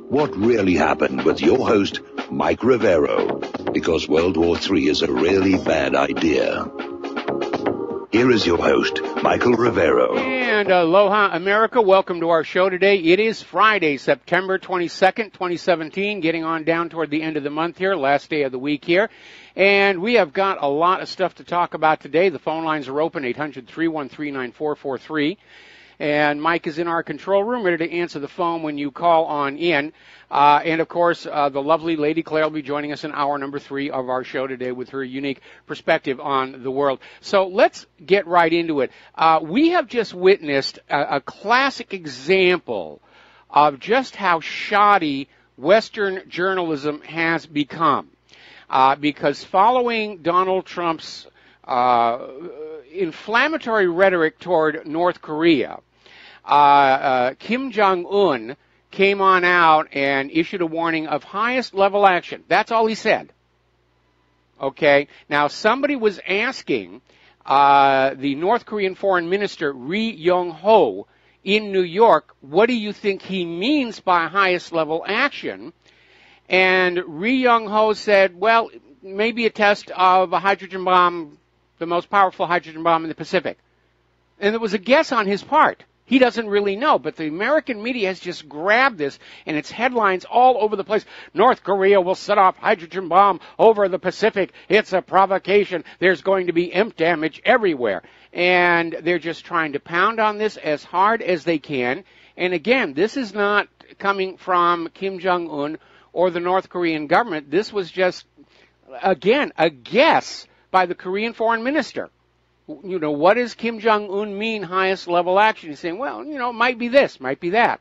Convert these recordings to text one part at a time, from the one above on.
What really happened with your host, Mike Rivero, because World War III is a really bad idea. Here is your host, Michael Rivero. And aloha, America. Welcome to our show today. It is Friday, September 22nd, 2017, getting on down toward the end of the month here, last day of the week here. And we have got a lot of stuff to talk about today. The phone lines are open, 800-313-9443. And Mike is in our control room, ready to answer the phone when you call on in. And, of course, the lovely Lady Claire will be joining us in hour number 3 of our show today with her unique perspective on the world. So let's get right into it. We have just witnessed a classic example of just how shoddy Western journalism has become. Because following Donald Trump's inflammatory rhetoric toward North Korea, Kim Jong-un came on out and issued a warning of highest level action. That's all he said. Okay. Now, somebody was asking the North Korean foreign minister, Ri Yong-ho, in New York, what do you think he means by highest level action? And Ri Yong-ho said, well, maybe a test of a hydrogen bomb, the most powerful hydrogen bomb in the Pacific. And it was a guess on his part. He doesn't really know, but the American media has just grabbed this, and it's headlines all over the place. North Korea will set off hydrogen bomb over the Pacific. It's a provocation. There's going to be imp damage everywhere. And they're just trying to pound on this as hard as they can. And again, this is not coming from Kim Jong-un or the North Korean government. This was just, again, a guess by the Korean foreign minister. You know, what does Kim Jong-un mean, highest level action? He's saying, well, you know, it might be this, might be that.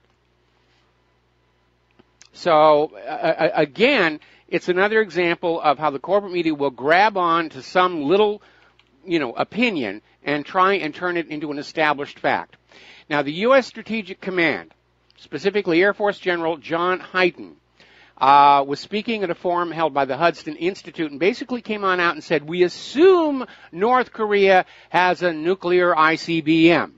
So, again, it's another example of how the corporate media will grab on to some little, you know, opinion and try and turn it into an established fact. Now, the U.S. Strategic Command, specifically Air Force General John Hyten, was speaking at a forum held by the Hudson Institute and basically came on out and said, we assume North Korea has a nuclear ICBM.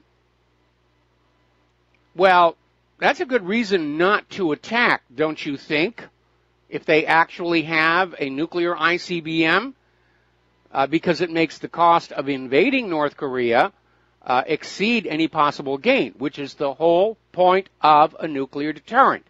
Well, that's a good reason not to attack, don't you think, if they actually have a nuclear ICBM? Because it makes the cost of invading North Korea exceed any possible gain, which is the whole point of a nuclear deterrent.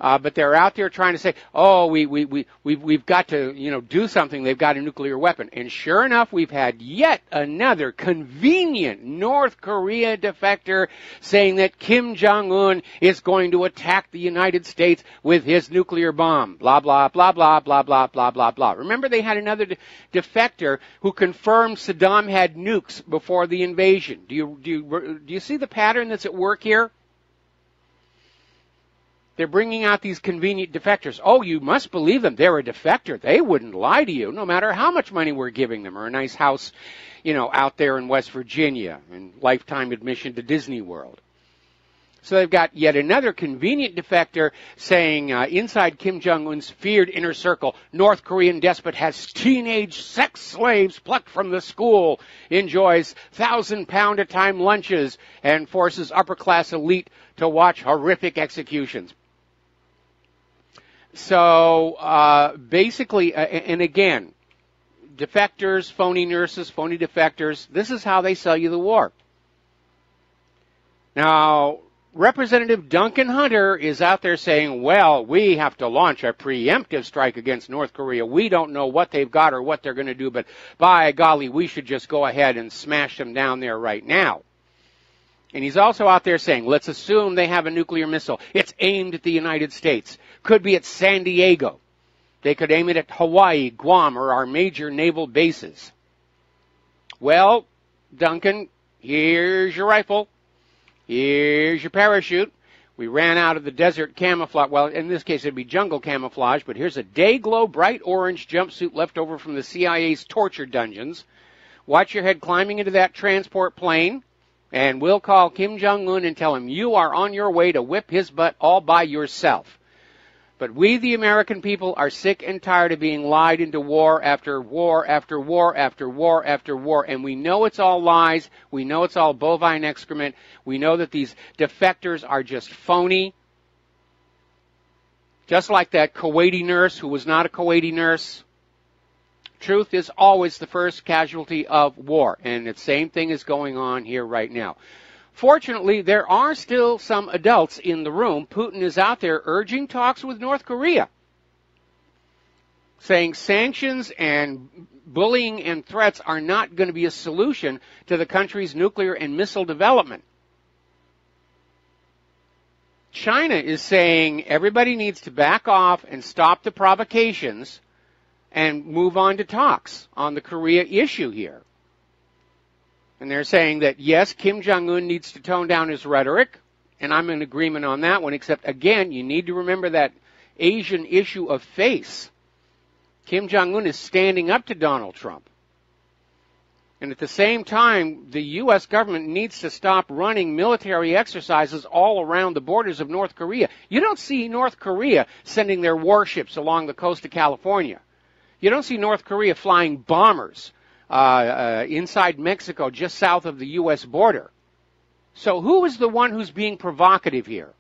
But they're out there trying to say, oh, we've got to, you know, do something. They've got a nuclear weapon. And sure enough, we've had yet another convenient North Korea defector saying that Kim Jong-un is going to attack the United States with his nuclear bomb. Blah, blah, blah, blah, blah, blah, blah, blah, blah. Remember, they had another defector who confirmed Saddam had nukes before the invasion. Do you see the pattern that's at work here? They're bringing out these convenient defectors. Oh, you must believe them. They're a defector. They wouldn't lie to you, no matter how much money we're giving them, or a nice house, you know, out there in West Virginia, and lifetime admission to Disney World. So they've got yet another convenient defector saying inside Kim Jong-un's feared inner circle, North Korean despot has teenage sex slaves plucked from the school, enjoys 1,000-pound-a-time lunches, and forces upper-class elite to watch horrific executions. So basically, and again, defectors, phony nurses, phony defectors, this is how they sell you the war. Now, Representative Duncan Hunter is out there saying, well, we have to launch a preemptive strike against North Korea. We don't know what they've got or what they're going to do, but by golly, we should just go ahead and smash them down there right now. And he's also out there saying, let's assume they have a nuclear missile. It's aimed at the United States. Could be at San Diego. They could aim it at Hawaii, Guam, or our major naval bases. Well, Duncan, here's your rifle. Here's your parachute. We ran out of the desert camouflage. Well, in this case, it'd be jungle camouflage, but here's a day-glow bright orange jumpsuit left over from the CIA's torture dungeons. Watch your head climbing into that transport plane. And we'll call Kim Jong-un and tell him you are on your way to whip his butt all by yourself. But we, the American people, are sick and tired of being lied into war after war after war after war after war. And we know it's all lies. We know it's all bovine excrement. We know that these defectors are just phony. Just like that Kuwaiti nurse who was not a Kuwaiti nurse. Truth is always the first casualty of war, and the same thing is going on here right now. Fortunately, there are still some adults in the room. Putin is out there urging talks with North Korea, saying sanctions and bullying and threats are not going to be a solution to the country's nuclear and missile development. China is saying everybody needs to back off and stop the provocations and move on to talks on the Korea issue here. And they're saying that, yes, Kim Jong-un needs to tone down his rhetoric, and I'm in agreement on that one, except, again, you need to remember that Asian issue of face. Kim Jong-un is standing up to Donald Trump. And at the same time, the U.S. government needs to stop running military exercises all around the borders of North Korea. You don't see North Korea sending their warships along the coast of California. You don't see North Korea flying bombers inside Mexico just south of the U.S. border. So who is the one who's being provocative here?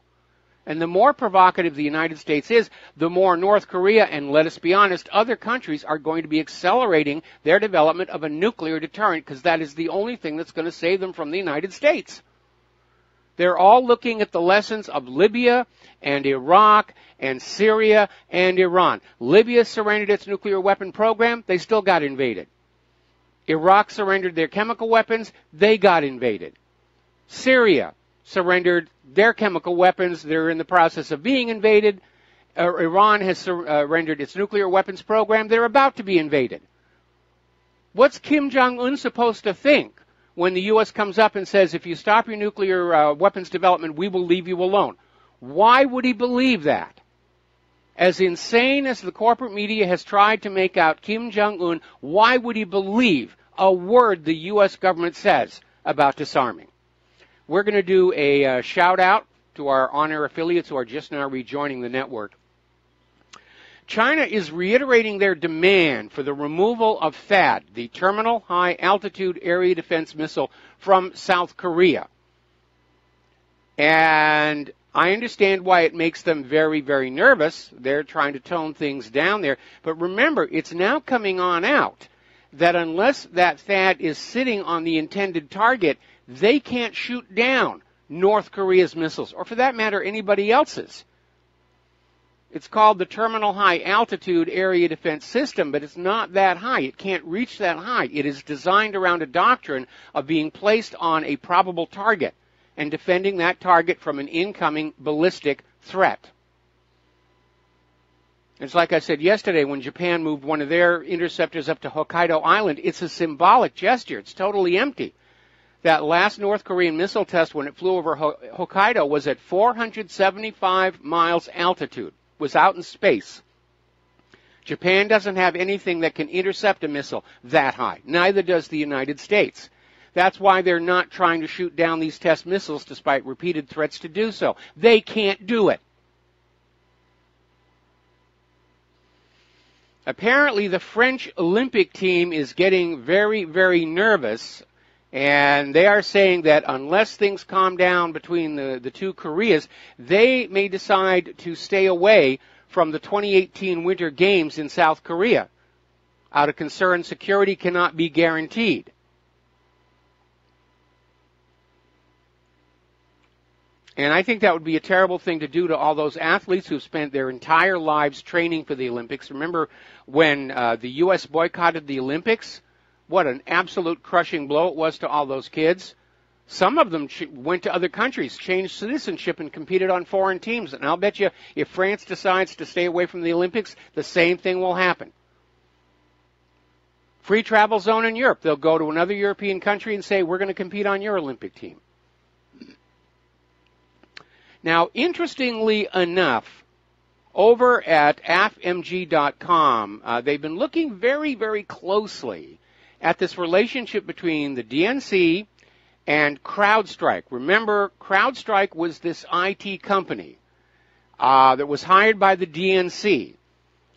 And the more provocative the United States is, the more North Korea, and let us be honest, other countries are going to be accelerating their development of a nuclear deterrent, because that is the only thing that's going to save them from the United States. They're all looking at the lessons of Libya and Iraq and Syria and Iran. Libya surrendered its nuclear weapon program, they still got invaded. Iraq surrendered their chemical weapons, they got invaded. Syria surrendered their chemical weapons, they're in the process of being invaded. Iran has surrendered its nuclear weapons program, they're about to be invaded. What's Kim Jong-un supposed to think when the U.S. comes up and says, if you stop your nuclear weapons development, we will leave you alone? Why would he believe that? As insane as the corporate media has tried to make out Kim Jong-un, why would he believe a word the U.S. government says about disarming? We're going to do a shout-out to our on-air affiliates who are just now rejoining the network. China is reiterating their demand for the removal of THAAD, the Terminal High Altitude Area Defense Missile, from South Korea. And I understand why it makes them very, very nervous. They're trying to tone things down there. But remember, it's now coming on out that unless that THAAD is sitting on the intended target, they can't shoot down North Korea's missiles, or for that matter, anybody else's. It's called the Terminal High Altitude Area Defense System, but it's not that high. It can't reach that high. It is designed around a doctrine of being placed on a probable target and defending that target from an incoming ballistic threat. It's like I said yesterday when Japan moved one of their interceptors up to Hokkaido Island. It's a symbolic gesture. It's totally empty. That last North Korean missile test when it flew over Hokkaido was at 475 miles altitude, was out in space. Japan doesn't have anything that can intercept a missile that high. Neither does the United States. That's why they're not trying to shoot down these test missiles despite repeated threats to do so. They can't do it. Apparently, the French Olympic team is getting very, very nervous, and they are saying that unless things calm down between the two Koreas, they may decide to stay away from the 2018 Winter Games in South Korea. Out of concern, security cannot be guaranteed. And I think that would be a terrible thing to do to all those athletes who've spent their entire lives training for the Olympics. Remember when the U.S. boycotted the Olympics? What an absolute crushing blow it was to all those kids. Some of them went to other countries, changed citizenship, and competed on foreign teams. And I'll bet you if France decides to stay away from the Olympics, the same thing will happen. Free travel zone in Europe. They'll go to another European country and say, we're going to compete on your Olympic team. Now, interestingly enough, over at AFMG.com, they've been looking very, very closely at this relationship between the DNC and CrowdStrike. Remember, CrowdStrike was this IT company that was hired by the DNC,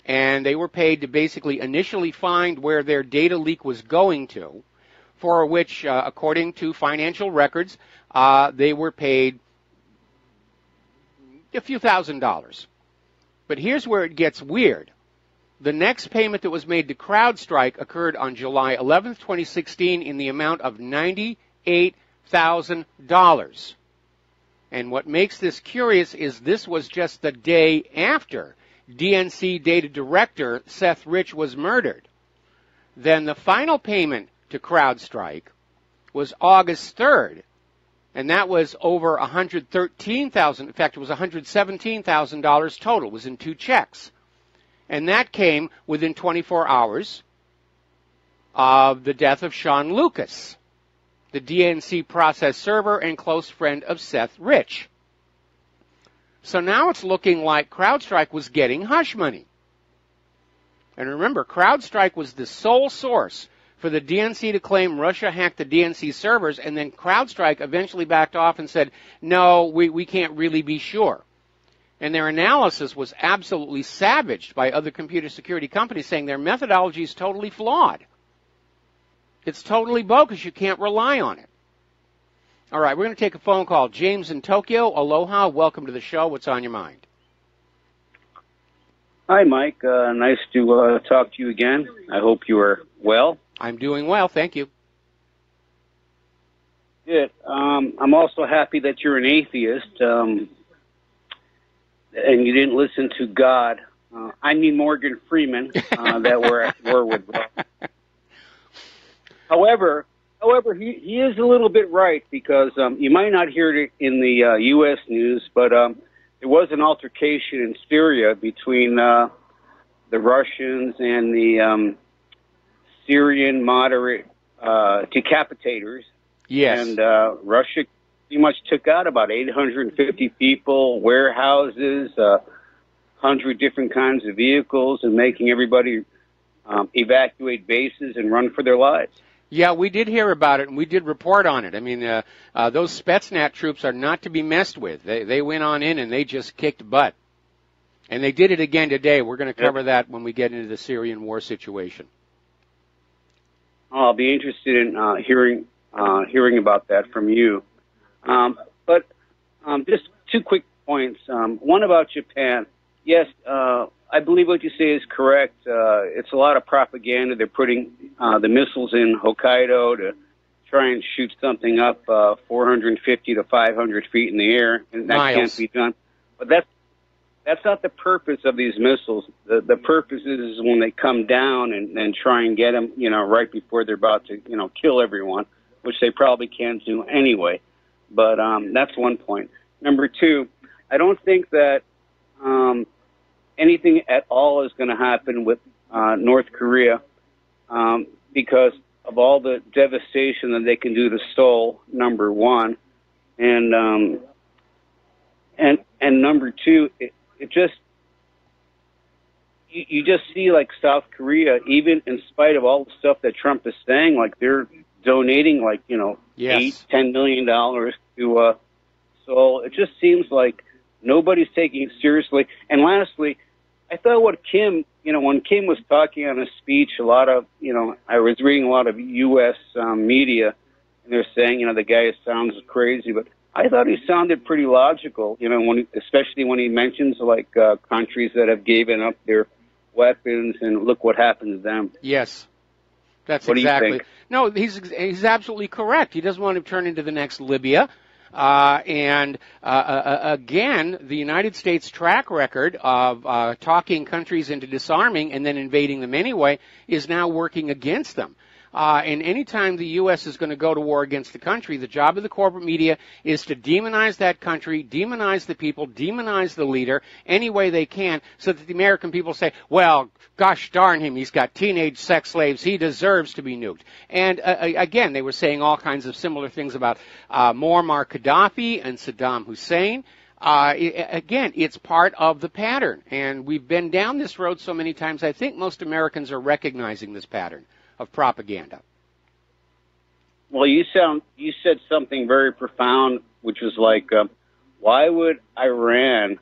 and they were paid to basically initially find where their data leak was going to, for which, according to financial records, they were paid a few $1,000s. But here's where it gets weird. The next payment that was made to CrowdStrike occurred on July 11th, 2016 in the amount of $98,000. And what makes this curious is this was just the day after DNC Data Director Seth Rich was murdered. Then the final payment to CrowdStrike was August 3rd, and that was over $113,000. In fact, it was $117,000 total. It was in 2 checks. And that came within 24 hours of the death of Sean Lucas, the DNC process server and close friend of Seth Rich. So now it's looking like CrowdStrike was getting hush money. And remember, CrowdStrike was the sole source for the DNC to claim Russia hacked the DNC servers, and then CrowdStrike eventually backed off and said, no, we can't really be sure. And their analysis was absolutely savaged by other computer security companies, saying their methodology is totally flawed. It's totally bogus. You can't rely on it. All right, we're going to take a phone call. James in Tokyo, aloha. Welcome to the show. What's on your mind? Hi, Mike. Nice to talk to you again. I hope you are well. I'm doing well, thank you. Good. I'm also happy that you're an atheist, and you didn't listen to God. I mean Morgan Freeman, that we're at war with. However, he is a little bit right, because you might not hear it in the U.S. news, but there was an altercation in Syria between the Russians and the Syrian moderate decapitators. Yes. And Russia pretty much took out about 850 people, warehouses, 100 different kinds of vehicles, and making everybody evacuate bases and run for their lives. Yeah, we did hear about it, and we did report on it. I mean, those Spetsnaz troops are not to be messed with. They went on in, and they just kicked butt. And they did it again today. We're going to cover that when we get into the Syrian war situation. I'll be interested in hearing about that from you. But just 2 quick points. One about Japan. Yes, I believe what you say is correct. It's a lot of propaganda. They're putting the missiles in Hokkaido to try and shoot something up 450 to 500 feet in the air, and that can't be done. But that's not the purpose of these missiles. The purpose is when they come down and try and get them, right before they're about to, kill everyone, which they probably can't do anyway. But that's one point. Number 2, I don't think that anything at all is going to happen with North Korea because of all the devastation that they can do to Seoul, number 1. And number 2, it just, you just see like South Korea, even in spite of all the stuff that Trump is saying, like they're donating like, yes. $8-10 million to Seoul. It just seems like nobody's taking it seriously. And lastly, I thought what Kim, when Kim was talking on a speech, a lot of, I was reading a lot of U.S. Media, and they're saying, the guy sounds crazy, but I thought he sounded pretty logical, especially when he mentions like countries that have given up their weapons and look what happened to them. Yes, that's what exactly. Do you think? No, he's absolutely correct. He doesn't want to turn into the next Libya. Again, the United States track record of talking countries into disarming and then invading them anyway is now working against them. And anytime the U.S. is going to go to war against the country, the job of the corporate media is to demonize that country, demonize the people, demonize the leader any way they can, so that the American people say, well, gosh darn him, he's got teenage sex slaves, he deserves to be nuked. And again, they were saying all kinds of similar things about Muammar Gaddafi and Saddam Hussein. Again, it's part of the pattern. And we've been down this road so many times, I think most Americans are recognizing this pattern of propaganda. Well, you said something very profound, which was like, why would Iran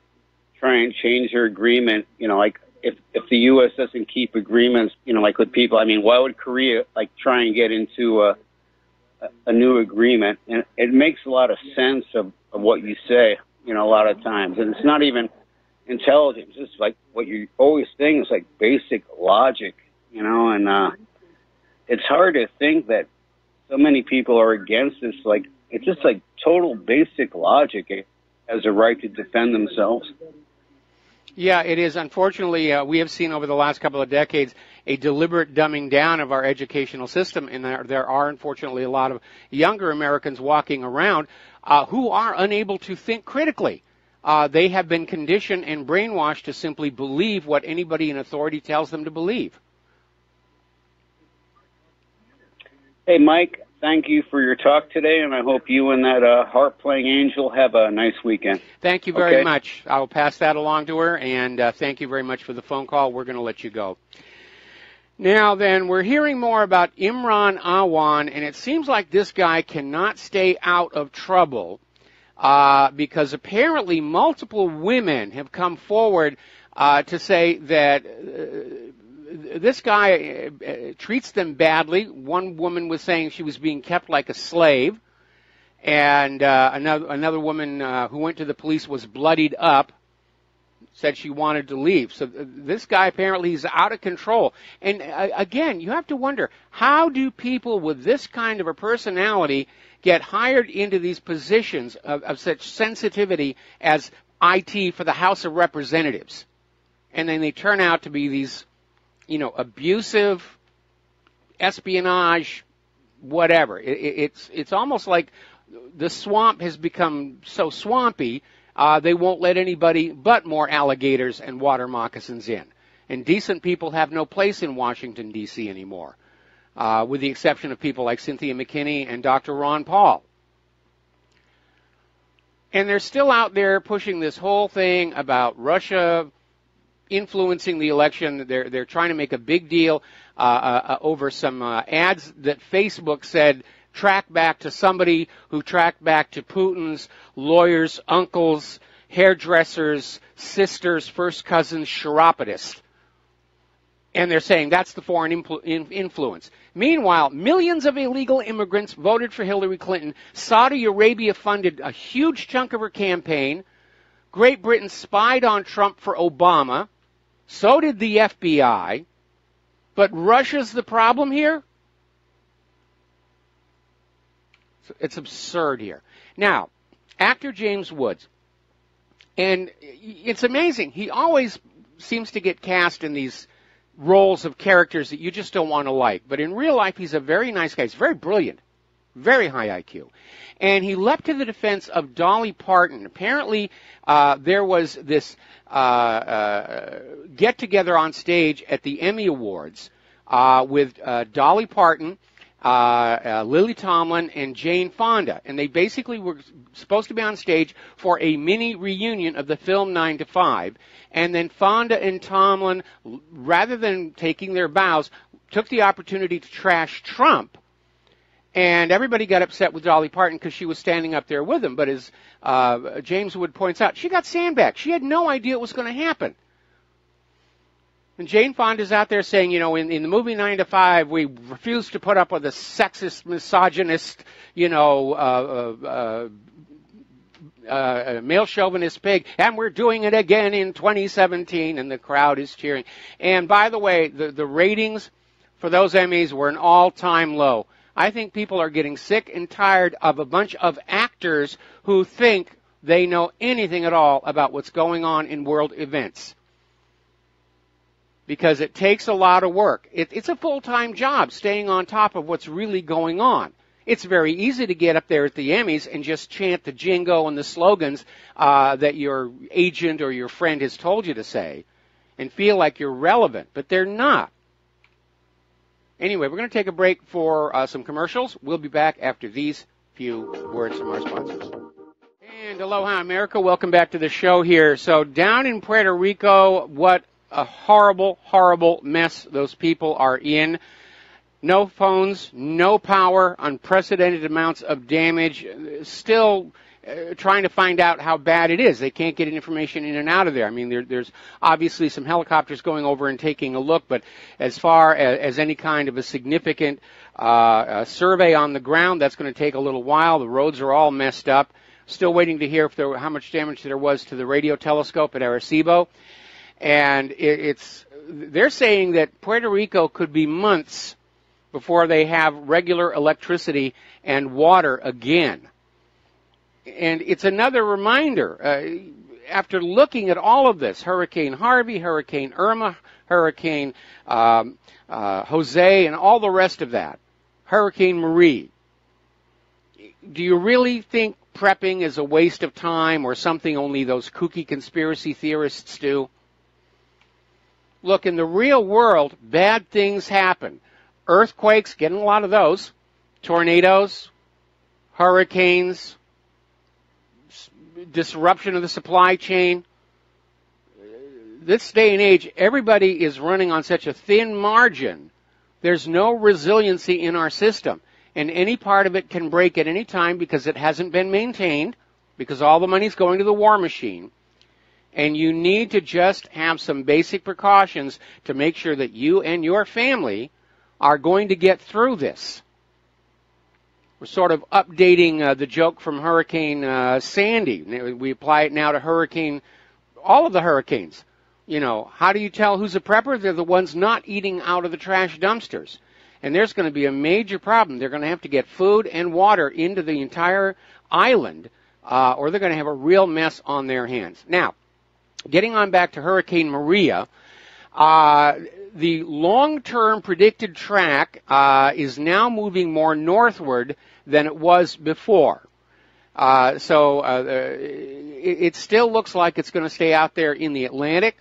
try and change their agreement? Like if the U.S. doesn't keep agreements, like with people, I mean, why would Korea like try and get into a new agreement? And it makes a lot of sense of what you say, a lot of times. And it's not even intelligence. It's like what you're always saying is like basic logic, and it's hard to think that so many people are against this. Like, it's just like total basic logic. It has a right to defend themselves. Yeah, it is. Unfortunately, we have seen over the last couple of decades a deliberate dumbing down of our educational system, and there are, unfortunately, a lot of younger Americans walking around who are unable to think critically. They have been conditioned and brainwashed to simply believe what anybody in authority tells them to believe. Hey, Mike, thank you for your talk today, and I hope you and that harp-playing angel have a nice weekend. Thank you very much. I will pass that along to her, and thank you very much for the phone call. We're going to let you go. Now then, we're hearing more about Imran Awan, and it seems like this guy cannot stay out of trouble because apparently multiple women have come forward to say that this guy treats them badly. One woman was saying she was being kept like a slave, and another woman who went to the police was bloodied up, said she wanted to leave. So this guy apparently is out of control. And again, you have to wonder, how do people with this kind of a personality get hired into these positions of such sensitivity as IT for the House of Representatives? And then they turn out to be these, abusive, espionage, whatever. It's almost like the swamp has become so swampy, they won't let anybody but more alligators and water moccasins in. And decent people have no place in Washington, D.C. anymore, with the exception of people like Cynthia McKinney and Dr. Ron Paul. And they're still out there pushing this whole thing about Russia influencing the election. They're trying to make a big deal over some ads that Facebook said track back to somebody who tracked back to Putin's lawyers, uncles, hairdressers, sisters, first cousins, chiropodists. And they're saying that's the foreign influence. Meanwhile, millions of illegal immigrants voted for Hillary Clinton. Saudi Arabia funded a huge chunk of her campaign. Great Britain spied on Trump for Obama. So did the FBI. But Russia's the problem here? It's absurd here. Now, actor James Woods, and it's amazing. He always seems to get cast in these roles of characters that you just don't want to like. But in real life, he's a very nice guy. He's very brilliant, very high IQ. And he leapt to the defense of Dolly Parton. Apparently, there was this get-together on stage at the Emmy Awards with Dolly Parton, Lily Tomlin, and Jane Fonda. And they basically were supposed to be on stage for a mini reunion of the film 9 to 5. And then Fonda and Tomlin, rather than taking their bows, took the opportunity to trash Trump. And everybody got upset with Dolly Parton because she was standing up there with him. But as James Wood points out, she got sandbagged. She had no idea what was going to happen. And Jane Fonda's out there saying, in the movie 9 to 5, we refuse to put up with a sexist, misogynist, male chauvinist pig, and we're doing it again in 2017, and the crowd is cheering. And by the way, the ratings for those Emmys were an all-time low. I think people are getting sick and tired of a bunch of actors who think they know anything at all about what's going on in world events. Because it takes a lot of work. It's a full-time job staying on top of what's really going on. It's very easy to get up there at the Emmys and just chant the jingo and the slogans that your agent or your friend has told you to say and feel like you're relevant, but they're not. Anyway, we're going to take a break for some commercials. We'll be back after these few words from our sponsors. And aloha, America. Welcome back to the show here. So down in Puerto Rico, what a horrible, horrible mess those people are in. No phones, no power, unprecedented amounts of damage. Still trying to find out how bad it is. They can't get information in and out of there. I mean, there's obviously some helicopters going over and taking a look, but as far as any kind of a significant survey on the ground, that's going to take a little while. The roads are all messed up. Still waiting to hear how much damage there was to the radio telescope at Arecibo. And they're saying that Puerto Rico could be months before they have regular electricity and water again. And it's another reminder, after looking at all of this, Hurricane Harvey, Hurricane Irma, Hurricane Jose, and all the rest of that, Hurricane Marie, do you really think prepping is a waste of time or something only those kooky conspiracy theorists do? Look, in the real world, bad things happen. Earthquakes, getting a lot of those, tornadoes, hurricanes, disruption of the supply chain. This day and age, everybody is running on such a thin margin. There's no resiliency in our system. And any part of it can break at any time because it hasn't been maintained, because all the money's going to the war machine. And you need to just have some basic precautions to make sure that you and your family are going to get through this. We're sort of updating the joke from Hurricane Sandy. We apply it now to all of the hurricanes. You know, how do you tell who's a prepper? They're the ones not eating out of the trash dumpsters. And there's going to be a major problem. They're going to have to get food and water into the entire island, or they're going to have a real mess on their hands. Now, getting on back to Hurricane Maria, the long-term predicted track is now moving more northward than it was before. So it still looks like it's going to stay out there in the Atlantic,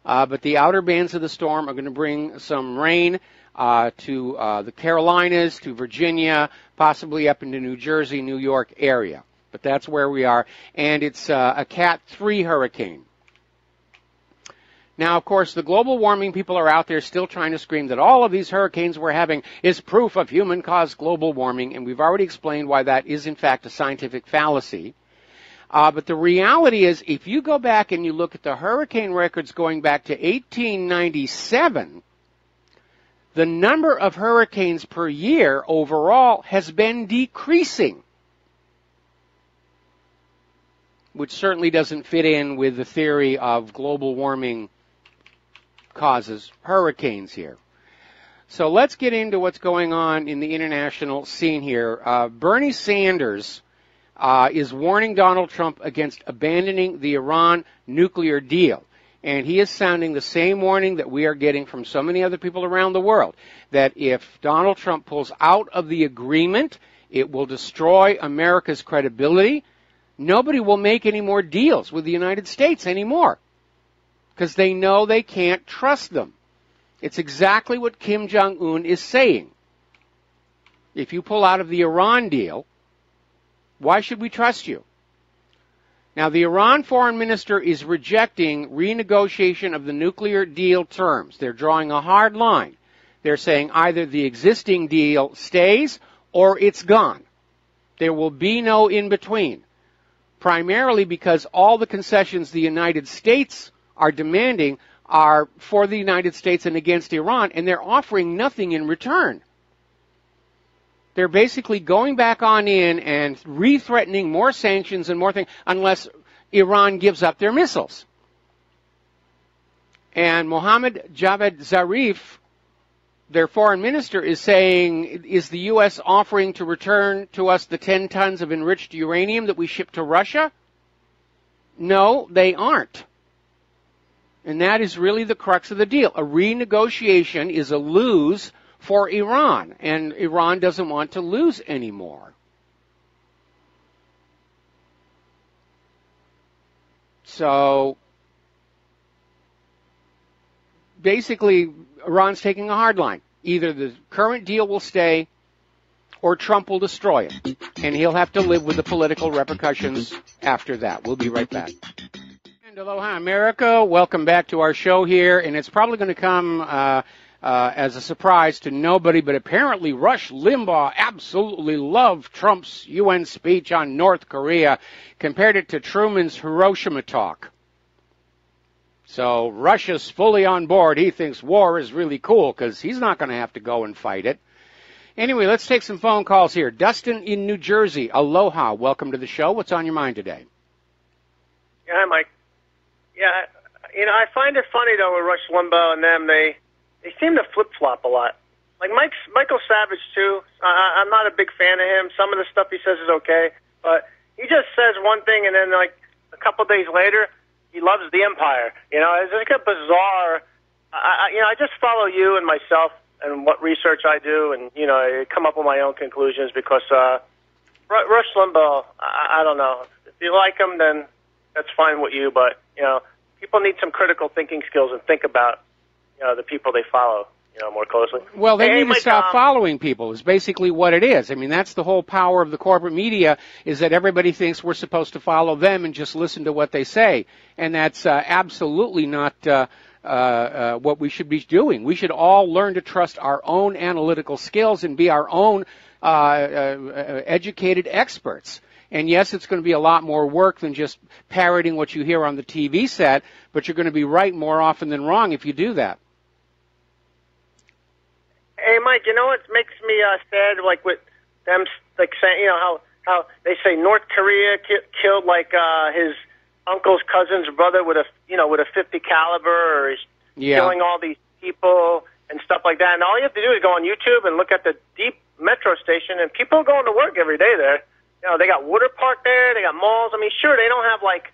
but the outer bands of the storm are going to bring some rain to the Carolinas, to Virginia, possibly up into New Jersey, New York area. But that's where we are, and it's a Cat 3 hurricane. Now, of course, the global warming people are out there still trying to scream that all of these hurricanes we're having is proof of human-caused global warming, and we've already explained why that is, in fact, a scientific fallacy. But the reality is, if you go back and you look at the hurricane records going back to 1897, the number of hurricanes per year overall has been decreasing, which certainly doesn't fit in with the theory of global warming causes hurricanes here. So let's get into what's going on in the international scene here. Bernie Sanders is warning Donald Trump against abandoning the Iran nuclear deal. And he is sounding the same warning that we are getting from so many other people around the world, that if Donald Trump pulls out of the agreement, it will destroy America's credibility. Nobody will make any more deals with the United States anymore, because they know they can't trust them. It's exactly what Kim Jong-un is saying. If you pull out of the Iran deal, why should we trust you? Now, the Iran foreign minister is rejecting renegotiation of the nuclear deal terms. They're drawing a hard line. They're saying either the existing deal stays or it's gone. There will be no in-between, primarily because all the concessions the United States are demanding are for the United States and against Iran, and they're offering nothing in return. They're basically going back on in and re-threatening more sanctions and more things unless Iran gives up their missiles. And Mohammad Javad Zarif, their foreign minister, is saying, is the U.S. offering to return to us the 10 tons of enriched uranium that we shipped to Russia? No, they aren't. And that is really the crux of the deal. A renegotiation is a lose for Iran, and Iran doesn't want to lose anymore. So basically, Iran's taking a hard line. Either the current deal will stay or Trump will destroy it, and he'll have to live with the political repercussions after that. We'll be right back. And aloha, America. Welcome back to our show here, and it's probably going to come as a surprise to nobody, but apparently Rush Limbaugh absolutely loved Trump's UN speech on North Korea, compared it to Truman's Hiroshima talk. So Russia's fully on board. He thinks war is really cool because he's not going to have to go and fight it. Anyway, let's take some phone calls here. Dustin in New Jersey. Aloha. Welcome to the show. What's on your mind today? Yeah, hi, Mike. Yeah, I find it funny, though, with Rush Limbaugh and them. They seem to flip-flop a lot. Like Michael Savage, too. I'm not a big fan of him. Some of the stuff he says is okay, but he just says one thing, and then, like, a couple days later, he loves the Empire. It's like a bizarre... I just follow you and myself and what research I do, and, I come up with my own conclusions because Rush Limbaugh, I don't know. If you like him, then that's fine with you, but, people need some critical thinking skills and think about, the people they follow, more closely. Well, they need to stop following people is basically what it is. I mean, that's the whole power of the corporate media is that everybody thinks we're supposed to follow them and just listen to what they say. And that's absolutely not what we should be doing. We should all learn to trust our own analytical skills and be our own educated experts. And yes, it's going to be a lot more work than just parroting what you hear on the TV set, but you're going to be right more often than wrong if you do that. Hey, Mike, you know what makes me sad, like with them, like saying, how they say North Korea killed like his uncle's cousin's brother with a 50 caliber, or he's killing all these people and stuff like that. And all you have to do is go on YouTube and look at the deep metro station, and people are going to work every day there. They got water park there, they got malls. I mean, sure, they don't have like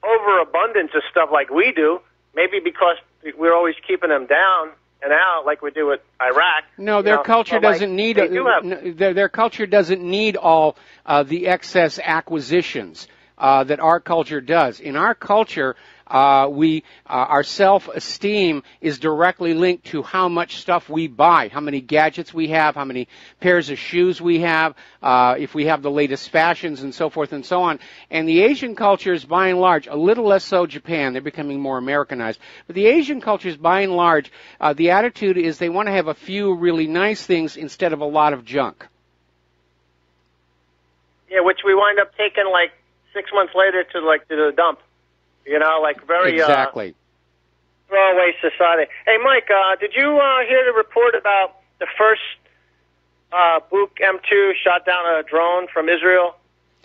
overabundance of stuff like we do. Maybe because we're always keeping them down and out, like we do with Iraq. No, their culture doesn't need their culture doesn't need all the excess acquisitions that our culture does. In our culture, our self-esteem is directly linked to how much stuff we buy, how many gadgets we have, how many pairs of shoes we have, if we have the latest fashions, and so forth and so on. And the Asian cultures, by and large, a little less so Japan, they're becoming more Americanized, but the Asian cultures, by and large, the attitude is they want to have a few really nice things instead of a lot of junk. Yeah, which we wind up taking like 6 months later to the dump. Like very exactly throwaway society. Hey, Mike, did you hear the report about the first Buk M2 shot down a drone from Israel,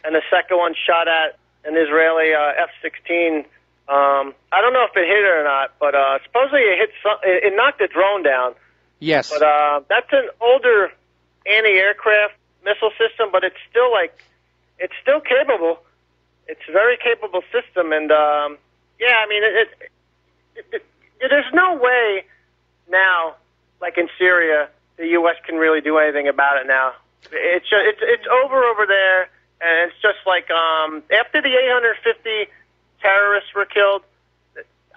and the second one shot at an Israeli F-16? I don't know if it hit it or not, but supposedly it knocked the drone down. Yes. But that's an older anti-aircraft missile system, but it's still capable. It's a very capable system, and there's no way now, like in Syria, the U.S. can really do anything about it now. It's over there, and it's just like after the 850 terrorists were killed,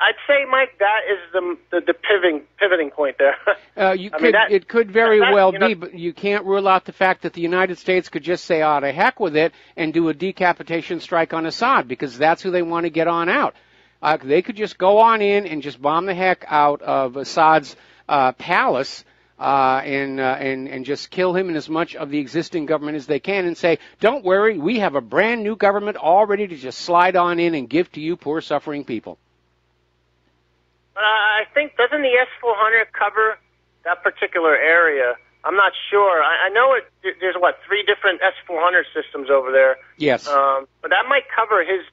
I'd say, Mike, that is the pivoting point there. It could very well be, but you can't rule out the fact that the United States could just say, to heck with it, and do a decapitation strike on Assad, because that's who they want to get on out. They could just go on in and just bomb the heck out of Assad's palace and just kill him and as much of the existing government as they can and say, don't worry, we have a brand new government all ready to just slide on in and give to you poor suffering people. I think, doesn't the S-400 cover that particular area? I'm not sure. I know there's, 3 different S-400 systems over there. Yes. But that might cover his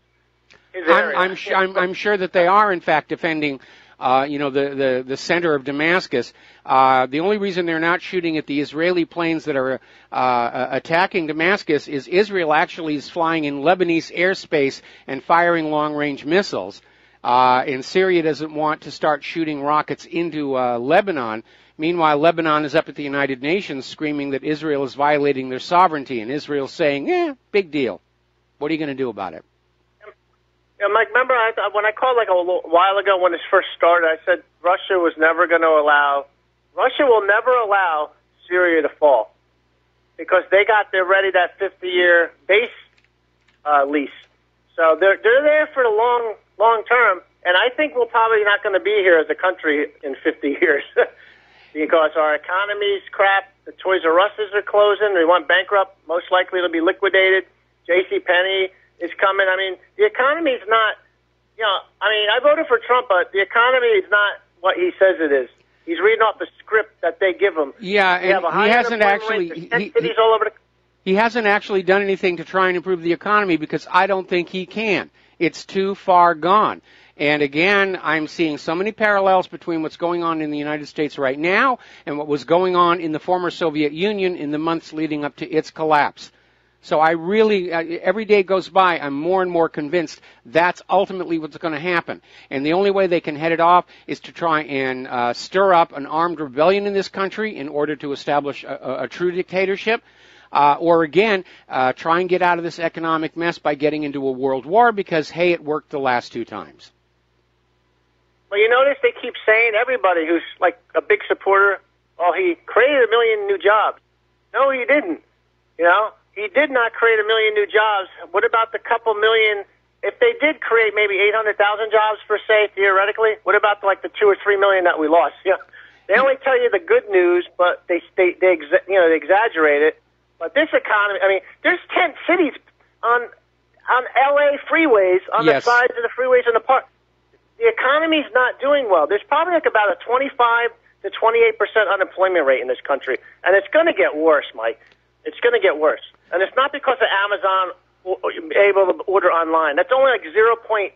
area. I'm sure that they are, in fact, defending, the center of Damascus. The only reason they're not shooting at the Israeli planes that are attacking Damascus is Israel actually is flying in Lebanese airspace and firing long-range missiles. And Syria doesn't want to start shooting rockets into Lebanon. Meanwhile, Lebanon is up at the United Nations screaming that Israel is violating their sovereignty, and Israel's saying, big deal. What are you going to do about it? Yeah, Mike, remember when I called a little while ago when this first started, I said Russia will never allow Syria to fall because they're ready that 50-year base lease. So they're there for the long term, and I think we're probably not going to be here as a country in 50 years because our economy's crap. The Toys R Us's are closing. They went bankrupt. Most likely it'll be liquidated. JCPenney is coming. I mean, the economy's not, I voted for Trump, but the economy is not what he says it is. He's reading off the script that they give him. Yeah, and he hasn't actually. Cities all over the. He hasn't actually done anything to try and improve the economy because I don't think he can. It's too far gone. And again, I'm seeing so many parallels between what's going on in the United States right now and what was going on in the former Soviet Union in the months leading up to its collapse. So I really, every day goes by, I'm more and more convinced that's ultimately what's going to happen. And the only way they can head it off is to try and stir up an armed rebellion in this country in order to establish a true dictatorship. Or again, try and get out of this economic mess by getting into a world war because, hey, it worked the last 2 times. Well, you notice they keep saying, everybody who's like a big supporter, oh, he created 1 million new jobs. No, he didn't. You know, he did not create 1 million new jobs. What about the couple million? If they did create maybe 800,000 jobs per se, theoretically, what about like the 2 or 3 million that we lost? Yeah, they only tell you the good news, but they exaggerate it. But this economy, I mean, there's 10 cities on LA freeways, on the sides of the freeways in the park. The economy's not doing well. There's probably like about a 25 to 28% unemployment rate in this country. And it's going to get worse, Mike. It's going to get worse. And it's not because of Amazon able to order online. That's only like 0.3%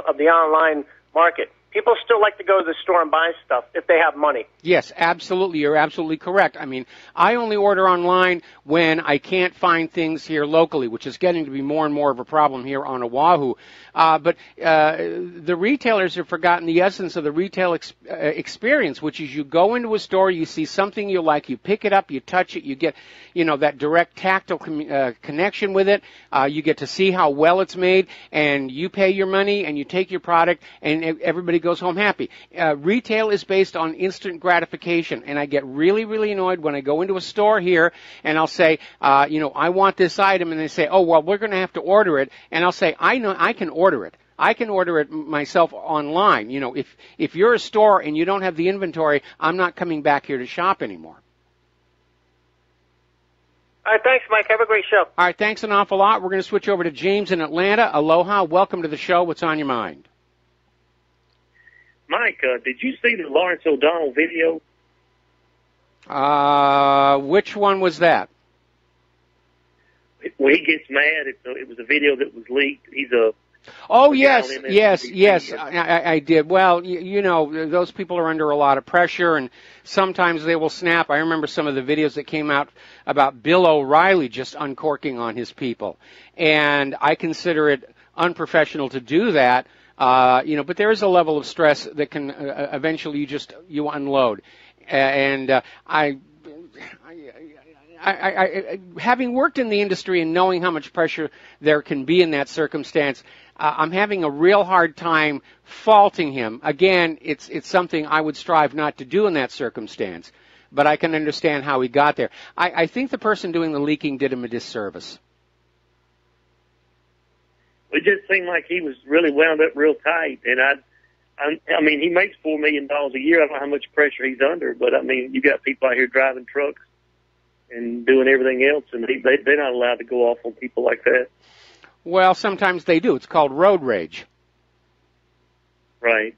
of the online market. People still like to go to the store and buy stuff if they have money. Yes, absolutely. You're absolutely correct. I mean, I only order online when I can't find things here locally, which is getting to be more and more of a problem here on Oahu. But the retailers have forgotten the essence of the retail experience, which is you go into a store, you see something you like, you pick it up, you touch it, you get, that direct tactile connection with it. You get to see how well it's made, and you pay your money, and you take your product, and everybody goes home happy. Retail is based on instant gratification, and I get really, really annoyed when I go into a store here, and I'll say, I want this item, and they say, oh, well, we're going to have to order it, and I'll say, I know, I can order it. I can order it myself online. If you're a store and you don't have the inventory, I'm not coming back here to shop anymore. All right, thanks, Mike. Have a great show. All right, thanks an awful lot. We're going to switch over to James in Atlanta. Aloha. Welcome to the show. What's on your mind? Mike, did you see the Lawrence O'Donnell video? Which one was that? When he gets mad, it was a video that was leaked. He's a... Oh, yes. I did. Well, those people are under a lot of pressure, and sometimes they will snap. I remember some of the videos that came out about Bill O'Reilly just uncorking on his people, and I consider it unprofessional to do that. But there is a level of stress that can eventually you unload, and I having worked in the industry and knowing how much pressure there can be in that circumstance, I'm having a real hard time faulting him. Again, it's something I would strive not to do in that circumstance, but I can understand how he got there. I think the person doing the leaking did him a disservice. It just seemed like he was really wound up real tight, and I mean, he makes $4 million a year. I don't know how much pressure he's under, but I mean, you got people out here driving trucks and doing everything else, and they're not allowed to go off on people like that. Well, sometimes they do. It's called road rage. Right.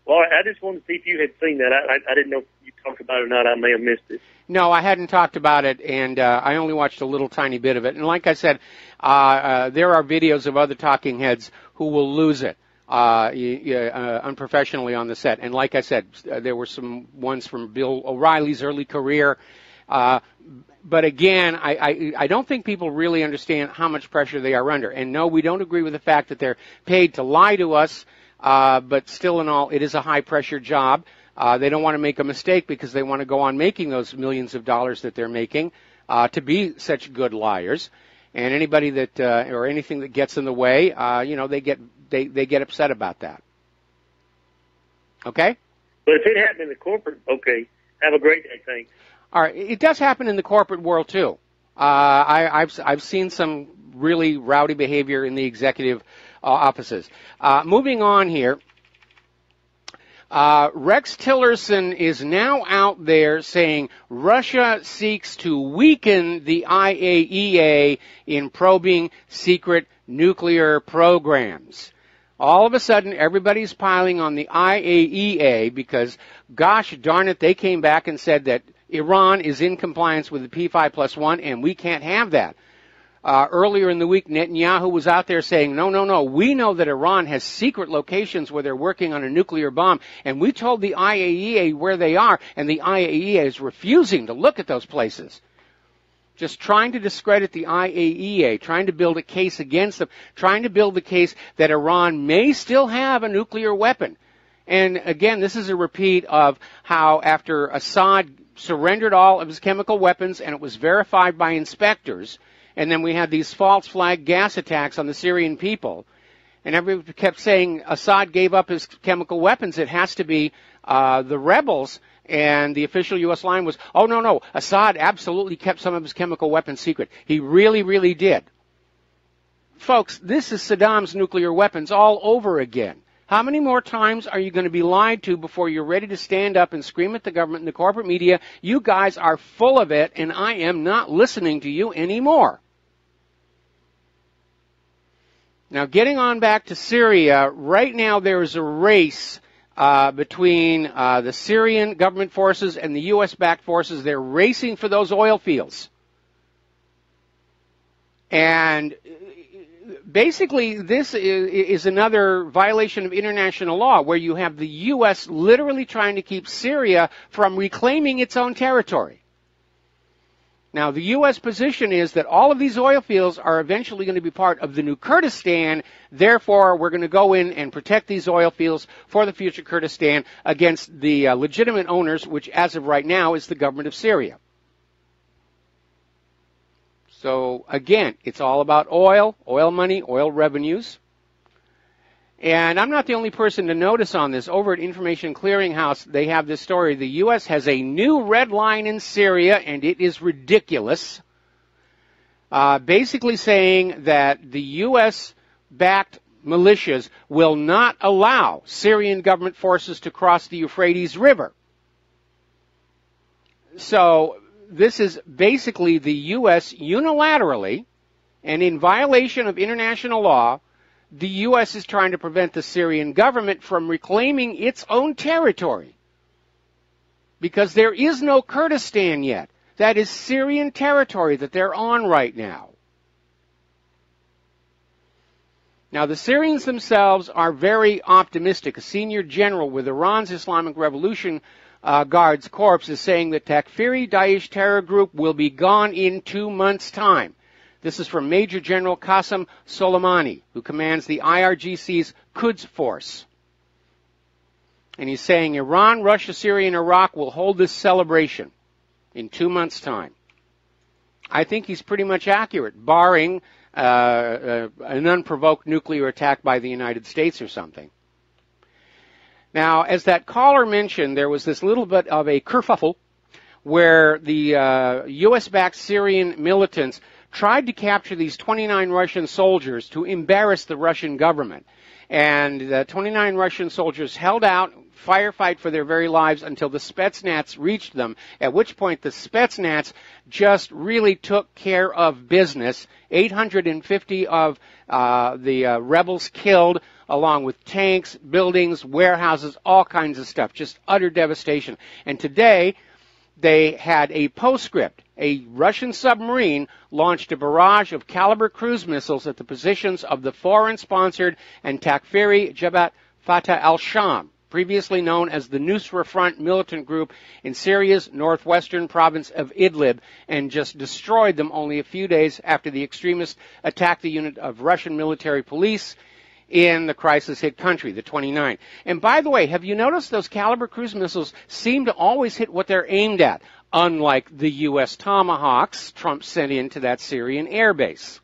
Well, I just wanted to see if you had seen that. I didn't know if you talked about it or not. I may have missed it. No, I hadn't talked about it, and I only watched a little tiny bit of it. And like I said, there are videos of other talking heads who will lose it unprofessionally on the set. And like I said, there were some ones from Bill O'Reilly's early career. But again, I don't think people really understand how much pressure they are under. And no, we don't agree with the fact that they're paid to lie to us, but still in all, it is a high-pressure job. They don't want to make a mistake because they want to go on making those millions of dollars that they're making to be such good liars. And anybody that or anything that gets in the way, they get upset about that. Okay? But if it happened in the corporate, okay. Have a great day. Thanks. All right. It does happen in the corporate world too. I've seen some really rowdy behavior in the executive offices. Moving on here. Rex Tillerson is now out there saying Russia seeks to weaken the IAEA in probing secret nuclear programs. All of a sudden, everybody's piling on the IAEA because, gosh darn it, they came back and said that Iran is in compliance with the P5+1, and we can't have that. Earlier in the week, Netanyahu was out there saying, no, we know that Iran has secret locations where they're working on a nuclear bomb, and we told the IAEA where they are, and the IAEA is refusing to look at those places. Just trying to discredit the IAEA, trying to build a case against them, trying to build the case that Iran may still have a nuclear weapon. And again, this is a repeat of how after Assad surrendered all of his chemical weapons and it was verified by inspectors, and then we had these false flag gas attacks on the Syrian people, and everybody kept saying Assad gave up his chemical weapons. It has to be the rebels. And the official U.S. line was, oh, no, Assad absolutely kept some of his chemical weapons secret. He really, really did. Folks, this is Saddam's nuclear weapons all over again. How many more times are you going to be lied to before you're ready to stand up and scream at the government and the corporate media? You guys are full of it, and I am not listening to you anymore. Now, getting on back to Syria, right now there is a race between the Syrian government forces and the U.S.-backed forces. They're racing for those oil fields. And basically, this is another violation of international law, where you have the U.S. literally trying to keep Syria from reclaiming its own territory. Now, the U.S. position is that all of these oil fields are eventually going to be part of the new Kurdistan. Therefore, we're going to go in and protect these oil fields for the future Kurdistan against the legitimate owners, which as of right now is the government of Syria. So, again, it's all about oil money, oil revenues. And I'm not the only person to notice on this. Over at Information Clearinghouse, they have this story. The U.S. has a new red line in Syria, and it is ridiculous. Basically saying that the U.S.-backed militias will not allow Syrian government forces to cross the Euphrates River. So this is basically the U.S. unilaterally, and in violation of international law, the U.S. is trying to prevent the Syrian government from reclaiming its own territory. Because there is no Kurdistan yet. That is Syrian territory that they're on right now. Now, the Syrians themselves are very optimistic. A senior general with Iran's Islamic Revolution Guards Corps is saying that Takfiri Daesh terror group will be gone in 2 months' time. This is from Major General Qasem Soleimani, who commands the IRGC's Quds Force. And he's saying Iran, Russia, Syria, and Iraq will hold this celebration in 2 months' time. I think he's pretty much accurate, barring an unprovoked nuclear attack by the United States or something. Now, as that caller mentioned, there was this little bit of a kerfuffle where the U.S.-backed Syrian militants tried to capture these 29 Russian soldiers to embarrass the Russian government. And the 29 Russian soldiers held out, firefight for their very lives until the Spetsnaz reached them, at which point the Spetsnaz just really took care of business. 850 of the rebels killed, along with tanks, buildings, warehouses, all kinds of stuff. Just utter devastation. And today, they had a postscript. A Russian submarine launched a barrage of Caliber cruise missiles at the positions of the foreign-sponsored and Takfiri Jabhat Fatah al-Sham, previously known as the Nusra Front militant group in Syria's northwestern province of Idlib, and just destroyed them only a few days after the extremists attacked the unit of Russian military police in the crisis-hit country, the 29. And by the way, have you noticed those Caliber cruise missiles seem to always hit what they're aimed at, unlike the U.S. Tomahawks Trump sent into that Syrian airbase?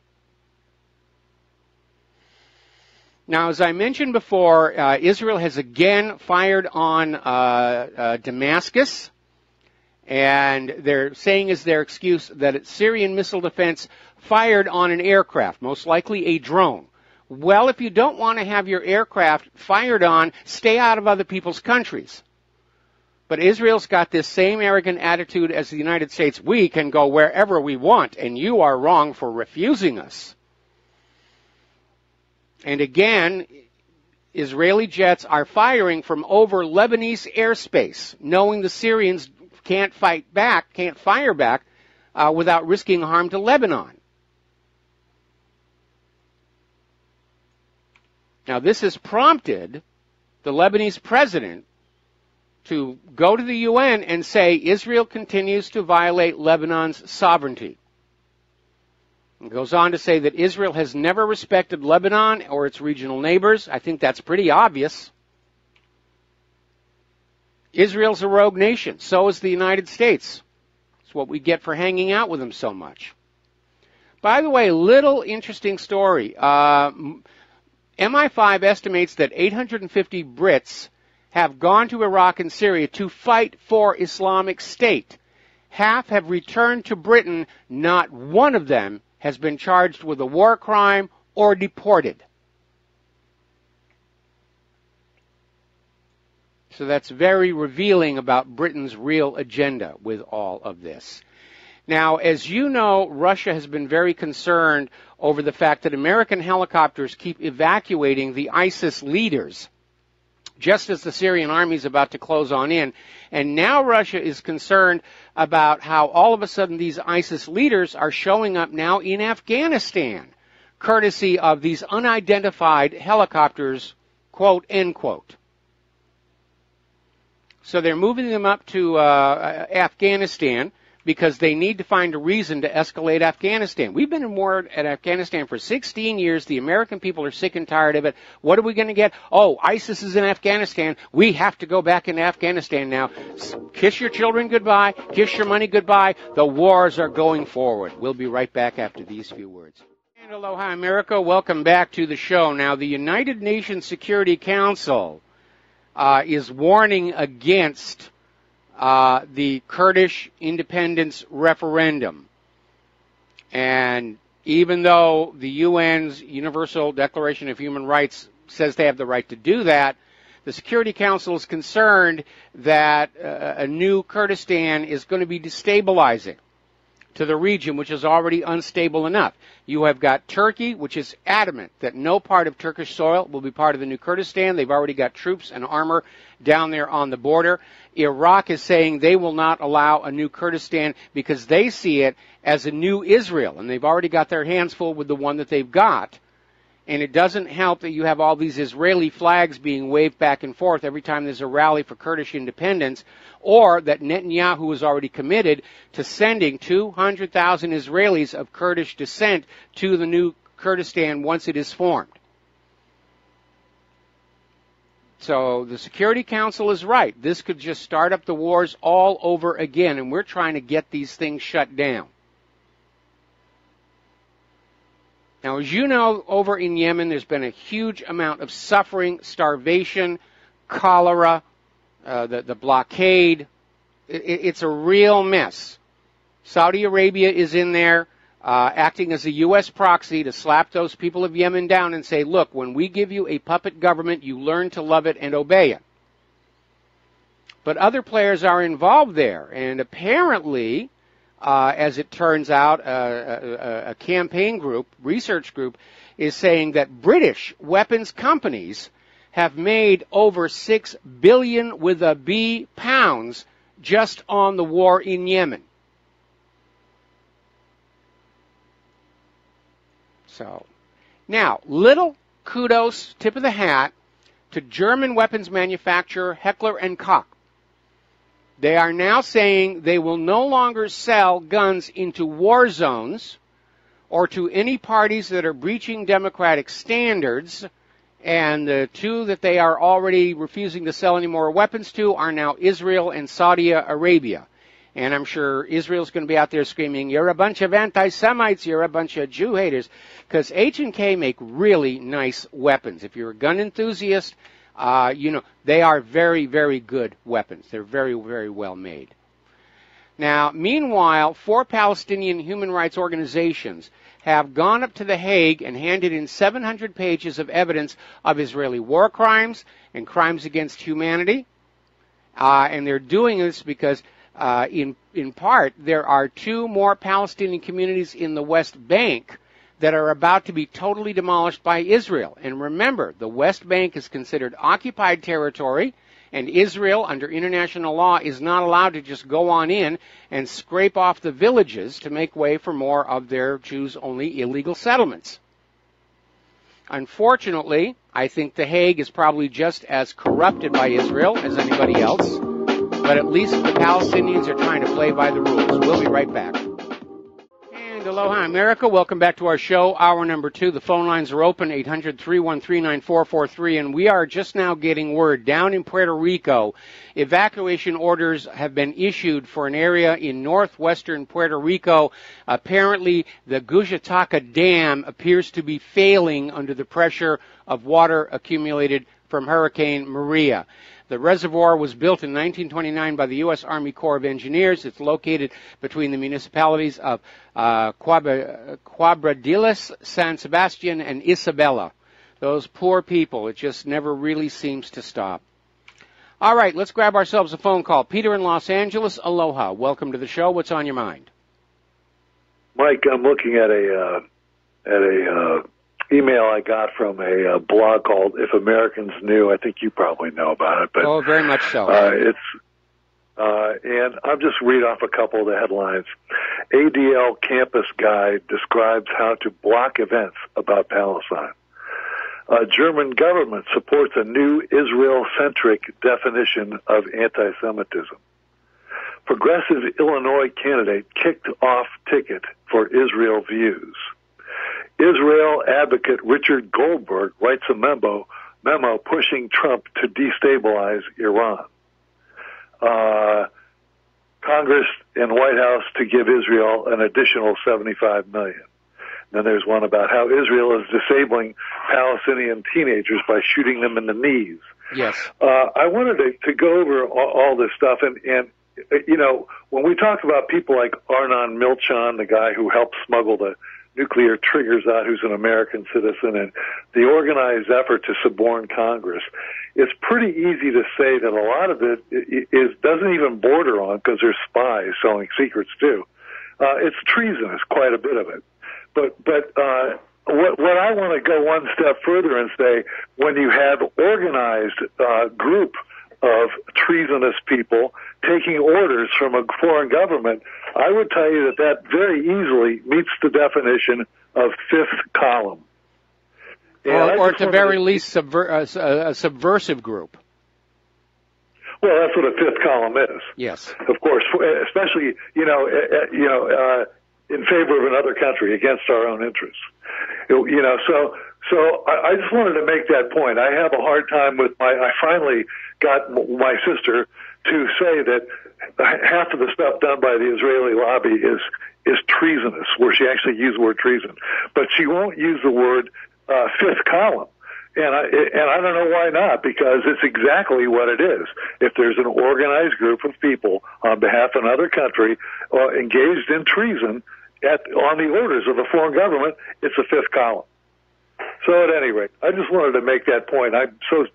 Now, as I mentioned before, Israel has again fired on Damascus, and they're saying as their excuse that it's Syrian missile defense fired on an aircraft, most likely a drone. Well, if you don't want to have your aircraft fired on, stay out of other people's countries. But Israel's got this same arrogant attitude as the United States. We can go wherever we want, and you are wrong for refusing us. And again, Israeli jets are firing from over Lebanese airspace, knowing the Syrians can't fire back without risking harm to Lebanon. Now, this has prompted the Lebanese president to go to the UN and say Israel continues to violate Lebanon's sovereignty. It goes on to say that Israel has never respected Lebanon or its regional neighbors. I think that's pretty obvious. Israel's a rogue nation. So is the United States. It's what we get for hanging out with them so much. By the way, little interesting story. MI5 estimates that 850 Brits have gone to Iraq and Syria to fight for Islamic State. Half have returned to Britain. Not one of them has been charged with a war crime or deported. So that's very revealing about Britain's real agenda with all of this. Now, as you know, Russia has been very concerned over the fact that American helicopters keep evacuating the ISIS leaders, just as the Syrian army is about to close on in. And now Russia is concerned about how all of a sudden these ISIS leaders are showing up now in Afghanistan, courtesy of these unidentified helicopters, quote, end quote. So they're moving them up to Afghanistan because they need to find a reason to escalate Afghanistan. We've been in war at Afghanistan for 16 years. The American people are sick and tired of it. What are we going to get? Oh, ISIS is in Afghanistan. We have to go back into Afghanistan now. Kiss your children goodbye. Kiss your money goodbye. The wars are going forward. We'll be right back after these few words. And aloha, America. Welcome back to the show. Now, the United Nations Security Council is warning against the Kurdish independence referendum. And even though the UN's Universal Declaration of Human Rights says they have the right to do that, the Security Council is concerned that a new Kurdistan is going to be destabilizing to the region, which is already unstable enough. You have got Turkey, which is adamant that no part of Turkish soil will be part of the new Kurdistan. They've already got troops and armor down there on the border. Iraq is saying they will not allow a new Kurdistan because they see it as a new Israel, and they've already got their hands full with the one that they've got. And it doesn't help that you have all these Israeli flags being waved back and forth every time there's a rally for Kurdish independence, or that Netanyahu is already committed to sending 200,000 Israelis of Kurdish descent to the new Kurdistan once it is formed. So the Security Council is right. This could just start up the wars all over again, and we're trying to get these things shut down. Now, as you know, over in Yemen, there's been a huge amount of suffering, starvation, cholera, the blockade. It's a real mess. Saudi Arabia is in there acting as a U.S. proxy to slap those people of Yemen down and say, look, when we give you a puppet government, you learn to love it and obey it. But other players are involved there, and apparently, as it turns out, a campaign group, research group, is saying that British weapons companies have made over 6 billion with a B pounds just on the war in Yemen. So, now, little kudos, tip of the hat, to German weapons manufacturer Heckler & Koch. They are now saying they will no longer sell guns into war zones or to any parties that are breaching democratic standards, and the two that they are already refusing to sell any more weapons to are now Israel and Saudi Arabia. And I'm sure Israel's going to be out there screaming, you're a bunch of anti-Semites, you're a bunch of Jew haters, because H&K make really nice weapons. If you're a gun enthusiast, you know, they are very, very good weapons. They're very, very well made. Now, meanwhile, 4 Palestinian human rights organizations have gone up to The Hague and handed in 700 pages of evidence of Israeli war crimes and crimes against humanity. And they're doing this because, in part, there are 2 more Palestinian communities in the West Bank that are about to be totally demolished by Israel. And remember, the West Bank is considered occupied territory, and Israel, under international law, is not allowed to just go on in and scrape off the villages to make way for more of their Jews-only illegal settlements. Unfortunately, I think The Hague is probably just as corrupted by Israel as anybody else, but at least the Palestinians are trying to play by the rules. We'll be right back. And aloha, America. Welcome back to our show, hour number 2. The phone lines are open, 800-313-9443, and we are just now getting word down in Puerto Rico. Evacuation orders have been issued for an area in northwestern Puerto Rico. Apparently, the Gujataca Dam appears to be failing under the pressure of water accumulated from Hurricane Maria. The reservoir was built in 1929 by the U.S. Army Corps of Engineers. It's located between the municipalities of Quabradilas, San Sebastian, and Isabela. Those poor people, it just never really seems to stop. All right, let's grab ourselves a phone call. Peter in Los Angeles, aloha. Welcome to the show. What's on your mind? Mike, I'm looking at a email I got from a blog called If Americans Knew. I think you probably know about it. But, oh, very much so. And I'll just read off a couple of the headlines. ADL campus guide describes how to block events about Palestine. German government supports a new Israel-centric definition of anti-Semitism. Progressive Illinois candidate kicked off ticket for Israel views. Israel advocate Richard Goldberg writes a memo pushing Trump to destabilize Iran. Congress and White House to give Israel an additional $75 million. Then there's one about how Israel is disabling Palestinian teenagers by shooting them in the knees. Yes. I wanted to go over all this stuff, and you know, when we talk about people like Arnon Milchan, the guy who helped smuggle the nuclear triggers out, who's an American citizen, and the organized effort to suborn Congress, it's pretty easy to say that a lot of it doesn't even border on, because there's spies selling secrets too. It's treasonous, quite a bit of it. But what I want to go one step further and say, when you have organized group of treasonous people taking orders from a foreign government, I would tell you that very easily meets the definition of fifth column. Or at the very least, a subversive group. Well, that's what a fifth column is. Yes. Of course, especially, in favor of another country against our own interests. So I just wanted to make that point. I have a hard time with I finally got my sister to say that half of the stuff done by the Israeli lobby is treasonous, where she actually used the word treason. But she won't use the word fifth column. And I don't know why not, because it's exactly what it is. If there's an organized group of people on behalf of another country engaged in treason on the orders of a foreign government, it's a fifth column. So at any rate, I just wanted to make that point. I'm so...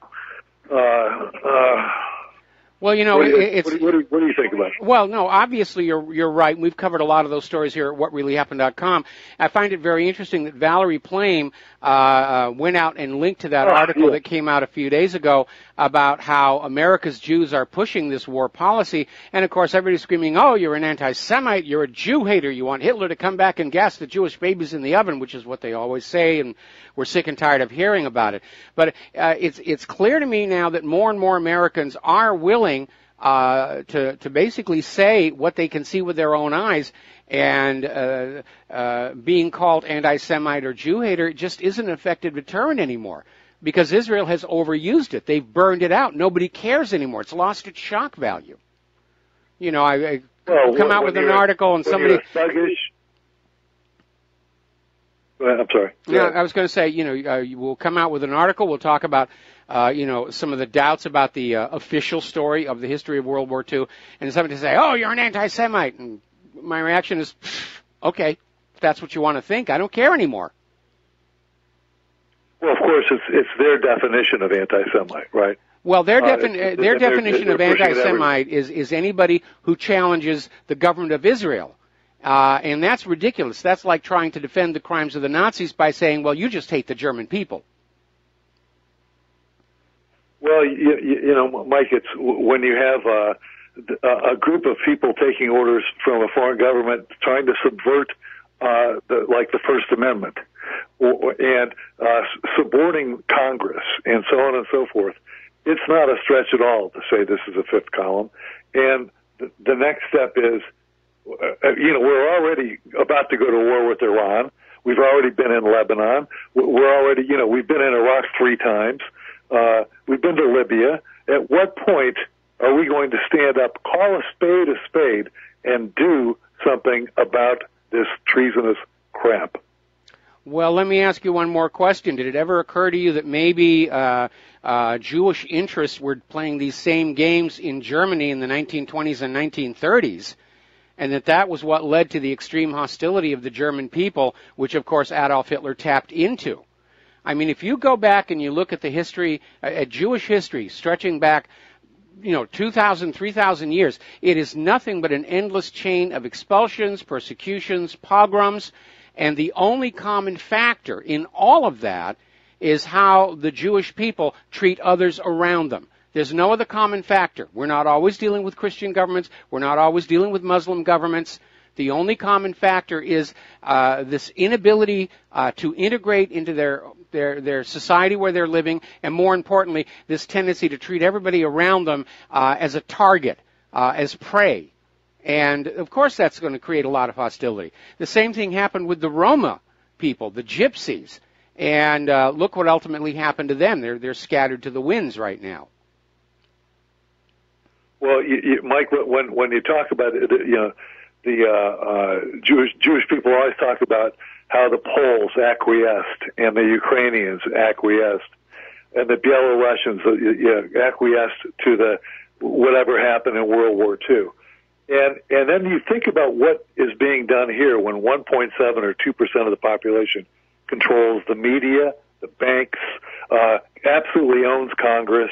Well, what do you think about it? Well, no, obviously you're right. We've covered a lot of those stories here at whatreallyhappened.com. I find it very interesting that Valerie Plame went out and linked to that article that came out a few days ago about how America's Jews are pushing this war policy. And, of course, everybody's screaming, oh, you're an anti-Semite, you're a Jew hater, you want Hitler to come back and gas the Jewish babies in the oven, which is what they always say, and we're sick and tired of hearing about it. But it's clear to me now that more and more Americans are willing to basically say what they can see with their own eyes, and being called anti-Semite or Jew hater just isn't an effective deterrent anymore, because Israel has overused it. They've burned it out. Nobody cares anymore. It's lost its shock value. I come out with an article and somebody... I'm sorry. Yeah, I was going to say, we'll come out with an article. We'll talk about, some of the doubts about the official story of the history of World War II, and somebody say, oh, you're an anti-Semite. And my reaction is, okay, if that's what you want to think, I don't care anymore. Well, of course, it's their definition of anti-Semite, right? Well, their definition of anti-Semite is anybody who challenges the government of Israel. And that's ridiculous. That's like trying to defend the crimes of the Nazis by saying, well, you just hate the German people. Well, you know, Mike, it's when you have a group of people taking orders from a foreign government trying to subvert the First Amendment and suborning Congress and so on and so forth. It's not a stretch at all to say this is a fifth column. And the next step is, we're already about to go to war with Iran. We've already been in Lebanon. We're already, we've been in Iraq 3 times. We've been to Libya. At what point are we going to stand up, call a spade, and do something about this treasonous crap? Well, let me ask you one more question. Did it ever occur to you that maybe Jewish interests were playing these same games in Germany in the 1920s and 1930s, and that was what led to the extreme hostility of the German people, which, of course, Adolf Hitler tapped into? I mean, if you go back and you look at the history, at Jewish history, stretching back, 2,000, 3,000 years, it is nothing but an endless chain of expulsions, persecutions, pogroms, and the only common factor in all of that is how the Jewish people treat others around them. There's no other common factor. We're not always dealing with Christian governments. We're not always dealing with Muslim governments. The only common factor is this inability to integrate into their society where they're living, and more importantly, this tendency to treat everybody around them as a target, as prey. And, of course, that's going to create a lot of hostility. The same thing happened with the Roma people, the Gypsies. And look what ultimately happened to them. They're scattered to the winds right now. Well, Mike, when you talk about it, the Jewish people always talk about how the Poles acquiesced and the Ukrainians acquiesced and the Belarusians acquiesced to the whatever happened in World War II. And then you think about what is being done here when 1.7 or 2% of the population controls the media, the banks, absolutely owns Congress,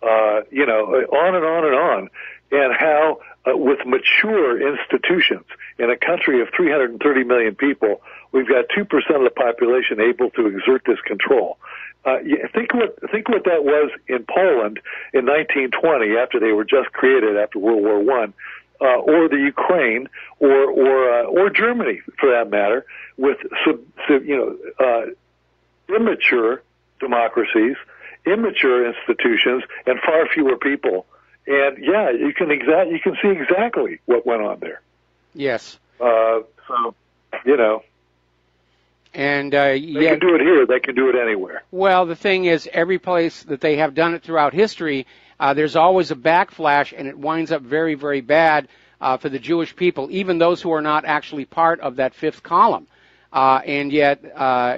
on and on and on, and how with mature institutions in a country of 330 million people, we've got 2% of the population able to exert this control. Think what that was in Poland in 1920, after they were just created after World War I. Or the Ukraine, or Germany, for that matter, with immature democracies, immature institutions, and far fewer people. And you can see exactly what went on there. Yes. And they can do it here. They can do it anywhere. Well, the thing is, every place that they have done it throughout history, there's always a backflash, and it winds up very, very bad for the Jewish people, even those who are not actually part of that fifth column. And yet,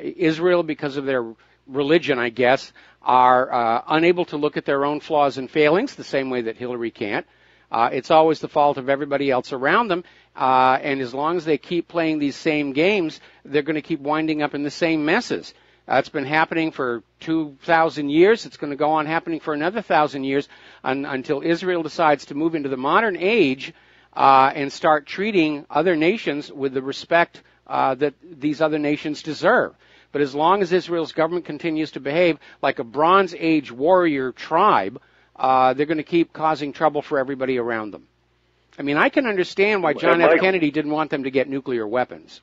Israel, because of their religion, I guess, are unable to look at their own flaws and failings the same way that Hillary can't. It's always the fault of everybody else around them. And as long as they keep playing these same games, they're going to keep winding up in the same messes. It's been happening for 2,000 years. It's going to go on happening for another 1,000 years until Israel decides to move into the modern age and start treating other nations with the respect that these other nations deserve. But as long as Israel's government continues to behave like a Bronze Age warrior tribe, they're going to keep causing trouble for everybody around them. I mean, I can understand why John F. Kennedy didn't want them to get nuclear weapons.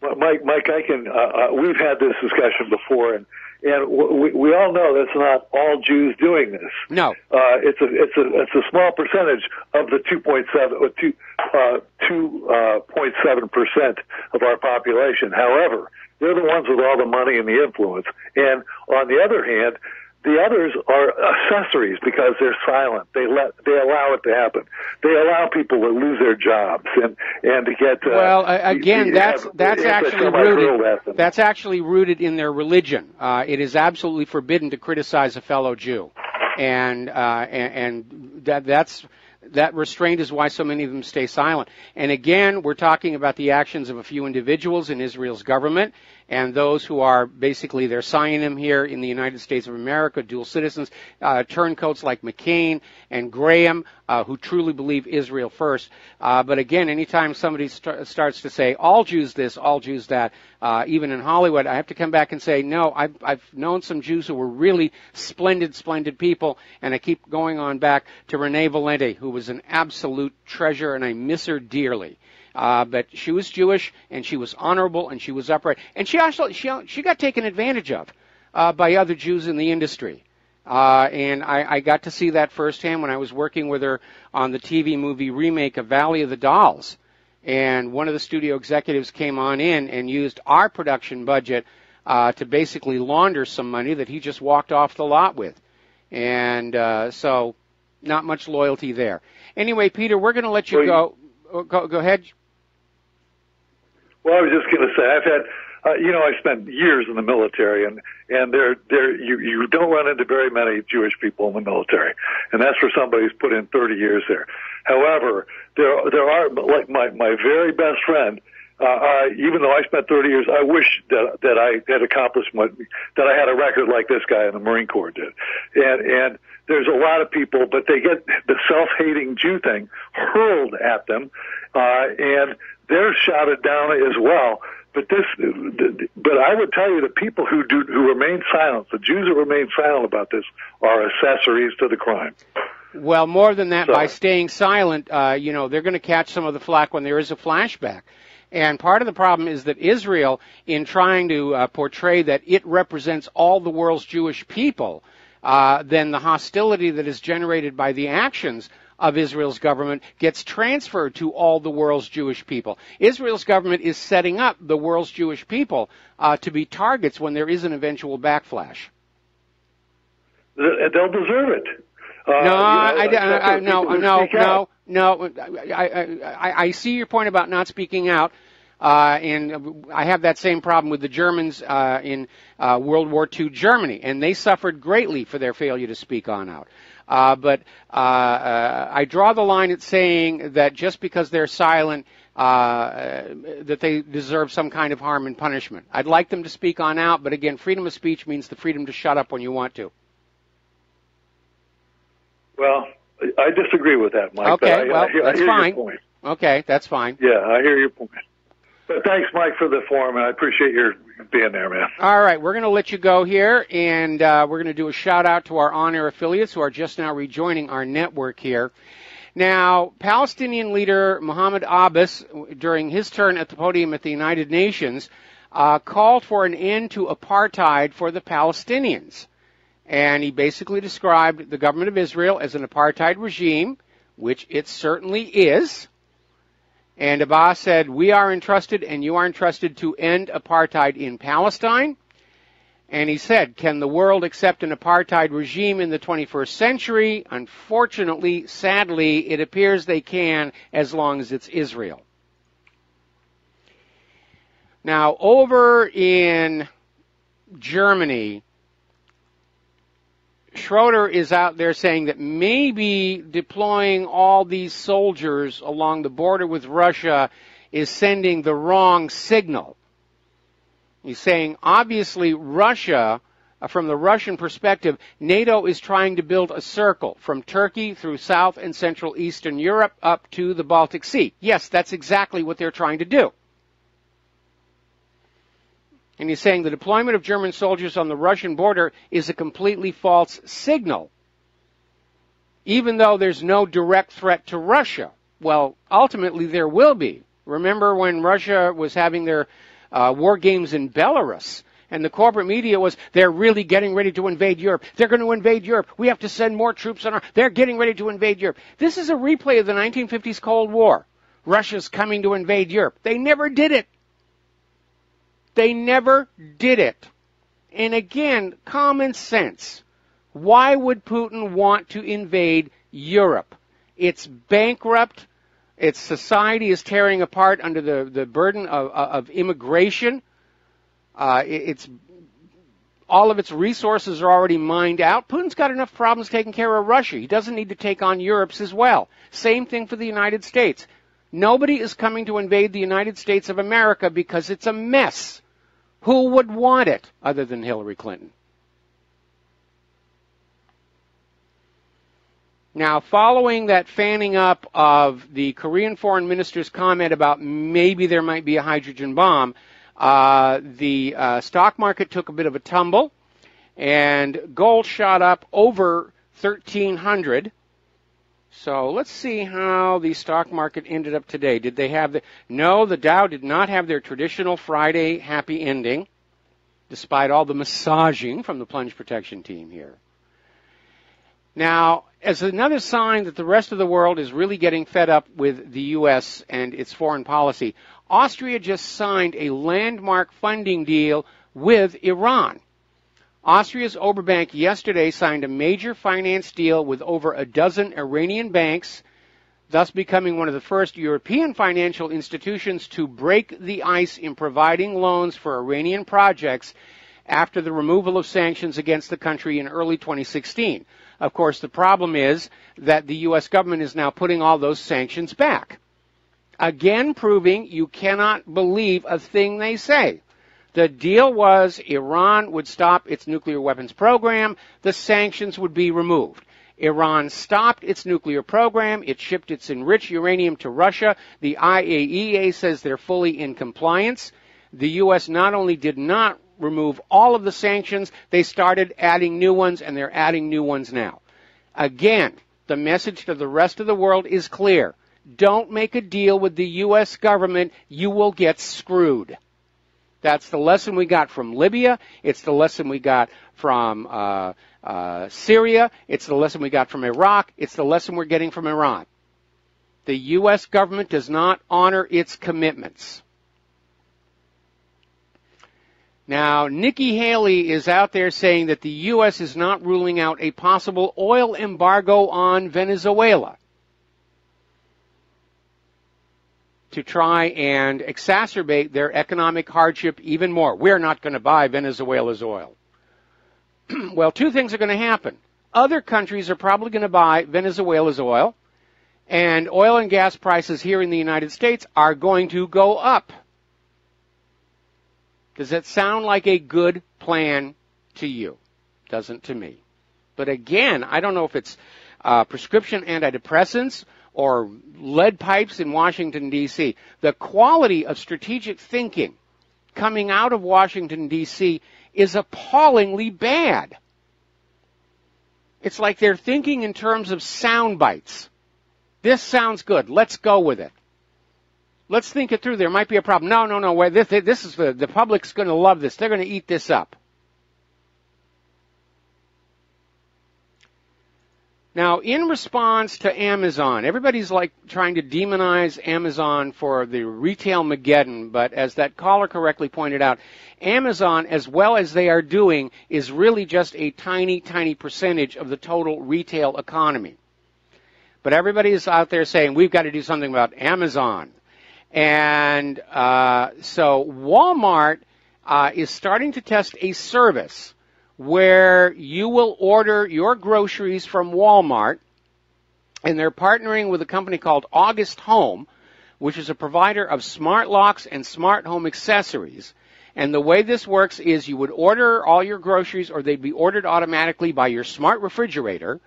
Mike, we've had this discussion before, and we all know that's not all Jews doing this. No, it's a small percentage of the 2.7% of our population. However, they're the ones with all the money and the influence. And on the other hand, the others are accessories because they're silent. They allow it to happen. They allow people to lose their jobs and to get. That's actually rooted in their religion. It is absolutely forbidden to criticize a fellow Jew, and that restraint is why so many of them stay silent. And again, we're talking about the actions of a few individuals in Israel's government, and those who are basically, they're signing them here in the United States of America, dual citizens, turncoats like McCain and Graham, who truly believe Israel first. But again, anytime somebody starts to say, all Jews this, all Jews that, even in Hollywood, I have to come back and say, no, I've known some Jews who were really splendid, splendid people, and I keep going on back to Renee Valente, who was an absolute treasure, and I miss her dearly. But she was Jewish, and she was honorable, and she was upright, and she got taken advantage of by other Jews in the industry. And I got to see that firsthand when I was working with her on the TV movie remake of Valley of the Dolls. And one of the studio executives came on in and used our production budget to basically launder some money that he just walked off the lot with. And so not much loyalty there. Anyway, Peter, we're going to let you go. Go ahead. Well, I was just going to say, I've had, I spent years in the military, and you don't run into very many Jewish people in the military, and that's for somebody who's put in 30 years there. However, there are, like my very best friend, even though I spent 30 years, I wish that I had accomplished that I had a record like this guy in the Marine Corps did. And there's a lot of people, but they get the self-hating Jew thing hurled at them, and they're shouted down as well. But I would tell you, the people who remain silent, the Jews who remain silent about this, are accessories to the crime. Well, more than that, by staying silent, they're going to catch some of the flack when there is a flashback. And part of the problem is that Israel, in trying to portray that it represents all the world's Jewish people, then the hostility that is generated by the actions of Israel's government gets transferred to all the world's Jewish people. Israel's government is setting up the world's Jewish people to be targets when there is an eventual backflash. They'll deserve it. No. I see your point about not speaking out. And I have that same problem with the Germans in World War II Germany, and they suffered greatly for their failure to speak on out. But I draw the line at saying that just because they're silent, that they deserve some kind of harm and punishment. I'd like them to speak on out, but again, freedom of speech means the freedom to shut up when you want to. Well, I disagree with that, Mike. Okay, but that's fine. Your point. Okay, that's fine. Yeah, I hear your point. But thanks, Mike, for the forum, and I appreciate your being there, man. All right, we're going to let you go here, and we're going to do a shout-out to our on-air affiliates who are just now rejoining our network here. Now, Palestinian leader Mahmoud Abbas, during his turn at the podium at the United Nations, called for an end to apartheid for the Palestinians. And he basically described the government of Israel as an apartheid regime, which it certainly is. And Abbas said, we are entrusted and you are entrusted to end apartheid in Palestine. And he said, can the world accept an apartheid regime in the 21st century? Unfortunately, sadly, it appears they can, as long as it's Israel. Now, over in Germany, Schroeder is out there saying that maybe deploying all these soldiers along the border with Russia is sending the wrong signal. He's saying, obviously, Russia, from the Russian perspective, NATO is trying to build a circle from Turkey through South and Central Eastern Europe up to the Baltic Sea. Yes, that's exactly what they're trying to do. And he's saying the deployment of German soldiers on the Russian border is a completely false signal, even though there's no direct threat to Russia. Well, ultimately there will be. Remember when Russia was having their war games in Belarus, and the corporate media was, they're really getting ready to invade Europe. They're going to invade Europe. We have to send more troops on they're getting ready to invade Europe. This is a replay of the 1950s Cold War. Russia's coming to invade Europe. They never did it. They never did it. And again, common sense. Why would Putin want to invade Europe? It's bankrupt. Its society is tearing apart under the burden of immigration. It's all of its resources are already mined out. Putin's got enough problems taking care of Russia. He doesn't need to take on Europe's as well. Same thing for the United States. Nobody is coming to invade the United States of America because it's a mess. Who would want it other than Hillary Clinton? Now, following that fanning up of the Korean foreign minister's comment about maybe there might be a hydrogen bomb, the stock market took a bit of a tumble, and gold shot up over 1,300. So let's see how the stock market ended up today. Did they have No, the Dow did not have their traditional Friday happy ending, despite all the massaging from the plunge protection team here. Now, as another sign that the rest of the world is really getting fed up with the U.S. and its foreign policy, Austria just signed a landmark funding deal with Iran. Austria's Oberbank yesterday signed a major finance deal with over a dozen Iranian banks, thus becoming one of the first European financial institutions to break the ice in providing loans for Iranian projects after the removal of sanctions against the country in early 2016. Of course, the problem is that the U.S. government is now putting all those sanctions back. Again, proving you cannot believe a thing they say. The deal was Iran would stop its nuclear weapons program, the sanctions would be removed. Iran stopped its nuclear program, it shipped its enriched uranium to Russia. The IAEA says they're fully in compliance. The U.S. not only did not remove all of the sanctions, they started adding new ones, and they're adding new ones now. Again, the message to the rest of the world is clear. Don't make a deal with the U.S. government. You will get screwed. That's the lesson we got from Libya. It's the lesson we got from Syria. It's the lesson we got from Iraq. It's the lesson we're getting from Iran. The U.S. government does not honor its commitments. Now, Nikki Haley is out there saying that the U.S. is not ruling out a possible oil embargo on Venezuela to try and exacerbate their economic hardship even more. We're not going to buy Venezuela's oil. Well, two things are going to happen. Other countries are probably going to buy Venezuela's oil, and oil and gas prices here in the United States are going to go up. Does that sound like a good plan to you? Doesn't to me. But again, I don't know if it's prescription antidepressants or lead pipes in Washington, D.C. The quality of strategic thinking coming out of Washington, D.C. is appallingly bad. It's like they're thinking in terms of sound bites. This sounds good. Let's go with it. Let's think it through. There might be a problem. No. This is the public's going to love this. They're going to eat this up. Now, in response to Amazon, everybody's like trying to demonize Amazon for the retail Mageddon, but as that caller correctly pointed out, Amazon, as well as they are doing, is really just a tiny, tiny percentage of the total retail economy. But everybody is out there saying, we've got to do something about Amazon. And so Walmart is starting to test a service where you will order your groceries from Walmart, and they're partnering with a company called August Home, which is a provider of smart locks and smart home accessories. And the way this works is you would order all your groceries, or they'd be ordered automatically by your smart refrigerator,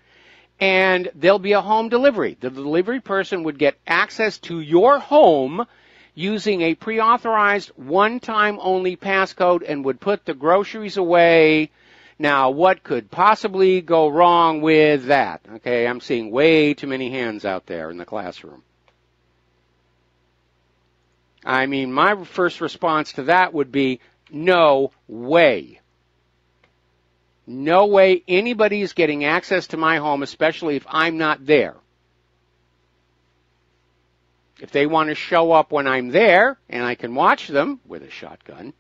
and there'll be a home delivery. The delivery person would get access to your home using a pre-authorized one-time only passcode and would put the groceries away. Now, what could possibly go wrong with that? Okay, I'm seeing way too many hands out there in the classroom. I mean, my first response to that would be, no way. No way anybody's getting access to my home, especially if I'm not there. If they want to show up when I'm there and I can watch them with a shotgun,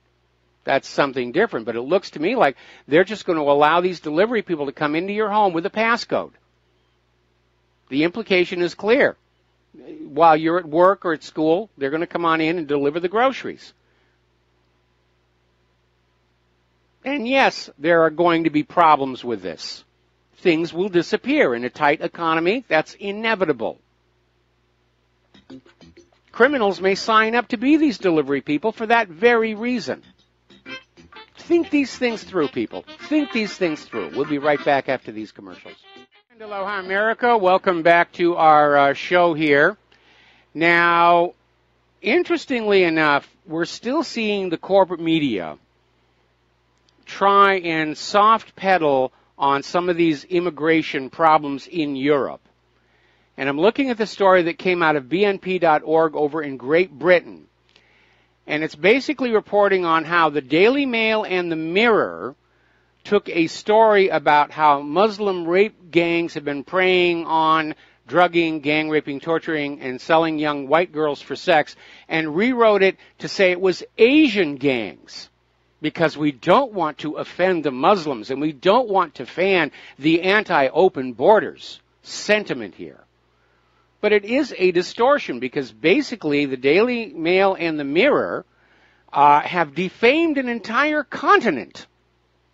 that's something different. But it looks to me like they're just going to allow these delivery people to come into your home with a passcode. The implication is clear. While you're at work or at school, they're going to come on in and deliver the groceries. And yes, there are going to be problems with this. Things will disappear in a tight economy. That's inevitable. Criminals may sign up to be these delivery people for that very reason. Think these things through, people. Think these things through. We'll be right back after these commercials. And aloha, America. Welcome back to our show here. Now, interestingly enough, we're still seeing the corporate media try and soft pedal on some of these immigration problems in Europe. And I'm looking at the story that came out of BNP.org over in Great Britain. And it's basically reporting on how the Daily Mail and the Mirror took a story about how Muslim rape gangs have been preying on drugging, gang raping, torturing, and selling young white girls for sex, and rewrote it to say it was Asian gangs, because we don't want to offend the Muslims, and we don't want to fan the anti-open borders sentiment here. But it is a distortion, because basically the Daily Mail and the Mirror have defamed an entire continent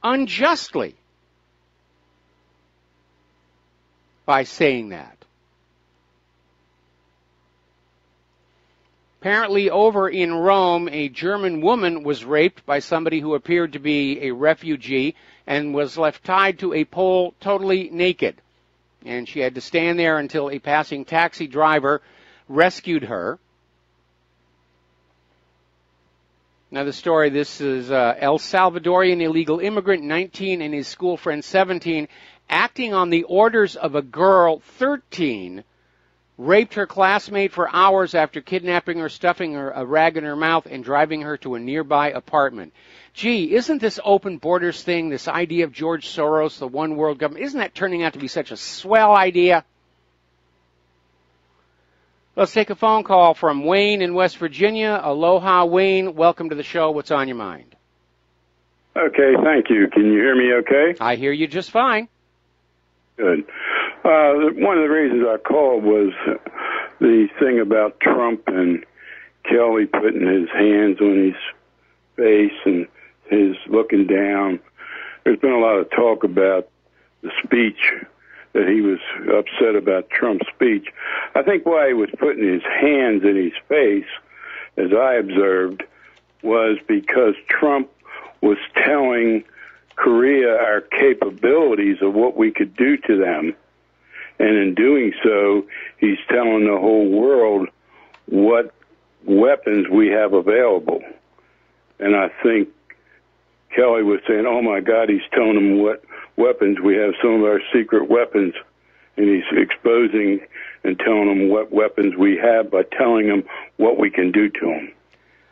unjustly by saying that. Apparently over in Rome, a German woman was raped by somebody who appeared to be a refugee and was left tied to a pole totally naked. And she had to stand there until a passing taxi driver rescued her. Now the story, this is El Salvadorian illegal immigrant, 19, and his school friend, 17, acting on the orders of a girl, 13, raped her classmate for hours after kidnapping her, stuffing her a rag in her mouth, and driving her to a nearby apartment. Gee, isn't this open borders thing, this idea of George Soros, the one world government, isn't that turning out to be such a swell idea? Let's take a phone call from Wayne in West Virginia. Aloha, Wayne. Welcome to the show. What's on your mind? Okay, thank you. Can you hear me okay? I hear you just fine. Good. One of the reasons I called was the thing about Trump and Kelly putting his hands on his face and his looking down. There's been a lot of talk about the speech, that he was upset about Trump's speech. I think why he was putting his hands in his face, as I observed, was because Trump was telling Korea our capabilities of what we could do to them. And in doing so, he's telling the whole world what weapons we have available. And I think Kelly was saying, oh, my God, he's telling them what weapons. We have some of our secret weapons. And he's exposing and telling them what weapons we have by telling them what we can do to them.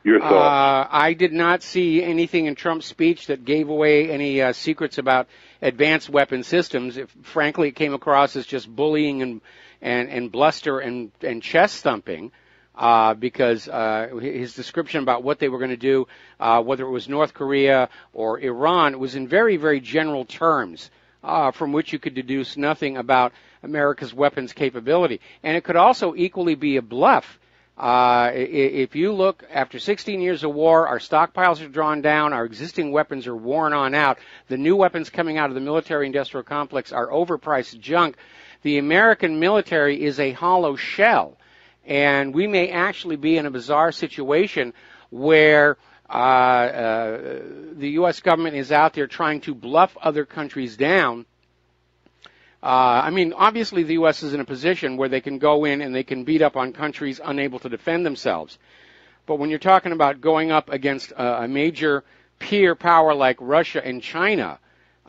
Your thoughts? I did not see anything in Trump's speech that gave away any secrets about advanced weapon systems. Frankly, it came across as just bullying and bluster and chest thumping. Because his description about what they were going to do, whether it was North Korea or Iran, was in very, very general terms, from which you could deduce nothing about America's weapons capability. And it could also equally be a bluff. If you look, after 16 years of war, our stockpiles are drawn down, our existing weapons are worn on out, the new weapons coming out of the military-industrial complex are overpriced junk. The American military is a hollow shell. And we may actually be in a bizarre situation where the U.S. government is out there trying to bluff other countries down. Obviously the U.S. is in a position where they can go in and they can beat up on countries unable to defend themselves. But when you're talking about going up against a major peer power like Russia and China,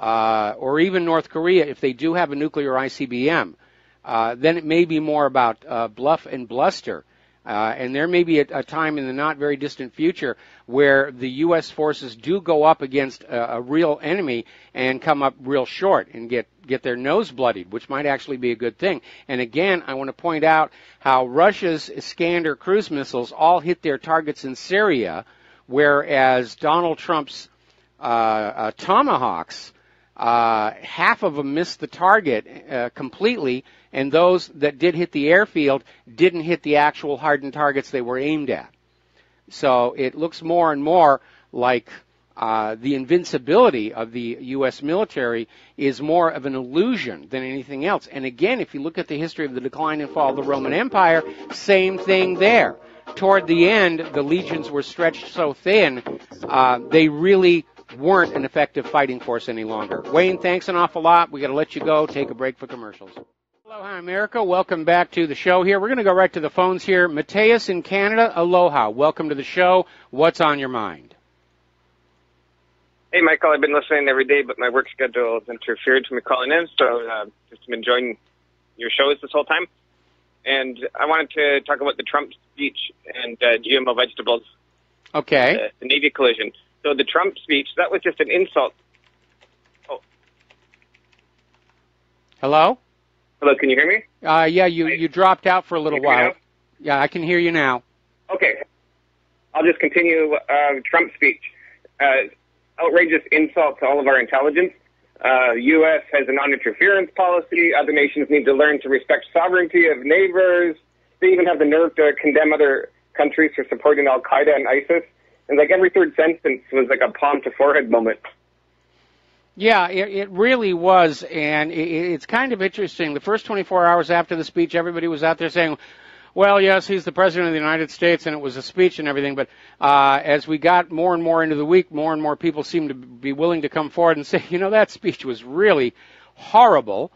or even North Korea, if they do have a nuclear ICBM, then it may be more about bluff and bluster. And there may be a time in the not very distant future where the U.S. forces do go up against a real enemy and come up real short and get their nose bloodied, which might actually be a good thing. And again, I want to point out how Russia's Iskander cruise missiles all hit their targets in Syria, whereas Donald Trump's Tomahawks, half of them missed the target completely, and those that did hit the airfield didn't hit the actual hardened targets they were aimed at. So it looks more and more like the invincibility of the U.S. military is more of an illusion than anything else. And again, if you look at the history of the decline and fall of the Roman Empire, same thing there. Toward the end, the legions were stretched so thin, they really weren't an effective fighting force any longer. Wayne, thanks an awful lot. We got to let you go. Take a break for commercials. Aloha, America. Welcome back to the show here. We're going to go right to the phones here. Mateus in Canada, aloha. Welcome to the show. What's on your mind? Hey, Michael, I've been listening every day, but my work schedule has interfered from me calling in, so just been enjoying your shows this whole time. And I wanted to talk about the Trump speech and GMO vegetables. Okay. The Navy collision. So the Trump speech, that was just an insult. Oh. Hello? Hello, can you hear me? Yeah, you dropped out for a little while. Yeah, I can hear you now. Okay. I'll just continue Trump's speech. Outrageous insult to all of our intelligence. U.S. has a non-interference policy. Other nations need to learn to respect sovereignty of neighbors. They even have the nerve to condemn other countries for supporting Al-Qaeda and ISIS. And like every third sentence was like a palm to forehead moment. Yeah, it really was, and it's kind of interesting. The first 24 hours after the speech, everybody was out there saying, well, yes, he's the president of the United States, and it was a speech and everything, but as we got more and more into the week, more and more people seemed to be willing to come forward and say, you know, that speech was really horrible.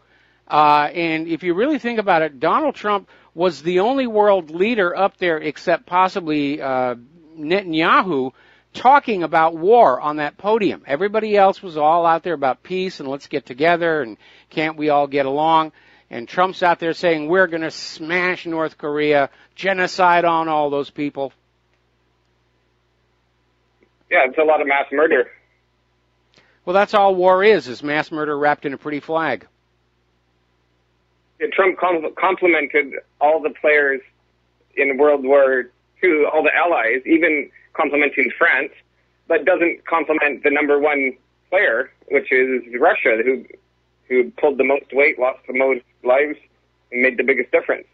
And if you really think about it, Donald Trump was the only world leader up there except possibly Netanyahu talking about war on that podium. Everybody else was all out there about peace and let's get together and can't we all get along. And Trump's out there saying, we're going to smash North Korea, genocide on all those people. Yeah, it's a lot of mass murder. Well, that's all war is mass murder wrapped in a pretty flag. Yeah, Trump complimented all the players in World War II, all the allies, even complimenting France, but doesn't compliment the number one player, which is Russia, who pulled the most weight, lost the most lives, and made the biggest difference.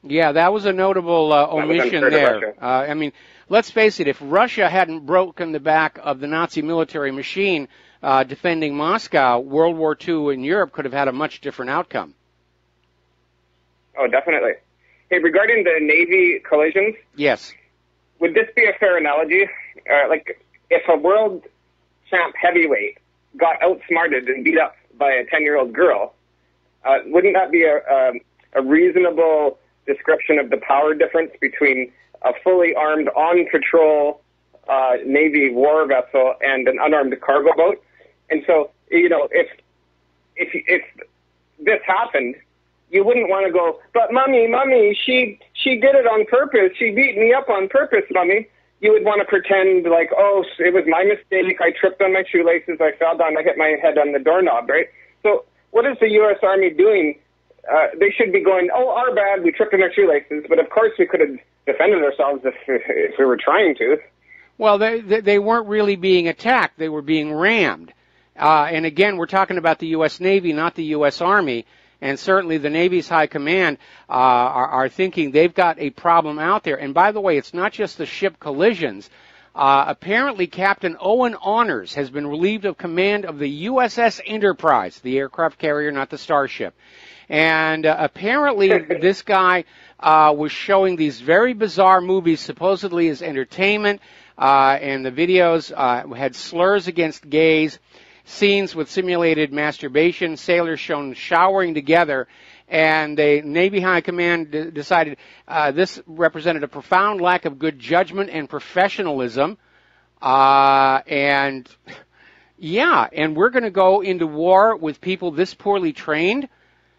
Yeah, that was a notable omission there. I mean, let's face it, if Russia hadn't broken the back of the Nazi military machine defending Moscow, World War II in Europe could have had a much different outcome. Oh, definitely. Hey, regarding the Navy collisions, yes, would this be a fair analogy? Like, if a world champ heavyweight got outsmarted and beat up by a 10-year-old girl, wouldn't that be a reasonable description of the power difference between a fully armed, on-patrol Navy war vessel and an unarmed cargo boat? And so, you know, if this happened, you wouldn't want to go, but mommy, she did it on purpose. She beat me up on purpose, mommy. You would want to pretend like, oh, it was my mistake. I tripped on my shoelaces. I fell down. I hit my head on the doorknob, right? So what is the U.S. Army doing? They should be going, oh, our bad. We tripped on our shoelaces. But, of course, we could have defended ourselves if we were trying to. Well, they weren't really being attacked. They were being rammed. And, again, we're talking about the U.S. Navy, not the U.S. Army. And certainly the Navy's high command are thinking they've got a problem out there. And by the way, it's not just the ship collisions. Apparently, Captain Owen Honors has been relieved of command of the USS Enterprise, the aircraft carrier, not the Starship. And apparently this guy was showing these very bizarre movies, supposedly as entertainment, and the videos had slurs against gays, scenes with simulated masturbation, sailors shown showering together, and the Navy High Command decided this represented a profound lack of good judgment and professionalism. And we're going to go into war with people this poorly trained,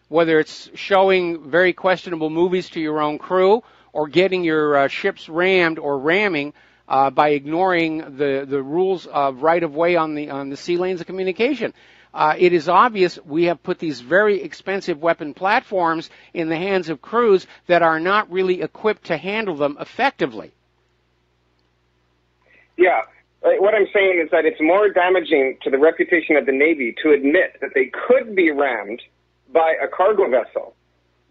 whether it's showing very questionable movies to your own crew or getting your ships rammed or ramming by ignoring the rules of right-of-way on the sea lanes of communication. It is obvious we have put these very expensive weapon platforms in the hands of crews that are not really equipped to handle them effectively. Yeah. What I'm saying is that it's more damaging to the reputation of the Navy to admit that they could be rammed by a cargo vessel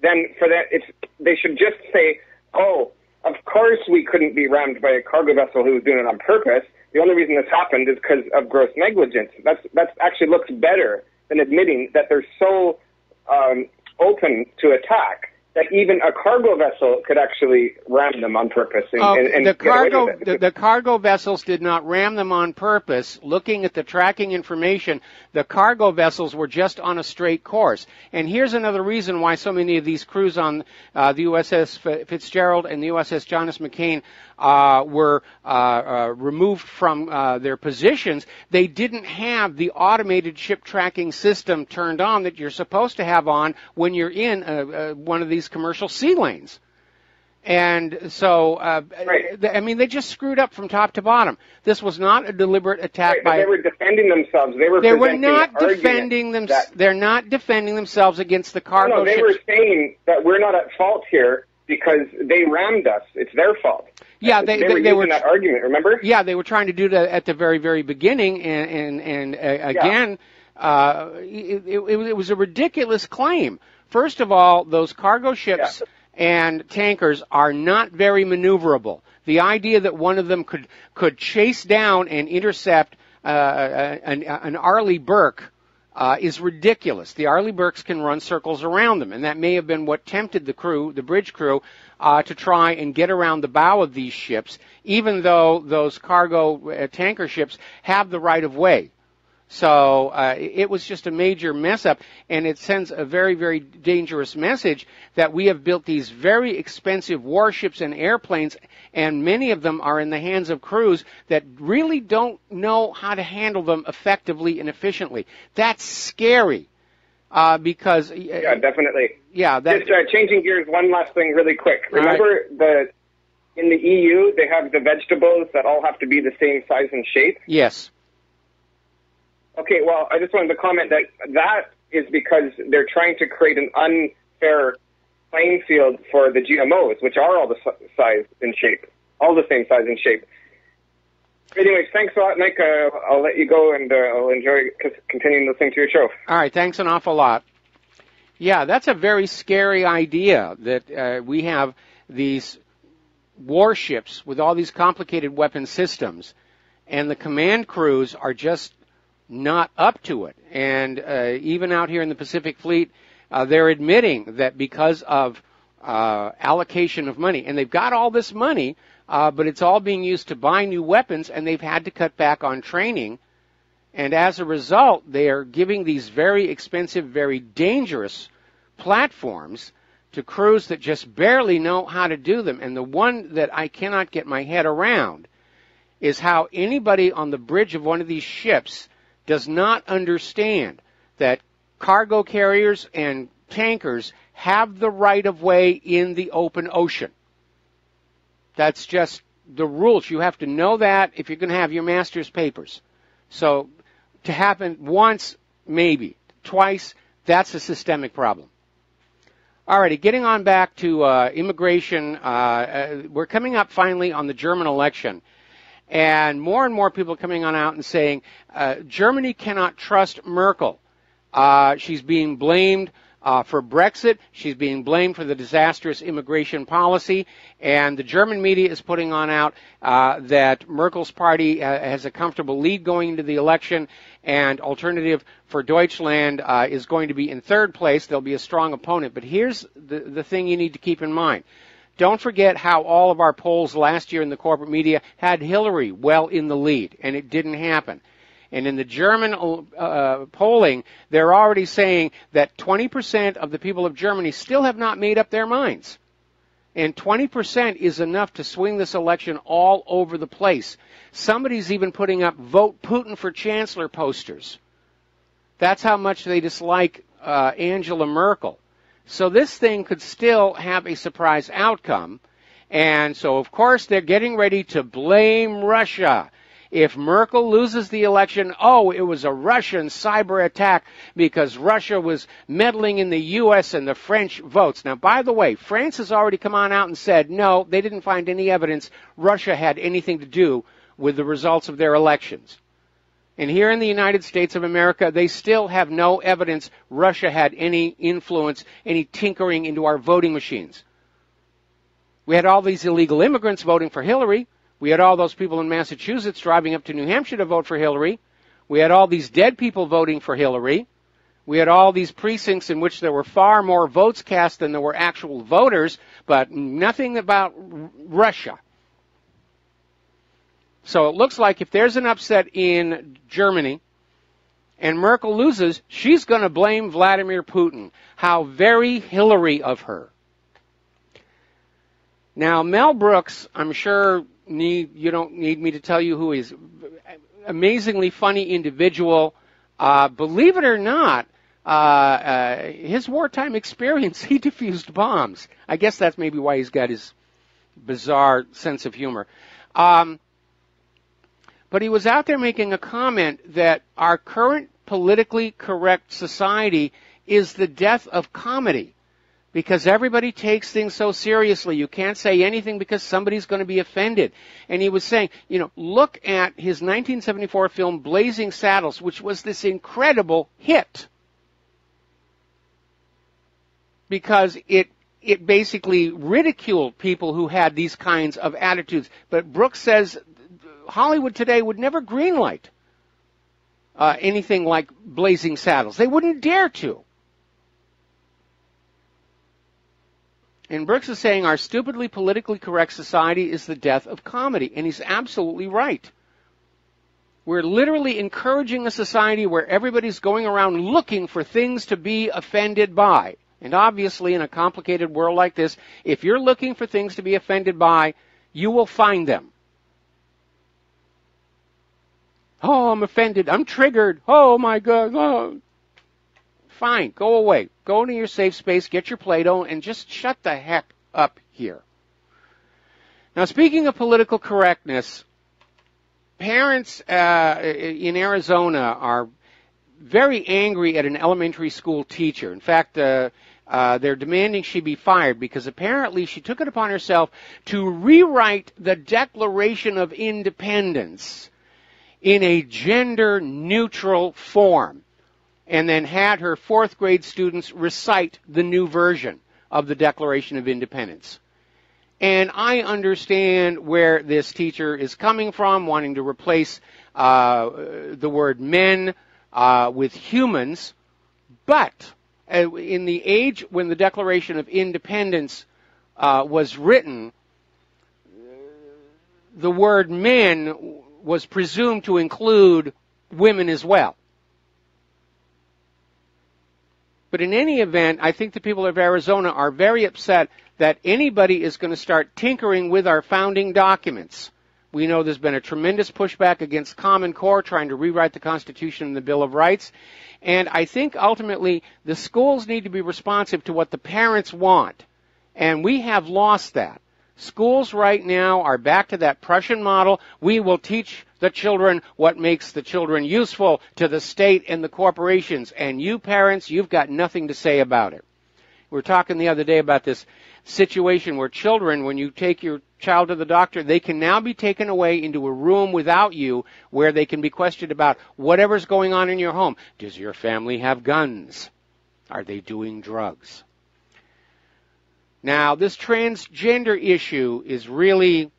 than for that. They should just say, oh, of course we couldn't be rammed by a cargo vessel who was doing it on purpose. The only reason this happened is because of gross negligence. That actually looks better than admitting that they're so open to attack that even a cargo vessel could actually ram them on purpose. And the cargo vessels did not ram them on purpose. Looking at the tracking information, the cargo vessels were just on a straight course. And here's another reason why so many of these crews on the USS Fitzgerald and the USS John S. McCain were removed from their positions. They didn't have the automated ship tracking system turned on that you're supposed to have on when you're in one of these commercial sea lanes. And so, I mean, they just screwed up from top to bottom. This was not a deliberate attack by... They were defending themselves. They're not defending themselves against the cargo No, they ships. were saying that we're not at fault here because they rammed us. It's their fault. Yeah, they were using that argument, remember? Yeah, they were trying to do that at the very, very beginning, and again, it was a ridiculous claim. First of all, those cargo ships and tankers are not very maneuverable. The idea that one of them could chase down and intercept an Arleigh Burke is ridiculous. The Arleigh Burkes can run circles around them, and that may have been what tempted the crew, the bridge crew, to try and get around the bow of these ships, even though those cargo tanker ships have the right of way. So it was just a major mess up, and it sends a very, very dangerous message that we have built these very expensive warships and airplanes, and many of them are in the hands of crews that really don't know how to handle them effectively and efficiently. That's scary because... yeah, definitely. Yeah, just changing gears, one last thing really quick. Remember in the EU, they have the vegetables that all have to be the same size and shape? Yes. Okay, well, I just wanted to comment that is because they're trying to create an unfair playing field for the GMOs, which are all the size and shape, all the same size and shape. Anyways, thanks a lot, Mike. I'll let you go, and I'll enjoy continuing listening to your show. All right, thanks an awful lot. Yeah, that's a very scary idea that we have these warships with all these complicated weapon systems, and the command crews are just not up to it. And even out here in the Pacific Fleet, they're admitting that because of allocation of money, and they've got all this money, but it's all being used to buy new weapons, and they've had to cut back on training. And as a result, they are giving these very expensive, very dangerous platforms to crews that just barely know how to do them. And the one that I cannot get my head around is how anybody on the bridge of one of these ships does not understand that cargo carriers and tankers have the right of way in the open ocean. That's just the rules. You have to know that if you're going to have your master's papers. So to happen once, maybe. Twice, that's a systemic problem. All righty, getting on back to immigration. We're coming up finally on the German election. And more people are coming on out and saying Germany cannot trust Merkel. She's being blamed for Brexit. She's being blamed for the disastrous immigration policy. And the German media is putting on out that Merkel's party has a comfortable lead going into the election, and Alternative for Deutschland is going to be in third place. There'll be a strong opponent. But here's the thing you need to keep in mind. Don't forget how all of our polls last year in the corporate media had Hillary well in the lead, and it didn't happen. And in the German polling, they're already saying that 20% of the people of Germany still have not made up their minds. And 20% is enough to swing this election all over the place. Somebody's even putting up Vote Putin for Chancellor posters. That's how much they dislike Angela Merkel. So this thing could still have a surprise outcome. And so, of course, they're getting ready to blame Russia. If Merkel loses the election, it was a Russian cyber attack because Russia was meddling in the U.S. and the French votes. Now, by the way, France has already come on out and said, no, they didn't find any evidence Russia had anything to do with the results of their elections. And here in the United States of America, they still have no evidence Russia had any influence, any tinkering into our voting machines. We had all these illegal immigrants voting for Hillary. We had all those people in Massachusetts driving up to New Hampshire to vote for Hillary. We had all these dead people voting for Hillary. We had all these precincts in which there were far more votes cast than there were actual voters, but nothing about Russia. So it looks like if there's an upset in Germany and Merkel loses, she's going to blame Vladimir Putin. How very Hillary of her. Now, Mel Brooks, I'm sure you don't need me to tell you who he is. Amazingly funny individual. Believe it or not, his wartime experience, he defused bombs. I guess that's maybe why he's got his bizarre sense of humor. But he was out there making a comment that our current politically correct society is the death of comedy. Because everybody takes things so seriously. You can't say anything because somebody's going to be offended. And he was saying, look at his 1974 film Blazing Saddles, which was this incredible hit. Because it basically ridiculed people who had these kinds of attitudes. But Brooks says Hollywood today would never greenlight anything like Blazing Saddles. They wouldn't dare to. And Brooks is saying our stupidly politically correct society is the death of comedy. And he's absolutely right. We're literally encouraging a society where everybody's going around looking for things to be offended by. And obviously, in a complicated world like this, if you're looking for things to be offended by, you will find them. Oh, I'm offended. I'm triggered. Oh, my God. Oh. Fine. Go away. Go into your safe space, get your Play-Doh, and just shut the heck up here. Now, speaking of political correctness, parents in Arizona are very angry at an elementary school teacher. In fact, they're demanding she be fired because apparently she took it upon herself to rewrite the Declaration of Independence in a gender-neutral form, and then had her fourth grade students recite the new version of the Declaration of Independence. And I understand where this teacher is coming from, wanting to replace the word men with humans, but in the age when the Declaration of Independence was written, the word men was presumed to include women as well. But in any event, I think the people of Arizona are very upset that anybody is going to start tinkering with our founding documents. We know there's been a tremendous pushback against Common Core trying to rewrite the Constitution and the Bill of Rights. And I think ultimately the schools need to be responsive to what the parents want. And we have lost that. Schools right now are back to that Prussian model. We will teach the children what makes the children useful to the state and the corporations. And you parents, you've got nothing to say about it. We were talking the other day about this situation where children, when you take your child to the doctor, they can now be taken away into a room without you where they can be questioned about whatever's going on in your home. Does your family have guns? Are they doing drugs? Now, this transgender issue is really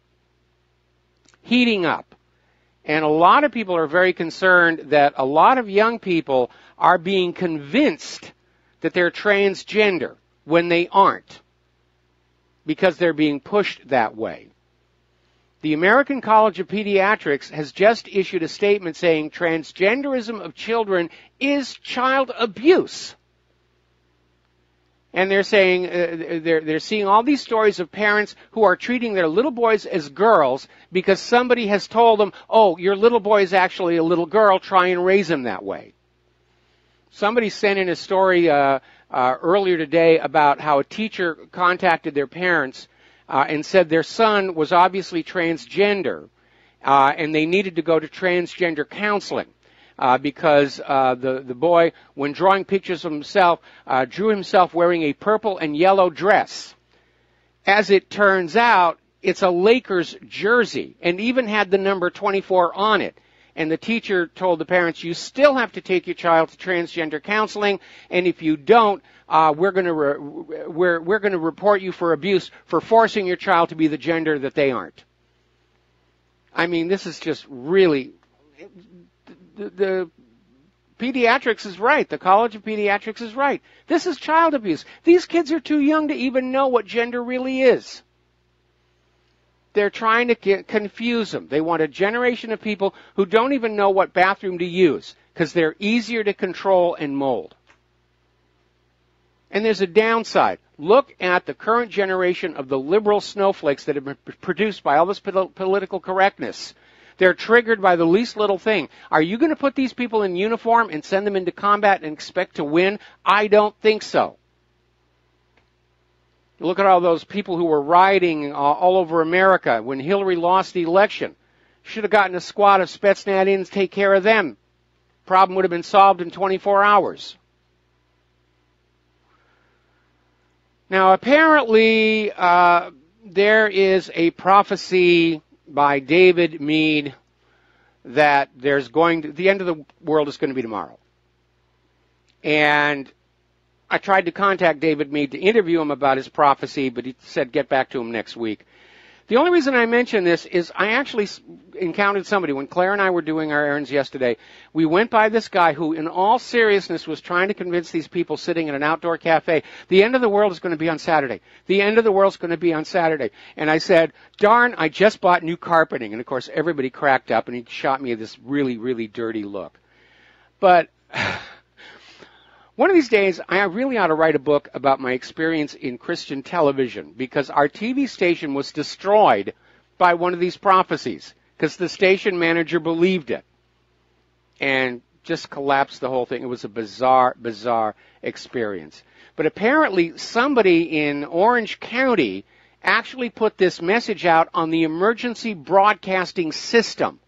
heating up. And a lot of people are very concerned that a lot of young people are being convinced that they're transgender when they aren't, because they're being pushed that way. The American College of Pediatrics has just issued a statement saying transgenderism of children is child abuse. And they're saying they're seeing all these stories of parents who are treating their little boys as girls because somebody has told them, oh, your little boy is actually a little girl, try and raise him that way. Somebody sent in a story earlier today about how a teacher contacted their parents and said their son was obviously transgender and they needed to go to transgender counseling. Because the boy, when drawing pictures of himself, drew himself wearing a purple and yellow dress. As it turns out, it's a Lakers jersey and even had the number 24 on it. And the teacher told the parents, you still have to take your child to transgender counseling, and if you don't, we're going to report you for abuse for forcing your child to be the gender that they aren't. I mean, this is just really... The Pediatrics is right. The College of Pediatrics is right. This is child abuse. These kids are too young to even know what gender really is. They're trying to confuse them. They want a generation of people who don't even know what bathroom to use because they're easier to control and mold. And there's a downside. Look at the current generation of the liberal snowflakes that have been produced by all this political correctness. They're triggered by the least little thing. Are you going to put these people in uniform and send them into combat and expect to win? I don't think so. Look at all those people who were rioting all over America when Hillary lost the election. Should have gotten a squad of Spetsnaz to take care of them. Problem would have been solved in 24 hours. Now, apparently, there is a prophecy by David Meade that the end of the world is going to be tomorrow. And I tried to contact David Meade to interview him about his prophecy, but he said get back to him next week. The only reason I mention this is I actually encountered somebody when Claire and I were doing our errands yesterday. We went by this guy who, in all seriousness, was trying to convince these people sitting in an outdoor cafe, the end of the world is going to be on Saturday. The end of the world is going to be on Saturday. And I said, darn, I just bought new carpeting. And, of course, everybody cracked up, and he shot me this really, really dirty look. But one of these days, I really ought to write a book about my experience in Christian television, because our TV station was destroyed by one of these prophecies, because the station manager believed it and just collapsed the whole thing. It was a bizarre, bizarre experience. But apparently somebody in Orange County actually put this message out on the emergency broadcasting system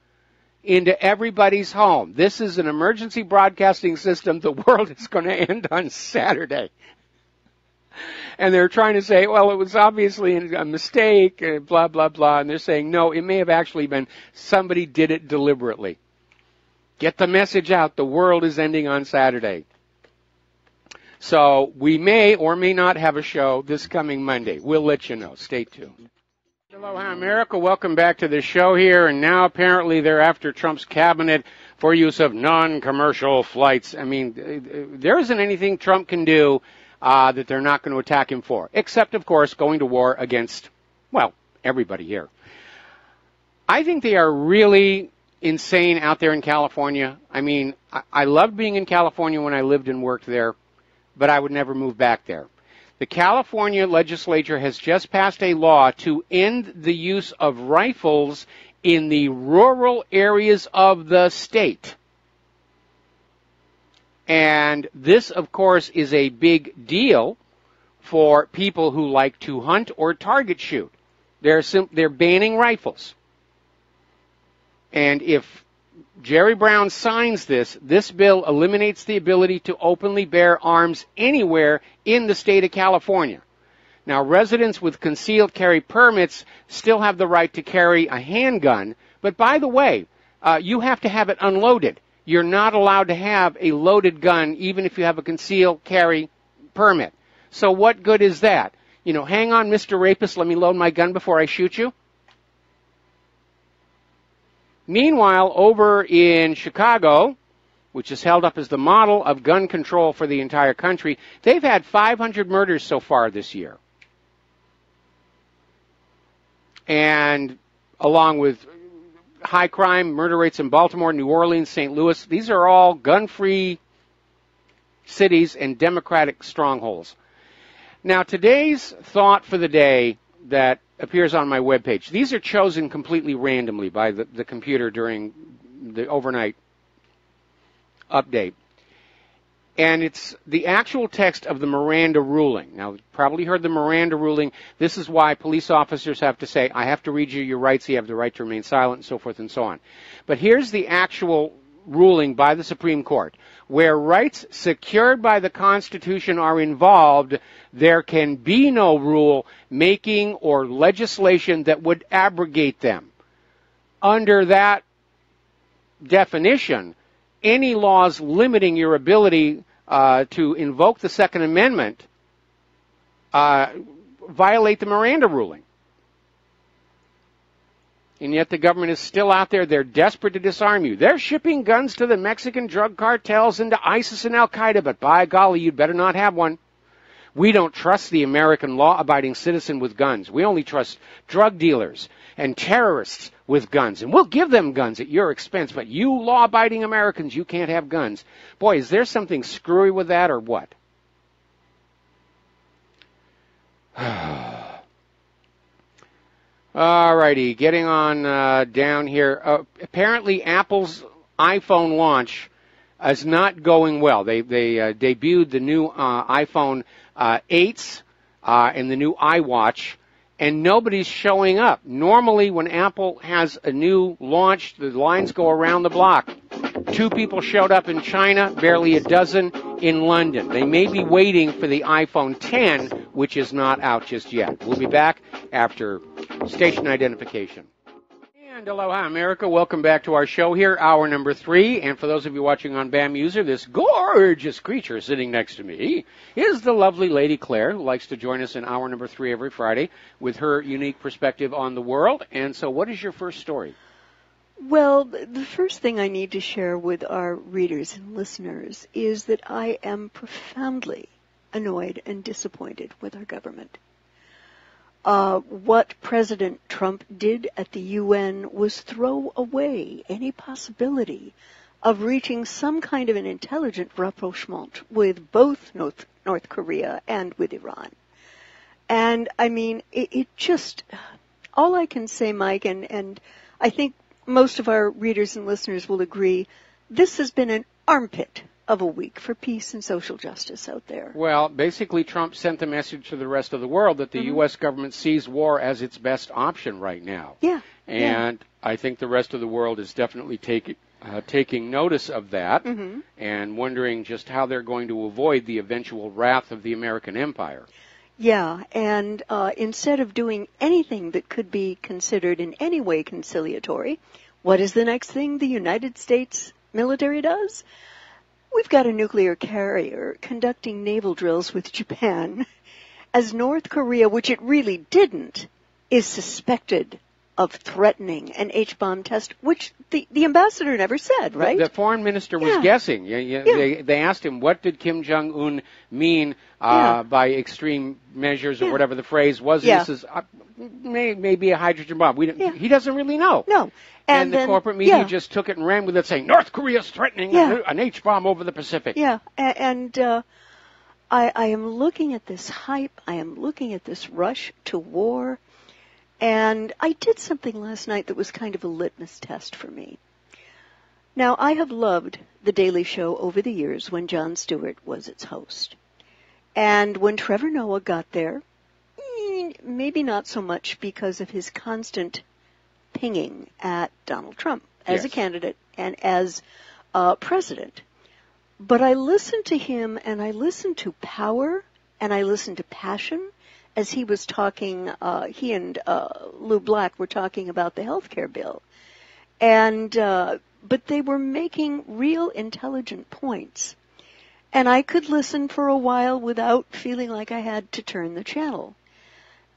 into everybody's home. This is an emergency broadcasting system. The world is going to end on Saturday. And they're trying to say, well, it was obviously a mistake, blah, blah, blah. And they're saying, no, it may have actually been somebody did it deliberately. Get the message out. The world is ending on Saturday. So we may or may not have a show this coming Monday. We'll let you know. Stay tuned. Aloha, America. Welcome back to the show here. And now apparently they're after Trump's cabinet for use of non-commercial flights. I mean, there isn't anything Trump can do that they're not going to attack him for, except, of course, going to war against, well, everybody here. I think they are really insane out there in California. I mean, I loved being in California when I lived and worked there, but I would never move back there. The California legislature has just passed a law to end the use of rifles in the rural areas of the state. And this, of course, is a big deal for people who like to hunt or target shoot. They're banning rifles. And if Jerry Brown signs this bill eliminates the ability to openly bear arms anywhere in the state of California. Now, residents with concealed carry permits still have the right to carry a handgun, but by the way, you have to have it unloaded. You're not allowed to have a loaded gun even if you have a concealed carry permit. So what good is that? You know, hang on, Mr. Rapist, let me load my gun before I shoot you. Meanwhile, over in Chicago, which is held up as the model of gun control for the entire country, they've had 500 murders so far this year. And along with high crime, murder rates in Baltimore, New Orleans, St. Louis, these are all gun-free cities and democratic strongholds. Now, today's thought for the day that appears on my webpage. These are chosen completely randomly by the computer during the overnight update. And it's the actual text of the Miranda ruling. Now, you've probably heard the Miranda ruling. This is why police officers have to say, I have to read you your rights, you have the right to remain silent, and so forth and so on. But here's the actual ruling by the Supreme Court. Where rights secured by the Constitution are involved, there can be no rule making or legislation that would abrogate them. Under that definition, any laws limiting your ability to invoke the Second Amendment violate the Miranda ruling. And yet the government is still out there. They're desperate to disarm you. They're shipping guns to the Mexican drug cartels and to ISIS and Al-Qaeda, but by golly, you'd better not have one. We don't trust the American law-abiding citizen with guns. We only trust drug dealers and terrorists with guns. And we'll give them guns at your expense, but you law-abiding Americans, you can't have guns. Boy, is there something screwy with that or what? All righty, getting on down here. Apparently, Apple's iPhone launch is not going well. They debuted the new iPhone 8s and the new iWatch, and nobody's showing up. Normally, when Apple has a new launch, the lines go around the block. 2 people showed up in China, barely a dozen in London. They may be waiting for the iPhone 10, which is not out just yet. We'll be back after station identification. And aloha, America. Welcome back to our show here, hour number 3. And for those of you watching on BAM User, this gorgeous creature sitting next to me is the lovely Lady Claire, who likes to join us in hour number 3 every Friday with her unique perspective on the world. And so what is your first story? Well, the first thing I need to share with our readers and listeners is that I am profoundly annoyed and disappointed with our government. What President Trump did at the UN was throw away any possibility of reaching some kind of an intelligent rapprochement with both North Korea and with Iran. And, I mean, it just, all I can say, Mike, and I think most of our readers and listeners will agree, this has been an armpit of a week for peace and social justice out there. Well, basically Trump sent the message to the rest of the world that the U.S. government sees war as its best option right now. Yeah. And I think the rest of the world is definitely taking notice of that and wondering just how they're going to avoid the eventual wrath of the American empire. Yeah, and instead of doing anything that could be considered in any way conciliatory, what is the next thing the United States military does? We've got a nuclear carrier conducting naval drills with Japan as North Korea, which it really didn't, is suspected of threatening an H-bomb test, which the ambassador never said, right? The foreign minister was guessing. They asked him, what did Kim Jong-un mean by extreme measures or whatever the phrase was? This is maybe a hydrogen bomb. He doesn't really know. No. And the corporate media just took it and ran with it, saying, North Korea's threatening an H-bomb over the Pacific. Yeah, and I am looking at this hype. I am looking at this rush to war. And I did something last night that was kind of a litmus test for me. Now, I have loved The Daily Show over the years when Jon Stewart was its host. And when Trevor Noah got there, maybe not so much because of his constant pinging at Donald Trump as a candidate and as president. But I listened to him, and I listened to power, and I listened to passion, as he was talking, he and Lou Black were talking about the health care bill. And, but they were making real intelligent points. And I could listen for a while without feeling like I had to turn the channel.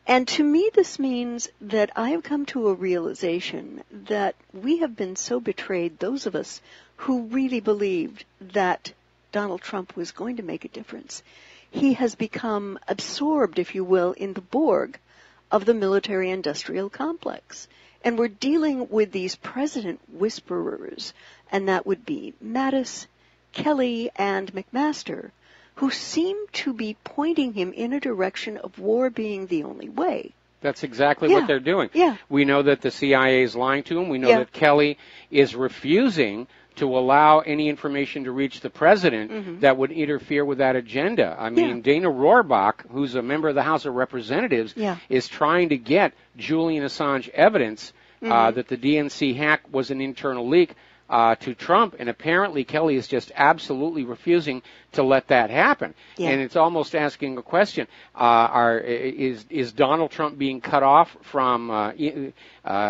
And to me, this means that I have come to a realization that we have been so betrayed, those of us who really believed that Donald Trump was going to make a difference. He has become absorbed, if you will, in the Borg of the military-industrial complex. And we're dealing with these president whisperers, and that would be Mattis, Kelly, and McMaster, who seem to be pointing him in a direction of war being the only way. That's exactly what they're doing. Yeah. We know that the CIA is lying to him. We know that Kelly is refusing to allow any information to reach the president that would interfere with that agenda. I mean, Dana Rohrabaugh, who's a member of the House of Representatives, is trying to get Julian Assange evidence that the DNC hack was an internal leak to Trump, and apparently Kelly is just absolutely refusing to let that happen. And it's almost asking a question, is Donald Trump being cut off from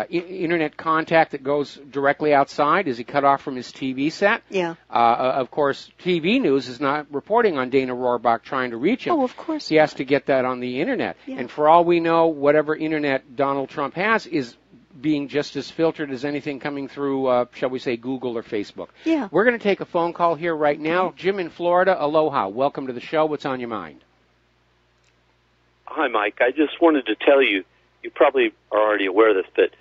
internet contact that goes directly outside? Is he cut off from his TV set? Of course, TV news is not reporting on Dana Rohrabaugh trying to reach him. Oh, of course. He has to get that on the internet. And for all we know, whatever internet Donald Trump has is being just as filtered as anything coming through, shall we say, Google or Facebook. Yeah. We're going to take a phone call here right now. Jim in Florida, aloha. Welcome to the show. What's on your mind? Hi, Mike. I just wanted to tell you, you probably are already aware of this, but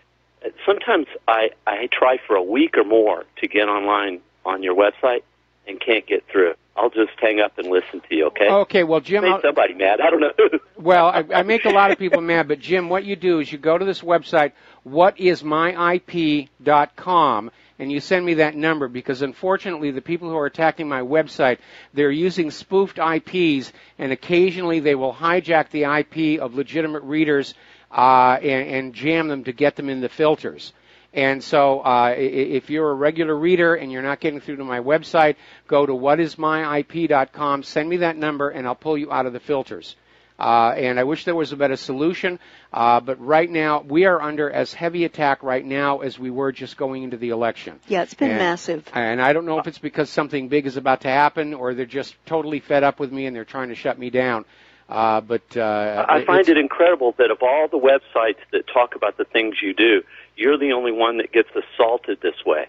sometimes I try for a week or more to get online on your website and can't get through. I'll just hang up and listen to you, okay? Okay, well, Jim... Made somebody mad. I don't know who. Well, I make a lot of people mad, but, Jim, what you do is you go to this website, whatismyip.com, and you send me that number, because, unfortunately, the people who are attacking my website, they're using spoofed IPs, and occasionally they will hijack the IP of legitimate readers and jam them to get them in the filters. And so if you're a regular reader and you're not getting through to my website, go to whatismyip.com, send me that number, and I'll pull you out of the filters. And I wish there was a better solution, but right now we are under as heavy attack right now as we were just going into the election. Yeah, it's been massive. And I don't know if it's because something big is about to happen or they're just totally fed up with me and they're trying to shut me down. But I find it incredible that of all the websites that talk about the things you do, you're the only one that gets assaulted this way.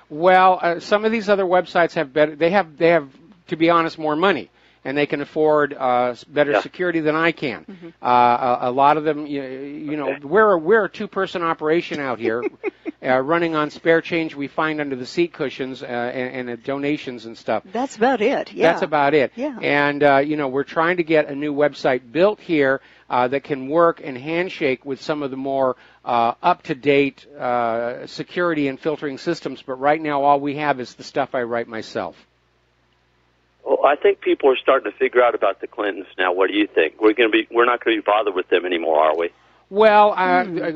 Well, some of these other websites have better. They have, to be honest, more money, and they can afford better security than I can. Mm-hmm. A lot of them, you know, we're a two-person operation out here, running on spare change we find under the seat cushions and donations and stuff. That's about it. Yeah. That's about it. Yeah. And you know, we're trying to get a new website built here that can work and handshake with some of the more up-to-date security and filtering systems. But right now, all we have is the stuff I write myself. Well, I think people are starting to figure out about the Clintons now. What do you think? We're not going to be bothered with them anymore, are we? Well,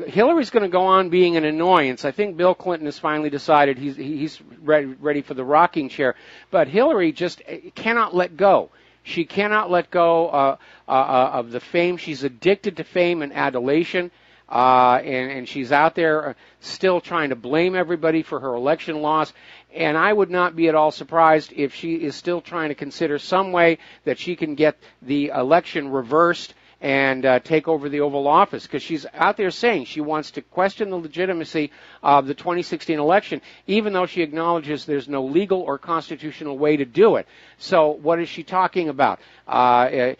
Hillary's going to go on being an annoyance. I think Bill Clinton has finally decided he's ready for the rocking chair. But Hillary just cannot let go. She cannot let go of the fame. She's addicted to fame and adulation. And she's out there still trying to blame everybody for her election loss. And I would not be at all surprised if she is still trying to consider some way that she can get the election reversed and take over the Oval Office, because she's out there saying she wants to question the legitimacy of the 2016 election, even though she acknowledges there's no legal or constitutional way to do it. So what is she talking about? I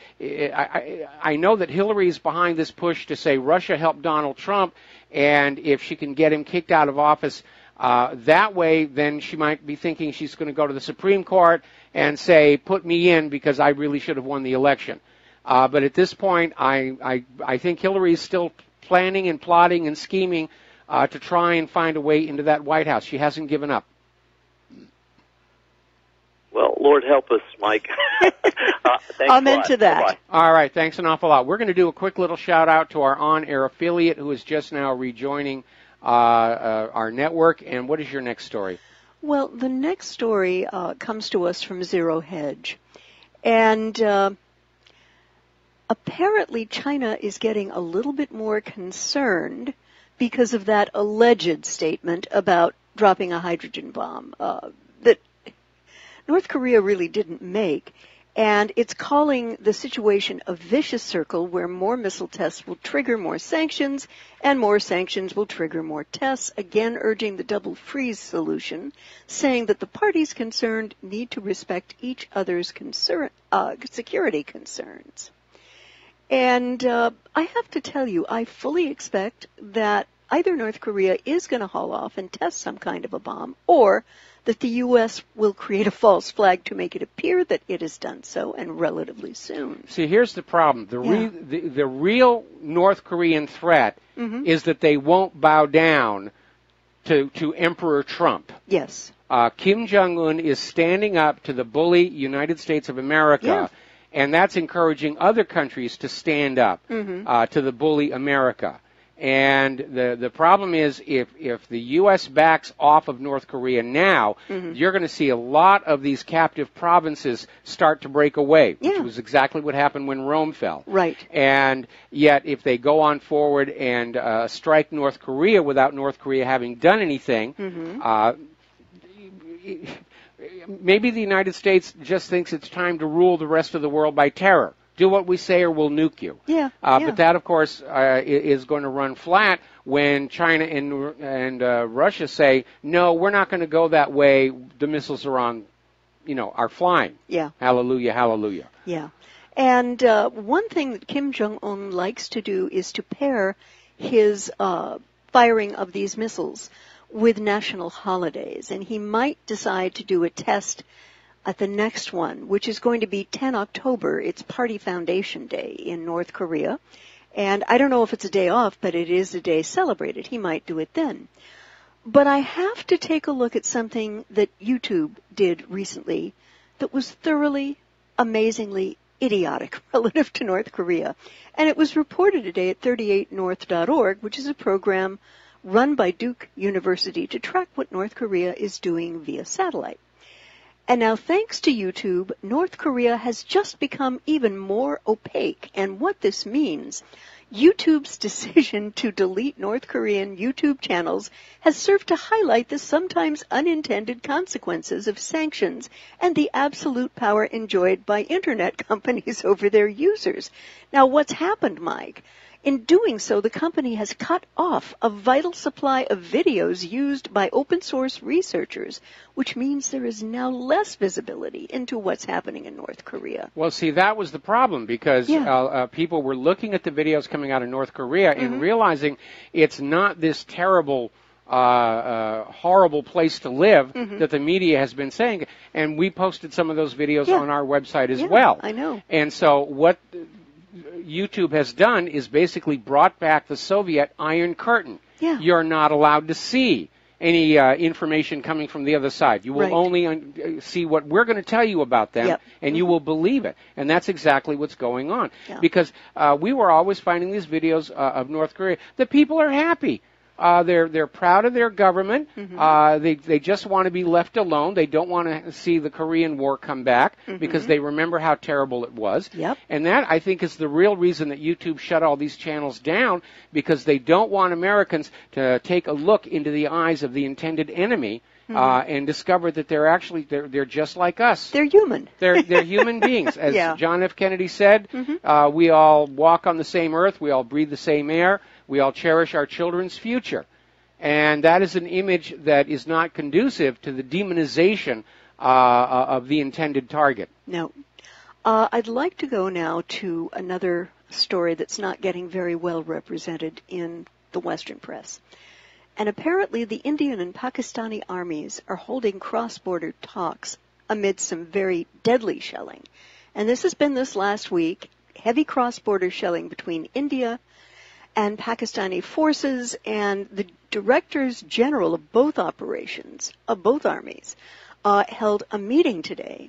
know that Hillary is behind this push to say Russia helped Donald Trump, and if she can get him kicked out of office that way, then she might be thinking she's going to go to the Supreme Court and say, put me in because I really should have won the election. But at this point, I think Hillary is still planning and plotting and scheming to try and find a way into that White House. She hasn't given up. Well, Lord help us, Mike. Amen to that. Bye-bye. All right, thanks an awful lot. We're going to do a quick little shout-out to our on-air affiliate who is just now rejoining our network. And what is your next story? Well, the next story comes to us from Zero Hedge. And apparently China is getting a little bit more concerned because of that alleged statement about dropping a hydrogen bomb that North Korea really didn't make. And it's calling the situation a vicious circle where more missile tests will trigger more sanctions, and more sanctions will trigger more tests, again urging the double freeze solution, saying that the parties concerned need to respect each other's security concerns. And I have to tell you, I fully expect that either North Korea is going to haul off and test some kind of a bomb, or that the U.S. will create a false flag to make it appear that it has done so, and relatively soon. See, here's the problem. The real North Korean threat is that they won't bow down to Emperor Trump. Yes. Kim Jong-un is standing up to the bully United States of America, and that's encouraging other countries to stand up to the bully America. And the problem is if the U.S. backs off of North Korea now, you're going to see a lot of these captive provinces start to break away, which was exactly what happened when Rome fell. Right. And yet if they go on forward and strike North Korea without North Korea having done anything, maybe the United States just thinks it's time to rule the rest of the world by terror. Do what we say or we'll nuke you. Yeah. But that, of course, is going to run flat when China and Russia say, no, we're not going to go that way. The missiles are on, are flying. Yeah. Hallelujah, hallelujah. Yeah. And one thing that Kim Jong-un likes to do is to pair his firing of these missiles with national holidays. And he might decide to do a test at the next one, which is going to be 10 October. It's Party Foundation Day in North Korea. And I don't know if it's a day off, but it is a day celebrated. He might do it then. But I have to take a look at something that YouTube did recently that was thoroughly, amazingly idiotic relative to North Korea. And it was reported today at 38north.org, which is a program run by Duke University to track what North Korea is doing via satellite. And now, thanks to YouTube, North Korea has just become even more opaque. And what this means, YouTube's decision to delete North Korean YouTube channels has served to highlight the sometimes unintended consequences of sanctions and the absolute power enjoyed by Internet companies over their users. Now, what's happened, Mike? In doing so, the company has cut off a vital supply of videos used by open source researchers, which means there is now less visibility into what's happening in North Korea. Well, see, that was the problem because people were looking at the videos coming out of North Korea and realizing it's not this terrible, horrible place to live that the media has been saying. And we posted some of those videos on our website as well. I know. And so what YouTube has done is basically brought back the Soviet Iron Curtain. Yeah. You're not allowed to see any information coming from the other side. You will only see what we're going to tell you about them, and you will believe it. And that's exactly what's going on. Yeah. Because we were always finding these videos of North Korea. The people are happy. They're proud of their government. They just want to be left alone. They don't want to see the Korean War come back because they remember how terrible it was. Yep. And that, I think, is the real reason that YouTube shut all these channels down, because they don't want Americans to take a look into the eyes of the intended enemy and discover that they're just like us. They're human. They're human beings. As John F. Kennedy said, we all walk on the same earth. We all breathe the same air. We all cherish our children's future. And that is an image that is not conducive to the demonization of the intended target. No. I'd like to go now to another story that's not getting very well represented in the Western press. And apparently the Indian and Pakistani armies are holding cross-border talks amid some very deadly shelling. And this has been this last week, heavy cross-border shelling between India and Pakistani forces, and the directors general of both operations, of both armies, held a meeting today.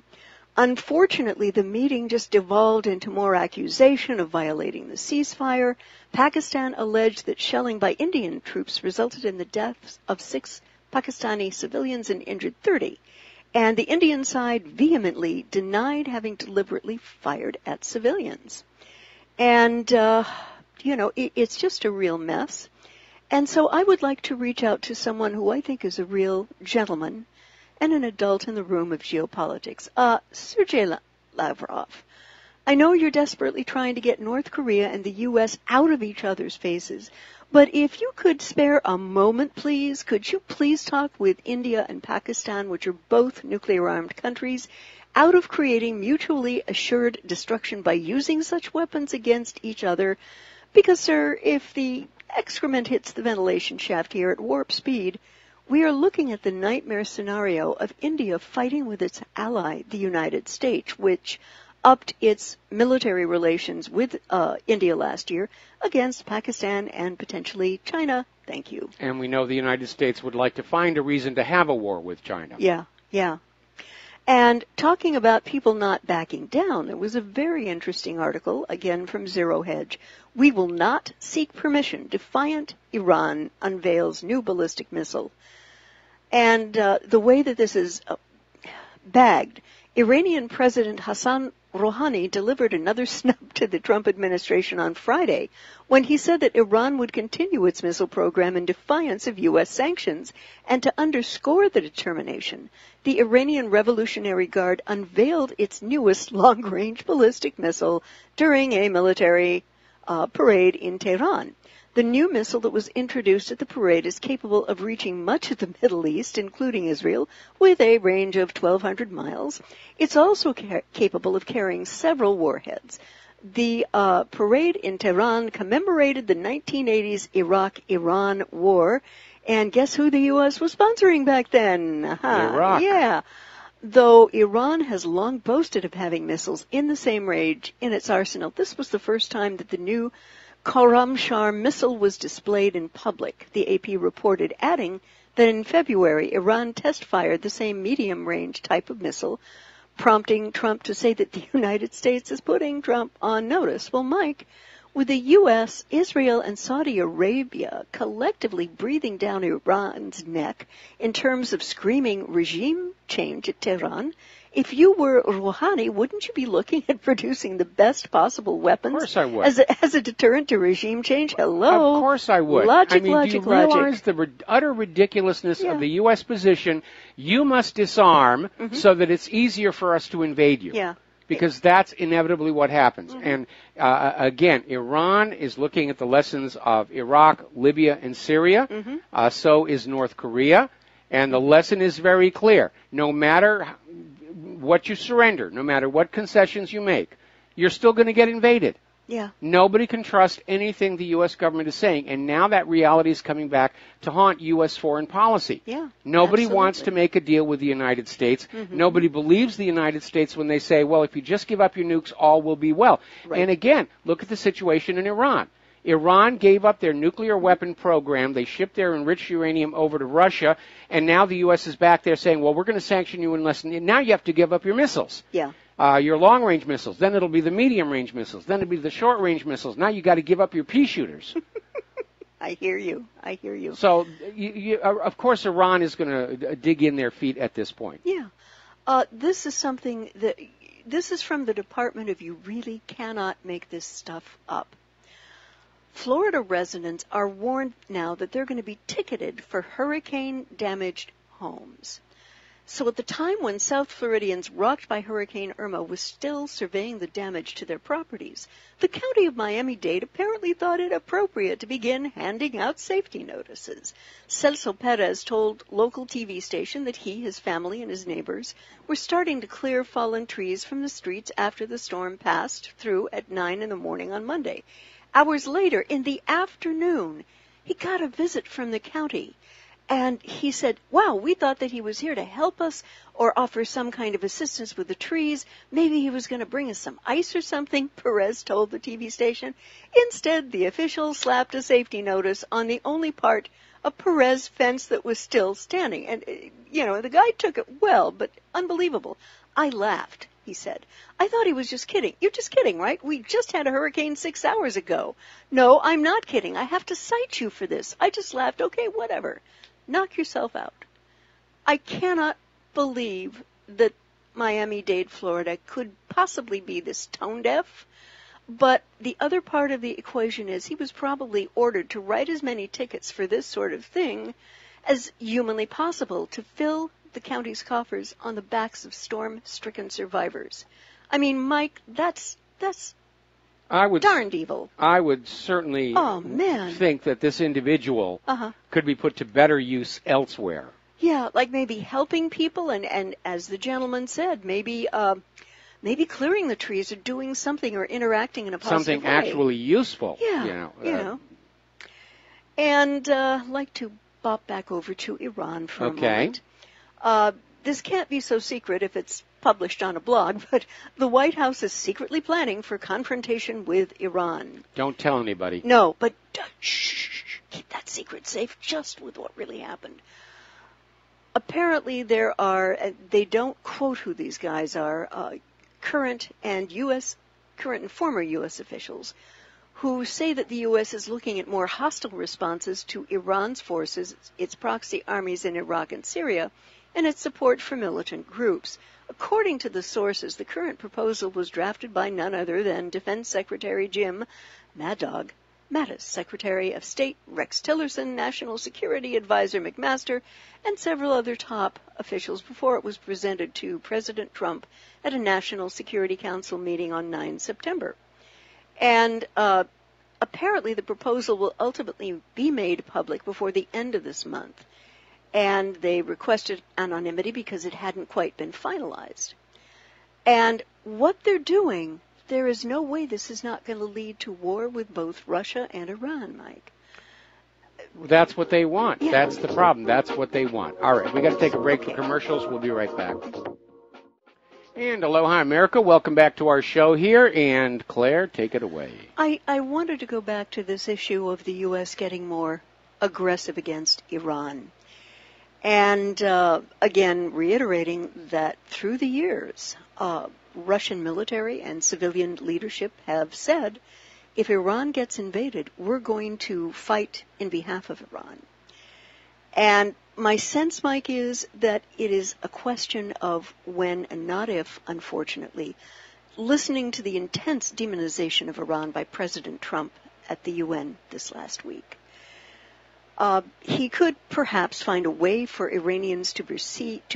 Unfortunately, the meeting just devolved into more accusation of violating the ceasefire. Pakistan alleged that shelling by Indian troops resulted in the deaths of 6 Pakistani civilians and injured 30. And the Indian side vehemently denied having deliberately fired at civilians. And it's just a real mess. And so I would like to reach out to someone who I think is a real gentleman and an adult in the room of geopolitics, Sergei Lavrov. I know you're desperately trying to get North Korea and the U.S. out of each other's faces, but if you could spare a moment, please, could you please talk with India and Pakistan, which are both nuclear-armed countries, out of creating mutually assured destruction by using such weapons against each other? Because, sir, if the excrement hits the ventilation shaft here at warp speed, we are looking at the nightmare scenario of India fighting with its ally, the United States, which upped its military relations with India last year against Pakistan and potentially China. Thank you. And we know the United States would like to find a reason to have a war with China. Yeah. And talking about people not backing down, there was a very interesting article, again from Zero Hedge. We will not seek permission. Defiant Iran unveils new ballistic missile. And the way that this is bagged Iranian President Hassan Rouhani delivered another snub to the Trump administration on Friday when he said that Iran would continue its missile program in defiance of U.S. sanctions. And to underscore the determination, the Iranian Revolutionary Guard unveiled its newest long-range ballistic missile during a military parade in Tehran. The new missile that was introduced at the parade is capable of reaching much of the Middle East, including Israel, with a range of 1,200 miles. It's also capable of carrying several warheads. The parade in Tehran commemorated the 1980s Iraq-Iran war, and guess who the U.S. was sponsoring back then? Iraq. Yeah. Though Iran has long boasted of having missiles in the same range in its arsenal, this was the first time that the new Khorramshahr missile was displayed in public, the AP reported, adding that in February, Iran test-fired the same medium-range type of missile, prompting Trump to say that the United States is putting Trump on notice. Well, Mike, with the U.S., Israel, and Saudi Arabia collectively breathing down Iran's neck in terms of screaming regime change at Tehran, if you were Rouhani, wouldn't you be looking at producing the best possible weapons? Of course I would. As a deterrent to regime change? Hello? Of course I would. Logic, do you realize the utter ridiculousness of the U.S. position? You must disarm so that it's easier for us to invade you. Yeah. Because that's inevitably what happens. And again, Iran is looking at the lessons of Iraq, Libya, and Syria. So is North Korea. And the lesson is very clear. No matter what you surrender, no matter what concessions you make, you're still going to get invaded. Yeah. Nobody can trust anything the U.S. government is saying, and now that reality is coming back to haunt U.S. foreign policy. Yeah, Nobody wants to make a deal with the United States. Nobody believes the United States when they say, well, if you just give up your nukes, all will be well. Right. And again, look at the situation in Iran. Iran gave up their nuclear weapon program. They shipped their enriched uranium over to Russia, and now the U.S. is back there saying, well, we're going to sanction you unless now you have to give up your missiles. Yeah. Your long-range missiles. Then it'll be the medium-range missiles. Then it'll be the short-range missiles. Now you got to give up your pea shooters. I hear you. So, of course, Iran is going to dig in their feet at this point. Yeah. This is something this is from the Department of You really cannot make this stuff up. Florida residents are warned now that they're going to be ticketed for hurricane-damaged homes. So at the time when South Floridians rocked by Hurricane Irma was still surveying the damage to their properties, the County of Miami-Dade apparently thought it appropriate to begin handing out safety notices. Celso Perez told local TV station that he, his family, and his neighbors were starting to clear fallen trees from the streets after the storm passed through at 9 in the morning on Monday. Hours later, in the afternoon, he got a visit from the county. And he said, wow, we thought that he was here to help us or offer some kind of assistance with the trees. Maybe he was going to bring us some ice or something, Perez told the TV station. Instead, the official slapped a safety notice on the only part of Perez fence that was still standing. And, the guy took it well, but unbelievable. I laughed, he said. I thought he was just kidding. You're just kidding, right? We just had a hurricane 6 hours ago. No, I'm not kidding. I have to cite you for this. I just laughed. Okay, whatever. Knock yourself out. I cannot believe that Miami-Dade, Florida could possibly be this tone deaf. But the other part of the equation is he was probably ordered to write as many tickets for this sort of thing as humanly possible to fill the county's coffers on the backs of storm-stricken survivors. I mean, Mike, that's darned evil. I would certainly think that this individual could be put to better use elsewhere. Yeah, like maybe helping people and as the gentleman said, maybe clearing the trees or doing something or interacting in a positive something way. Actually useful. Yeah, And I'd like to bop back over to Iran for a moment. This can't be so secret if it's published on a blog, but the White House is secretly planning for confrontation with Iran. Don't tell anybody. No, but shh, keep that secret safe just with what really happened. Apparently there are, they don't quote who these guys are, current and former U.S. officials who say that the U.S. is looking at more hostile responses to Iran's forces, its proxy armies in Iraq and Syria, and its support for militant groups. According to the sources, the current proposal was drafted by none other than Defense Secretary Jim Mad Dog Mattis, Secretary of State Rex Tillerson, National Security Advisor McMaster, and several other top officials before it was presented to President Trump at a National Security Council meeting on 9 September. And apparently the proposal will ultimately be made public before the end of this month. And they requested anonymity because it hadn't quite been finalized. And what they're doing, there is no way this is not going to lead to war with both Russia and Iran, Mike. That's what they want. Yeah. That's the problem. That's what they want. All right, we got to take a break for commercials. We'll be right back. And aloha, America. Welcome back to our show here. And Claire, take it away. I wanted to go back to this issue of the U.S. getting more aggressive against Iran. And again, reiterating that through the years, Russian military and civilian leadership have said, if Iran gets invaded, we're going to fight in behalf of Iran. And my sense, Mike, is that it is a question of when and not if, unfortunately, listening to the intense demonization of Iran by President Trump at the UN this last week. He could perhaps find a way for Iranians to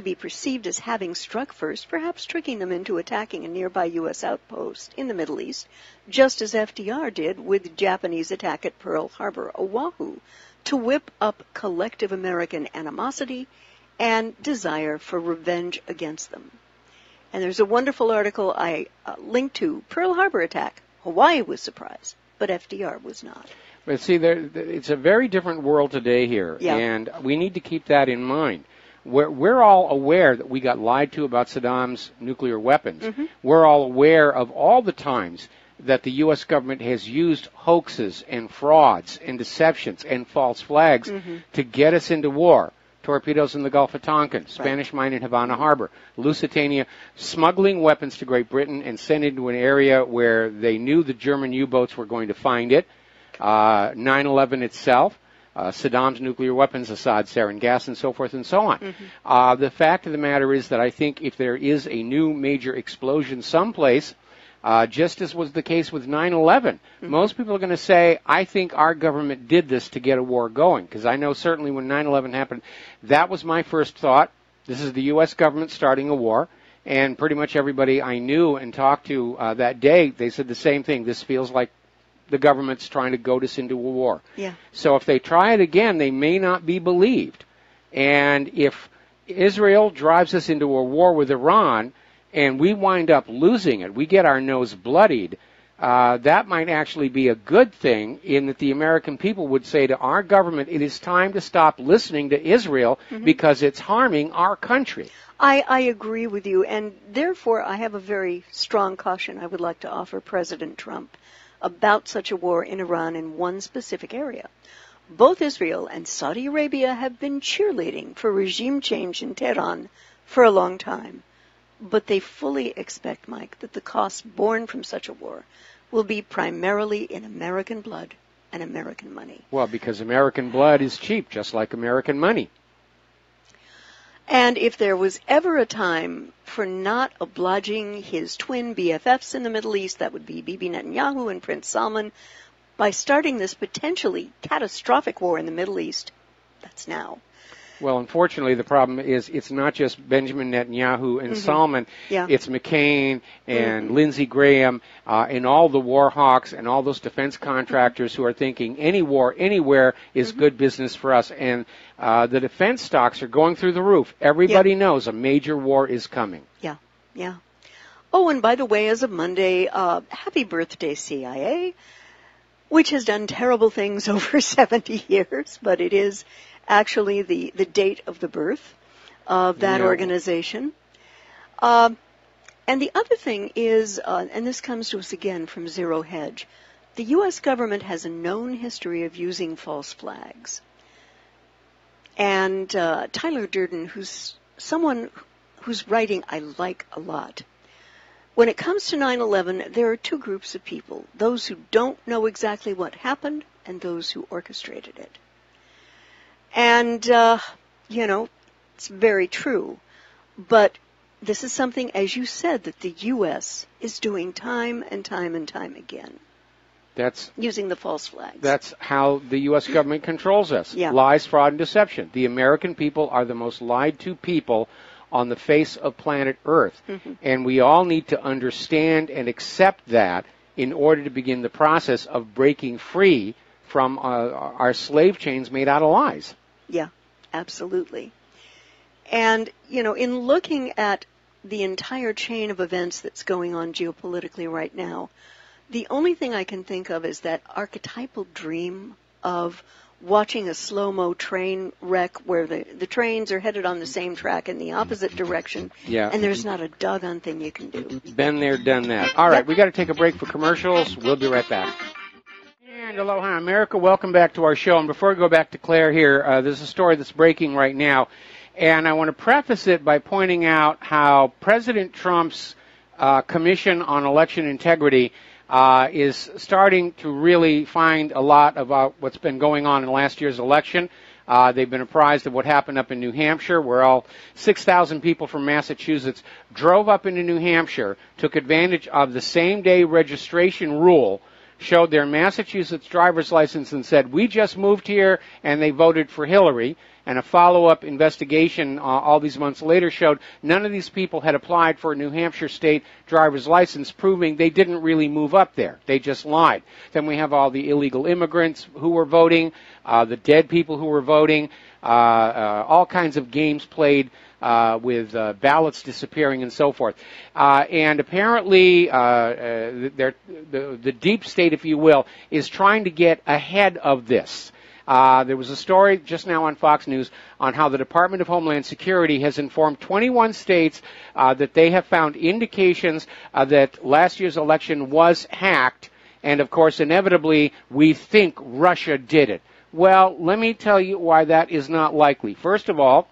be perceived as having struck first, perhaps tricking them into attacking a nearby U.S. outpost in the Middle East, just as FDR did with the Japanese attack at Pearl Harbor, Oahu, to whip up collective American animosity and desire for revenge against them. And there's a wonderful article I linked to, Pearl Harbor attack. Hawaii was surprised, but FDR was not. But see, it's a very different world today here, and we need to keep that in mind. We're all aware that we got lied to about Saddam's nuclear weapons. Mm-hmm. We're all aware of all the times that the U.S. government has used hoaxes and frauds and deceptions and false flags to get us into war. Torpedoes in the Gulf of Tonkin, Spanish mine in Havana Harbor, Lusitania, smuggling weapons to Great Britain and sent into an area where they knew the German U-boats were going to find it. 9/11 itself, Saddam's nuclear weapons, Assad's sarin gas, and so forth and so on. Mm-hmm. The fact of the matter is that I think if there is a new major explosion someplace, just as was the case with 9/11, most people are going to say, I think our government did this to get a war going. Because I know certainly when 9/11 happened, that was my first thought. This is the U.S. government starting a war. And pretty much everybody I knew and talked to that day, they said the same thing. This feels like the government's trying to goad us into a war. Yeah. So if they try it again, they may not be believed. And if Israel drives us into a war with Iran and we wind up losing it, we get our nose bloodied, that might actually be a good thing in that the American people would say to our government, it is time to stop listening to Israel because it's harming our country. I agree with you, and therefore I have a very strong caution I would like to offer President Trump about such a war in Iran in one specific area. Both Israel and Saudi Arabia have been cheerleading for regime change in Tehran for a long time. But they fully expect, Mike, that the costs borne from such a war will be primarily in American blood and American money. Well, because American blood is cheap, just like American money. And if there was ever a time for not obliging his twin BFFs in the Middle East, that would be Bibi Netanyahu and Prince Salman, by starting this potentially catastrophic war in the Middle East, that's now. Well, unfortunately, the problem is it's not just Benjamin Netanyahu and Salman. Yeah. It's McCain and Lindsey Graham and all the war hawks and all those defense contractors who are thinking any war anywhere is good business for us. And the defense stocks are going through the roof. Everybody knows a major war is coming. Yeah, yeah. Oh, and by the way, as of Monday, happy birthday, CIA, which has done terrible things over 70 years, but it is actually the date of the birth of that organization. And the other thing is, and this comes to us again from Zero Hedge, the U.S. government has a known history of using false flags. And Tyler Durden, who's someone whose writing I like a lot, when it comes to 9/11, there are two groups of people, those who don't know exactly what happened and those who orchestrated it. And, you know, it's very true. But this is something, as you said, that the U.S. is doing time and time and time again. That's using the false flags. That's how the U.S. government controls us. Yeah. Lies, fraud, and deception. The American people are the most lied to people on the face of planet Earth. Mm-hmm. And we all need to understand and accept that in order to begin the process of breaking free from our slave chains made out of lies. Yeah, absolutely. And, you know, in looking at the entire chain of events that's going on geopolitically right now, the only thing I can think of is that archetypal dream of watching a slow-mo train wreck where the trains are headed on the same track in the opposite direction, and there's not a doggone thing you can do. Been there, done that. All right, we got to take a break for commercials. We'll be right back. And aloha, America. Welcome back to our show. And before we go back to Claire here, there's a story that's breaking right now. And I want to preface it by pointing out how President Trump's Commission on Election Integrity is starting to really find a lot about what's been going on in last year's election. They've been apprised of what happened up in New Hampshire, where all 6,000 people from Massachusetts drove up into New Hampshire, took advantage of the same-day registration rule, showed their Massachusetts driver's license and said, we just moved here, and they voted for Hillary. And a follow-up investigation all these months later showed none of these people had applied for a New Hampshire state driver's license, proving they didn't really move up there. They just lied. Then we have all the illegal immigrants who were voting, the dead people who were voting, all kinds of games played with ballots disappearing and so forth. And apparently the deep state, if you will, is trying to get ahead of this. There was a story just now on Fox News on how the Department of Homeland Security has informed 21 states that they have found indications that last year's election was hacked, and of course, inevitably, we think Russia did it. Well, let me tell you why that is not likely. First of all,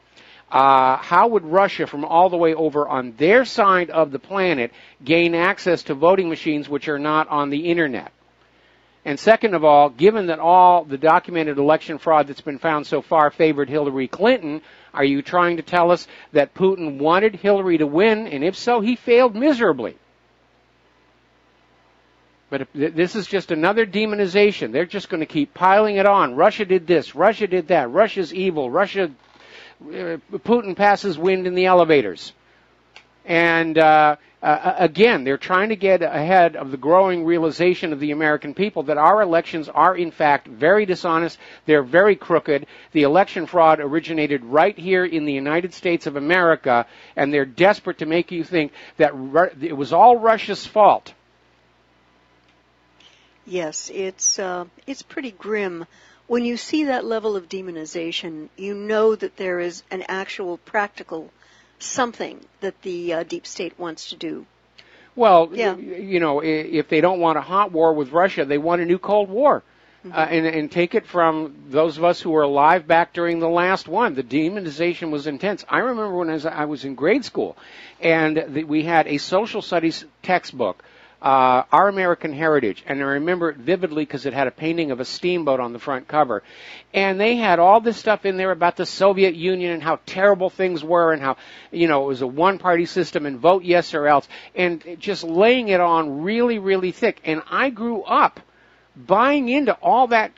how would Russia, from all the way over on their side of the planet, gain access to voting machines which are not on the Internet? And second of all, given that all the documented election fraud that's been found so far favored Hillary Clinton, are you trying to tell us that Putin wanted Hillary to win, and if so, he failed miserably? But this is just another demonization. They're just going to keep piling it on. Russia did this, Russia did that, Russia's evil, Putin passes wind in the elevators. And again, they're trying to get ahead of the growing realization of the American people that our elections are, in fact, very dishonest. They're very crooked. The election fraud originated right here in the United States of America, and they're desperate to make you think that it was all Russia's fault. Yes, it's pretty grim. When you see that level of demonization, you know that there is an actual practical something that the deep state wants to do. Well, you know, if they don't want a hot war with Russia, they want a new Cold War. Mm-hmm. And take it from those of us who were alive back during the last one. The demonization was intense. I remember when I was in grade school, and we had a social studies textbook, Our American Heritage, and I remember it vividly because it had a painting of a steamboat on the front cover. And they had all this stuff in there about the Soviet Union and how terrible things were and how, you know, it was a one-party system and vote yes or else, and just laying it on really, really thick. And I grew up buying into all that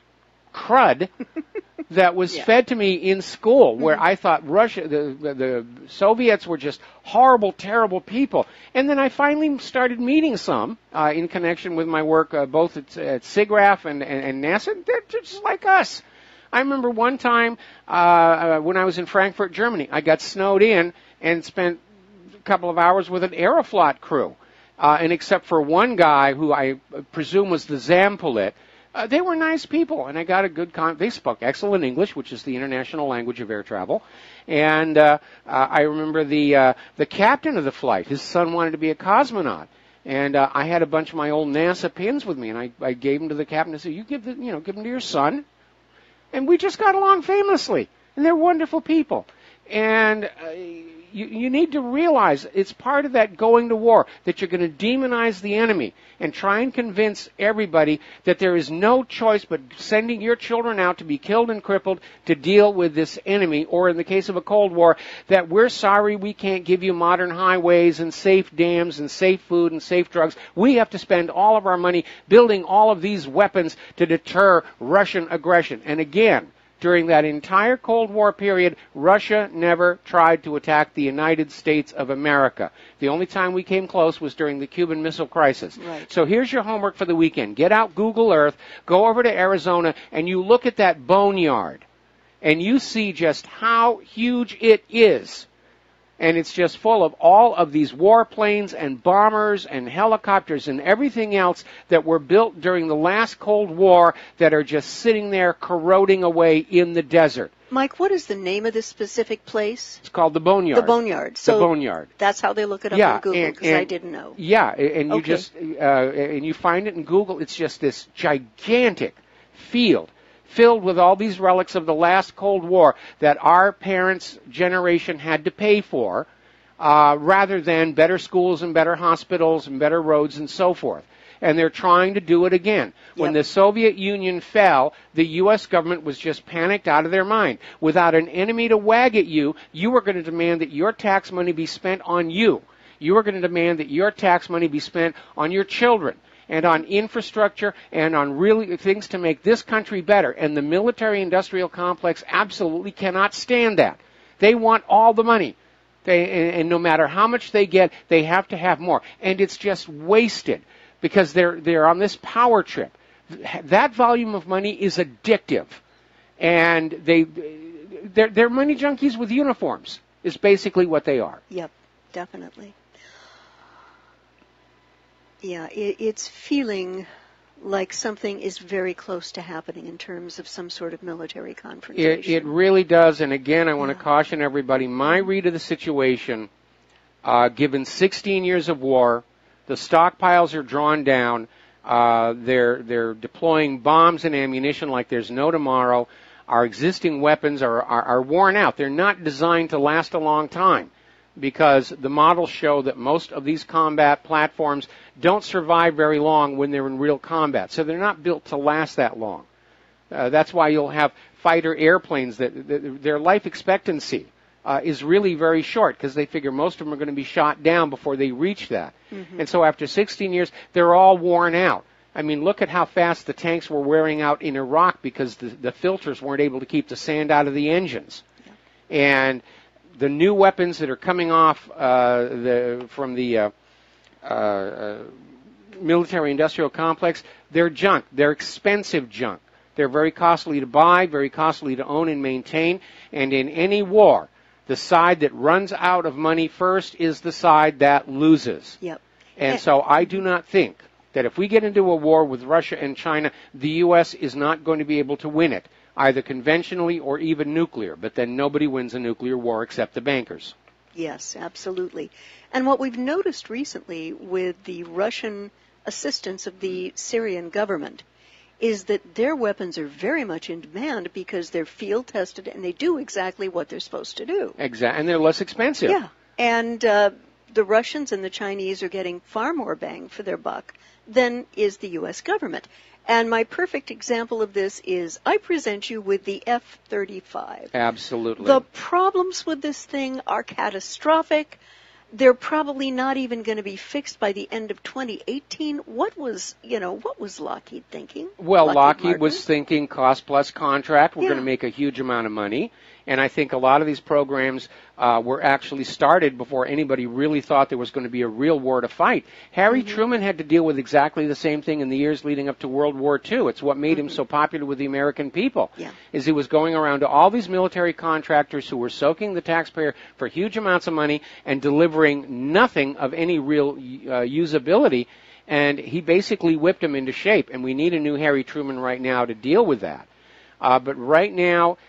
crud that was fed to me in school, where I thought Russia, the Soviets were just horrible, terrible people. And then I finally started meeting some in connection with my work, both at SIGGRAPH and NASA. They're just like us. I remember one time when I was in Frankfurt, Germany, I got snowed in and spent a couple of hours with an Aeroflot crew. And except for one guy who I presume was the Zampolit, they were nice people, and I got a good they spoke excellent English, which is the international language of air travel. And I remember the captain of the flight. His son wanted to be a cosmonaut, and I had a bunch of my old NASA pins with me, and I gave them to the captain. I said, "You give them to your son." And we just got along famously, and they're wonderful people. And you need to realize it's part of that going to war, that you're going to demonize the enemy and try and convince everybody that there is no choice but sending your children out to be killed and crippled to deal with this enemy, or in the case of a Cold War, that we're sorry we can't give you modern highways and safe dams and safe food and safe drugs. We have to spend all of our money building all of these weapons to deter Russian aggression. And again, during that entire Cold War period, Russia never tried to attack the United States of America. The only time we came close was during the Cuban Missile Crisis. Right. So here's your homework for the weekend. Get out Google Earth, go over to Arizona, and you look at that boneyard, and you see just how huge it is. And it's just full of all of these warplanes and bombers and helicopters and everything else that were built during the last Cold War that are just sitting there corroding away in the desert. Mike, what is the name of this specific place? It's called the Boneyard. The Boneyard. So the Boneyard. That's how they look it up on Google, because I didn't know. Yeah, and you Okay. just and you find it in Google. It's just this gigantic field filled with all these relics of the last Cold War that our parents' generation had to pay for, rather than better schools and better hospitals and better roads and so forth. And they're trying to do it again. When the Soviet Union fell, the U.S. government was just panicked out of their mind. Without an enemy to wag at you, you were going to demand that your tax money be spent on you. You were going to demand that your tax money be spent on your children and on infrastructure and on really things to make this country better. And the military-industrial complex absolutely cannot stand that. They want all the money. And no matter how much they get, they have to have more. And it's just wasted because they're on this power trip. That volume of money is addictive. And they're money junkies with uniforms is basically what they are. Yep, definitely. Yeah, it's feeling like something is very close to happening in terms of some sort of military confrontation. It really does, and again, I want to caution everybody, my read of the situation, given 16 years of war, the stockpiles are drawn down, they're deploying bombs and ammunition like there's no tomorrow, our existing weapons are worn out. They're not designed to last a long time, because the models show that most of these combat platforms don't survive very long when they're in real combat. So they're not built to last that long. That's why you'll have fighter airplanes that their life expectancy is really very short, because they figure most of them are going to be shot down before they reach that. Mm-hmm. And so after 16 years, they're all worn out. I mean, look at how fast the tanks were wearing out in Iraq because the filters weren't able to keep the sand out of the engines. Yeah. And the new weapons that are coming off from the military-industrial complex, they're junk. They're expensive junk. They're very costly to buy, very costly to own and maintain. And in any war, the side that runs out of money first is the side that loses. Yep. And so I do not think that if we get into a war with Russia and China, the U.S. is not going to be able to win it, either conventionally or even nuclear. But then nobody wins a nuclear war except the bankers. Yes, absolutely. And what we've noticed recently with the Russian assistance of the Syrian government is that their weapons are very much in demand because they're field tested and they do exactly what they're supposed to do. Exactly, and they're less expensive. Yeah, and the Russians and the Chinese are getting far more bang for their buck than is the U.S. government. And my perfect example of this is I present you with the F-35. Absolutely. The problems with this thing are catastrophic. They're probably not even going to be fixed by the end of 2018. What was Lockheed thinking? Well, Lockheed was thinking cost plus contract. We're going to make a huge amount of money. And I think a lot of these programs were actually started before anybody really thought there was going to be a real war to fight. Harry Truman had to deal with exactly the same thing in the years leading up to World War II. It's what made him so popular with the American people, is he was going around to all these military contractors who were soaking the taxpayer for huge amounts of money and delivering nothing of any real usability. And he basically whipped them into shape. And we need a new Harry Truman right now to deal with that. But right now,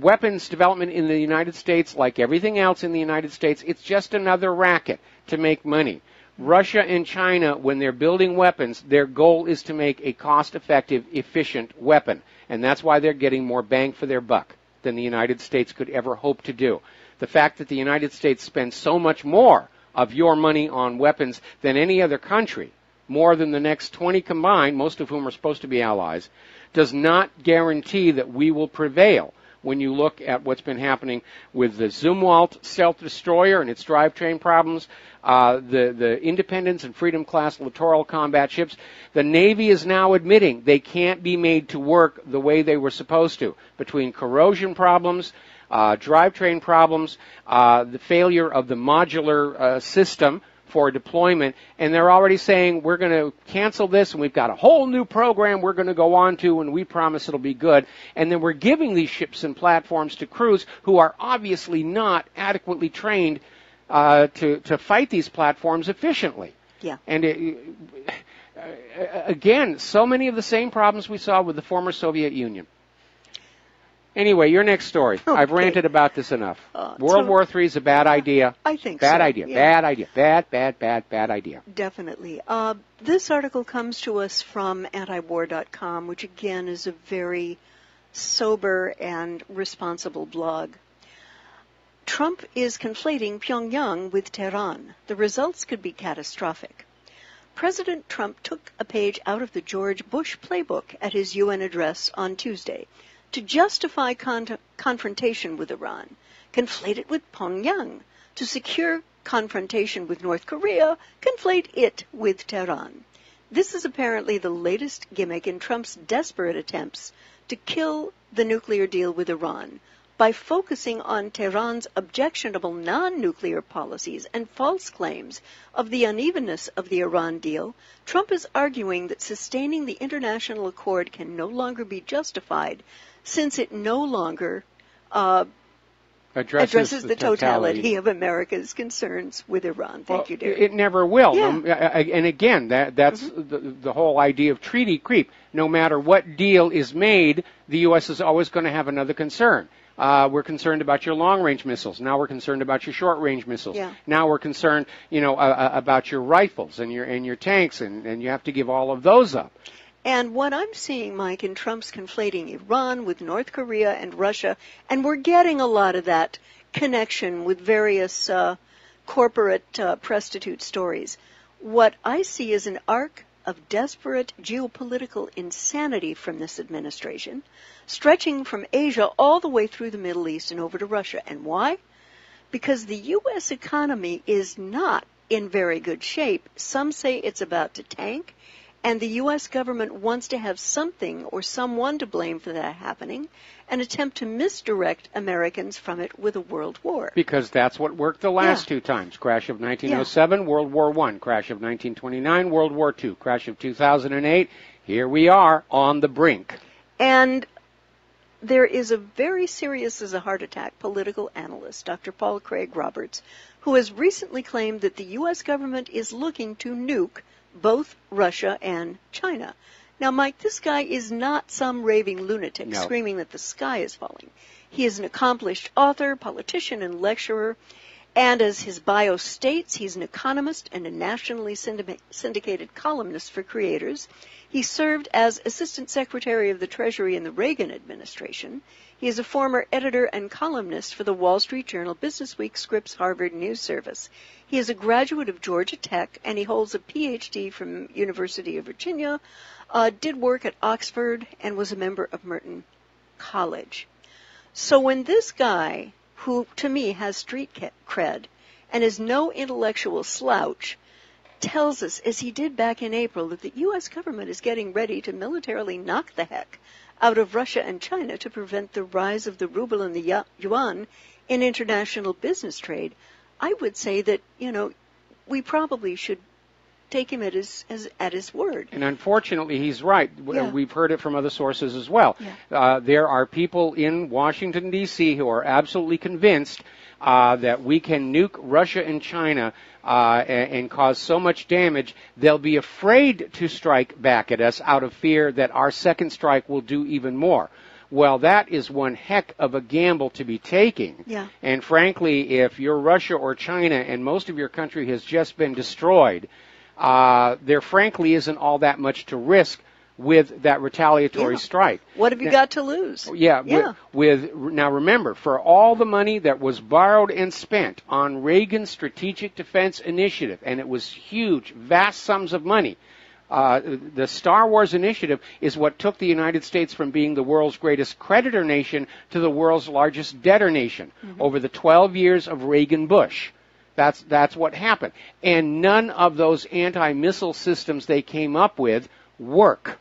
weapons development in the United States, like everything else in the United States, it's just another racket to make money. Russia and China, when they're building weapons, their goal is to make a cost-effective, efficient weapon. And that's why they're getting more bang for their buck. than the United States could ever hope to do. The fact that the United States spends so much more of your money on weapons than any other country, more than the next 20 combined, most of whom are supposed to be allies, does not guarantee that we will prevail. When you look at what's been happening with the Zumwalt self-destroyer and its drivetrain problems, the Independence and Freedom class littoral combat ships, the Navy is now admitting they can't be made to work the way they were supposed to, between corrosion problems, drivetrain problems, the failure of the modular system for deployment, and they're already saying we're going to cancel this and we've got a whole new program we're going to go on to and we promise it'll be good. And then we're giving these ships and platforms to crews who are obviously not adequately trained to fight these platforms efficiently. Yeah. And again, so many of the same problems we saw with the former Soviet Union. Anyway, your next story. Okay. I've ranted about this enough. World War III is a bad idea. I think bad so. Idea. Yeah. Bad idea. Bad idea. Definitely. This article comes to us from antiwar.com, which again is a very sober and responsible blog. Trump is conflating Pyongyang with Tehran. The results could be catastrophic. President Trump took a page out of the George Bush playbook at his UN address on Tuesday to justify confrontation with Iran, conflate it with Pyongyang. To secure confrontation with North Korea, conflate it with Tehran. This is apparently the latest gimmick in Trump's desperate attempts to kill the nuclear deal with Iran. By focusing on Tehran's objectionable non-nuclear policies and false claims of the unevenness of the Iran deal, Trump is arguing that sustaining the international accord can no longer be justified since it no longer addresses the totality of America's concerns with Iran. Thank you, Derek. It never will. Yeah. And again, that's the whole idea of treaty creep. No matter what deal is made, the U.S. is always going to have another concern. We're concerned about your long-range missiles. Now we're concerned about your short-range missiles. Yeah. Now we're concerned, about your rifles and your tanks, and you have to give all of those up. And what I'm seeing, Mike, in Trump's conflating Iran with North Korea and Russia, and we're getting a lot of that connection with various corporate prostitute stories. What I see is an arc of desperate geopolitical insanity from this administration, stretching from Asia all the way through the Middle East and over to Russia. And why? Because the U.S. economy is not in very good shape. Some say it's about to tank, and the U.S. government wants to have something or someone to blame for that happening, and attempt to misdirect Americans from it with a world war. Because that's what worked the last two times. Crash of 1907, World War I. Crash of 1929, World War II. Crash of 2008. Here we are on the brink. And there is a very serious as a heart attack political analyst, Dr. Paul Craig Roberts, who has recently claimed that the U.S. government is looking to nuke both Russia and China. Now, Mike, this guy is not some raving lunatic screaming that the sky is falling. He is an accomplished author, politician, and lecturer, and as his bio states, he's an economist and a nationally syndicated columnist for Creators. He served as Assistant Secretary of the Treasury in the Reagan administration. He is a former editor and columnist for the Wall Street Journal, Businessweek, Scripps, Harvard News Service. He is a graduate of Georgia Tech, and he holds a Ph.D. from University of Virginia, did work at Oxford, and was a member of Merton College. So when this guy, who to me has street cred and is no intellectual slouch, tells us, as he did back in April, that the U.S. government is getting ready to militarily knock the heck out of Russia and China to prevent the rise of the ruble and the yuan in international business trade, I would say that, we probably should take him at his word. And unfortunately, he's right. Yeah. We've heard it from other sources as well. Yeah. There are people in Washington, D.C. who are absolutely convinced that we can nuke Russia and China and cause so much damage, they'll be afraid to strike back at us out of fear that our second strike will do even more. Well, that is one heck of a gamble to be taking. Yeah. And frankly, if you're Russia or China and most of your country has just been destroyed, there frankly isn't all that much to risk with that retaliatory strike. What have you got to lose? Yeah. Now remember, for all the money that was borrowed and spent on Reagan's Strategic Defense Initiative, and it was huge, vast sums of money, the Star Wars Initiative is what took the United States from being the world's greatest creditor nation to the world's largest debtor nation over the 12 years of Reagan-Bush. That's what happened. And none of those anti-missile systems they came up with work.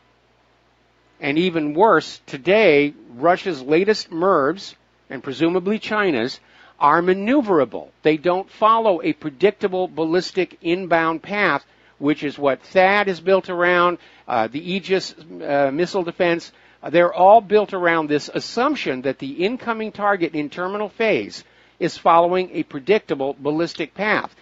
And even worse, today, Russia's latest MIRVs, and presumably China's, are maneuverable. They don't follow a predictable ballistic inbound path, which is what THAAD is built around, the Aegis missile defense. They're all built around this assumption that the incoming target in terminal phase is following a predictable ballistic path.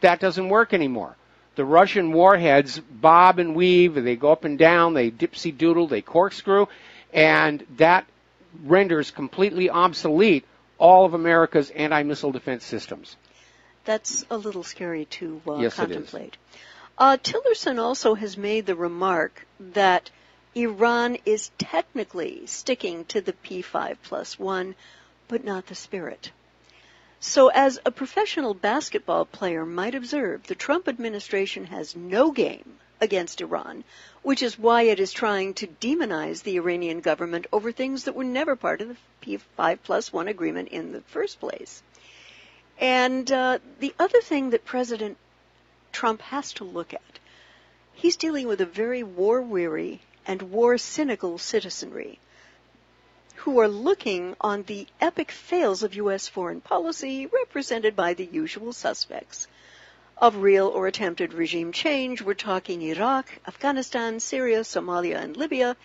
That doesn't work anymore. The Russian warheads bob and weave, they go up and down, they dipsy-doodle, they corkscrew, and that renders completely obsolete all of America's anti-missile defense systems. That's a little scary to yes, contemplate. Tillerson also has made the remark that Iran is technically sticking to the P5+1, but not the spirit. So as a professional basketball player might observe, the Trump administration has no game against Iran, which is why it is trying to demonize the Iranian government over things that were never part of the P5+1 agreement in the first place. And the other thing that President Trump has to look at, he's dealing with a very war-weary and war-cynical citizenry who are looking on the epic fails of U.S. foreign policy represented by the usual suspects. Of real or attempted regime change, we're talking Iraq, Afghanistan, Syria, Somalia, and Libya,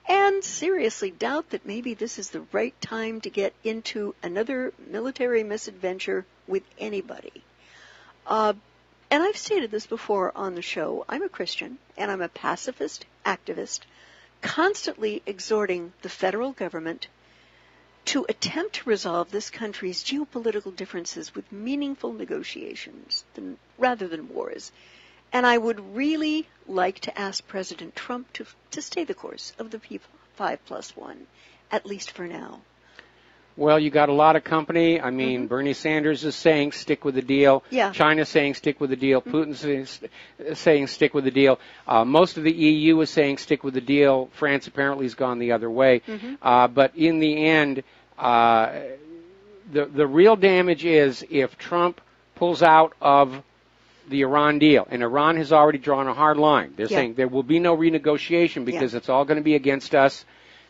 and seriously doubt that maybe this is the right time to get into another military misadventure with anybody. And I've stated this before on the show. I'm a Christian, and I'm a pacifist activist, constantly exhorting the federal government to attempt to resolve this country's geopolitical differences with meaningful negotiations rather than wars. And I would really like to ask President Trump to stay the course of the P5+1, at least for now. Well, you got a lot of company. I mean, Bernie Sanders is saying stick with the deal. Yeah. China's saying stick with the deal. Putin's saying stick with the deal. Most of the EU is saying stick with the deal. France apparently has gone the other way. But in the end, the real damage is if Trump pulls out of the Iran deal. And Iran has already drawn a hard line. They're saying there will be no renegotiation because it's all going to be against us.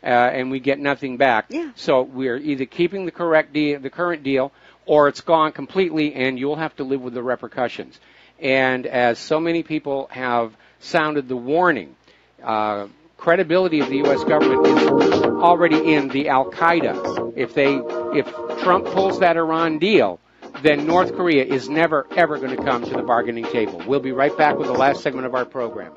And we get nothing back. So we're either keeping the current deal, or it's gone completely, and you'll have to live with the repercussions. And as so many people have sounded the warning, credibility of the U.S. government is already in the Al-Qaeda. If Trump pulls that Iran deal, then North Korea is never, ever going to come to the bargaining table. We'll be right back with the last segment of our program.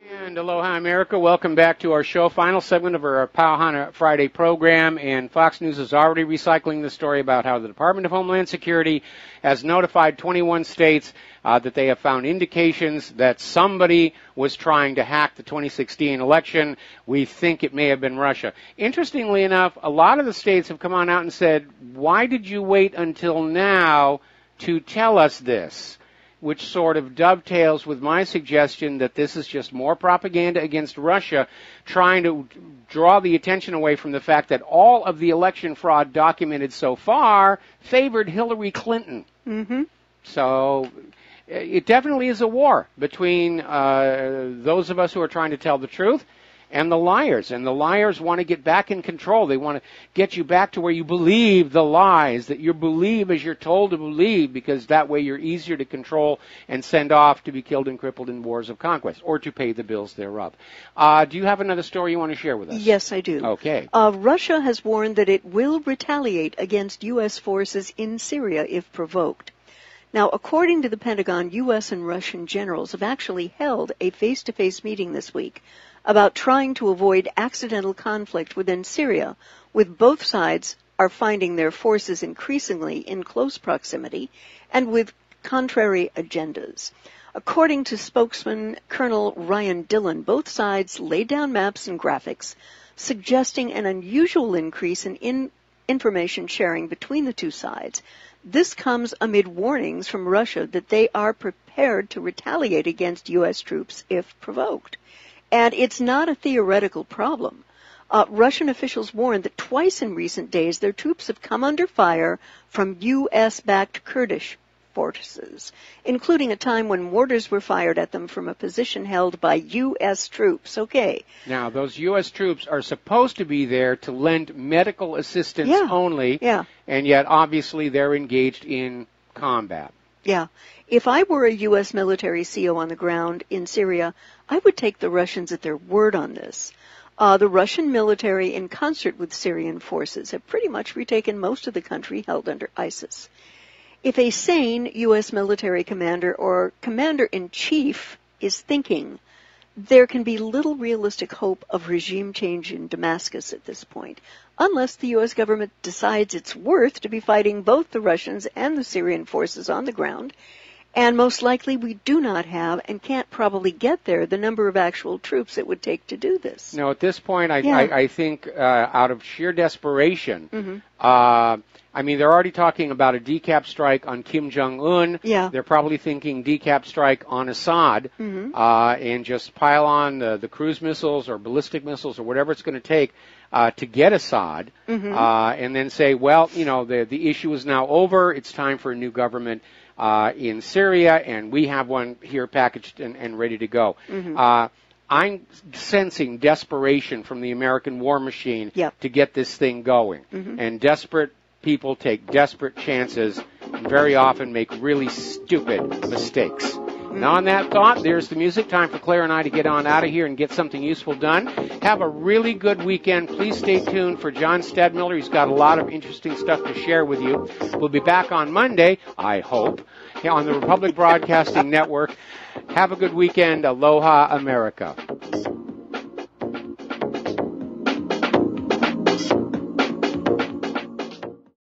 And aloha, America. Welcome back to our show, final segment of our Pauhana Friday program. And Fox News is already recycling the story about how the Department of Homeland Security has notified 21 states that they have found indications that somebody was trying to hack the 2016 election. We think it may have been Russia. Interestingly enough, a lot of the states have come on out and said, why did you wait until now to tell us this? Which sort of dovetails with my suggestion that this is just more propaganda against Russia, trying to draw the attention away from the fact that all of the election fraud documented so far favored Hillary Clinton. So it definitely is a war between those of us who are trying to tell the truth and the liars. And the liars want to get back in control. They want to get you back to where you believe the lies, that you believe as you're told to believe, because that way you're easier to control and send off to be killed and crippled in wars of conquest, or to pay the bills thereof. Do you have another story you want to share with us? Yes, I do. Okay. Russia has warned that it will retaliate against U.S. forces in Syria if provoked. Now, according to the Pentagon, U.S. and Russian generals have actually held a face-to-face meeting this week about trying to avoid accidental conflict within Syria, with both sides are finding their forces increasingly in close proximity and with contrary agendas. According to spokesman Colonel Ryan Dillon, both sides laid down maps and graphics suggesting an unusual increase in information sharing between the two sides. This comes amid warnings from Russia that they are prepared to retaliate against U.S. troops if provoked. And it's not a theoretical problem. Russian officials warned that twice in recent days their troops have come under fire from U.S.-backed Kurdish forces, including a time when mortars were fired at them from a position held by U.S. troops. Okay. Now, those U.S. troops are supposed to be there to lend medical assistance only, and yet obviously they're engaged in combat. Yeah. If I were a U.S. military CO on the ground in Syria, I would take the Russians at their word on this. The Russian military, in concert with Syrian forces, have pretty much retaken most of the country held under ISIS. If a sane U.S. military commander or commander-in-chief is thinking, there can be little realistic hope of regime change in Damascus at this point, unless the U.S. government decides it's worth to be fighting both the Russians and the Syrian forces on the ground. And most likely we do not have and can't probably get there the number of actual troops it would take to do this. No, at this point, I think out of sheer desperation, I mean, they're already talking about a decap strike on Kim Jong-un. Yeah. They're probably thinking decap strike on Assad and just pile on the cruise missiles or ballistic missiles or whatever it's going to take to get Assad and then say, well, you know, the issue is now over. It's time for a new government in Syria, and we have one here packaged and ready to go. I'm sensing desperation from the American war machine to get this thing going. And desperate people take desperate chances and very often make really stupid mistakes. And on that thought, there's the music. Time for Claire and I to get on out of here and get something useful done. Have a really good weekend. Please stay tuned for John Stadmiller. He's got a lot of interesting stuff to share with you. We'll be back on Monday, I hope, on the Republic Broadcasting Network. Have a good weekend. Aloha, America.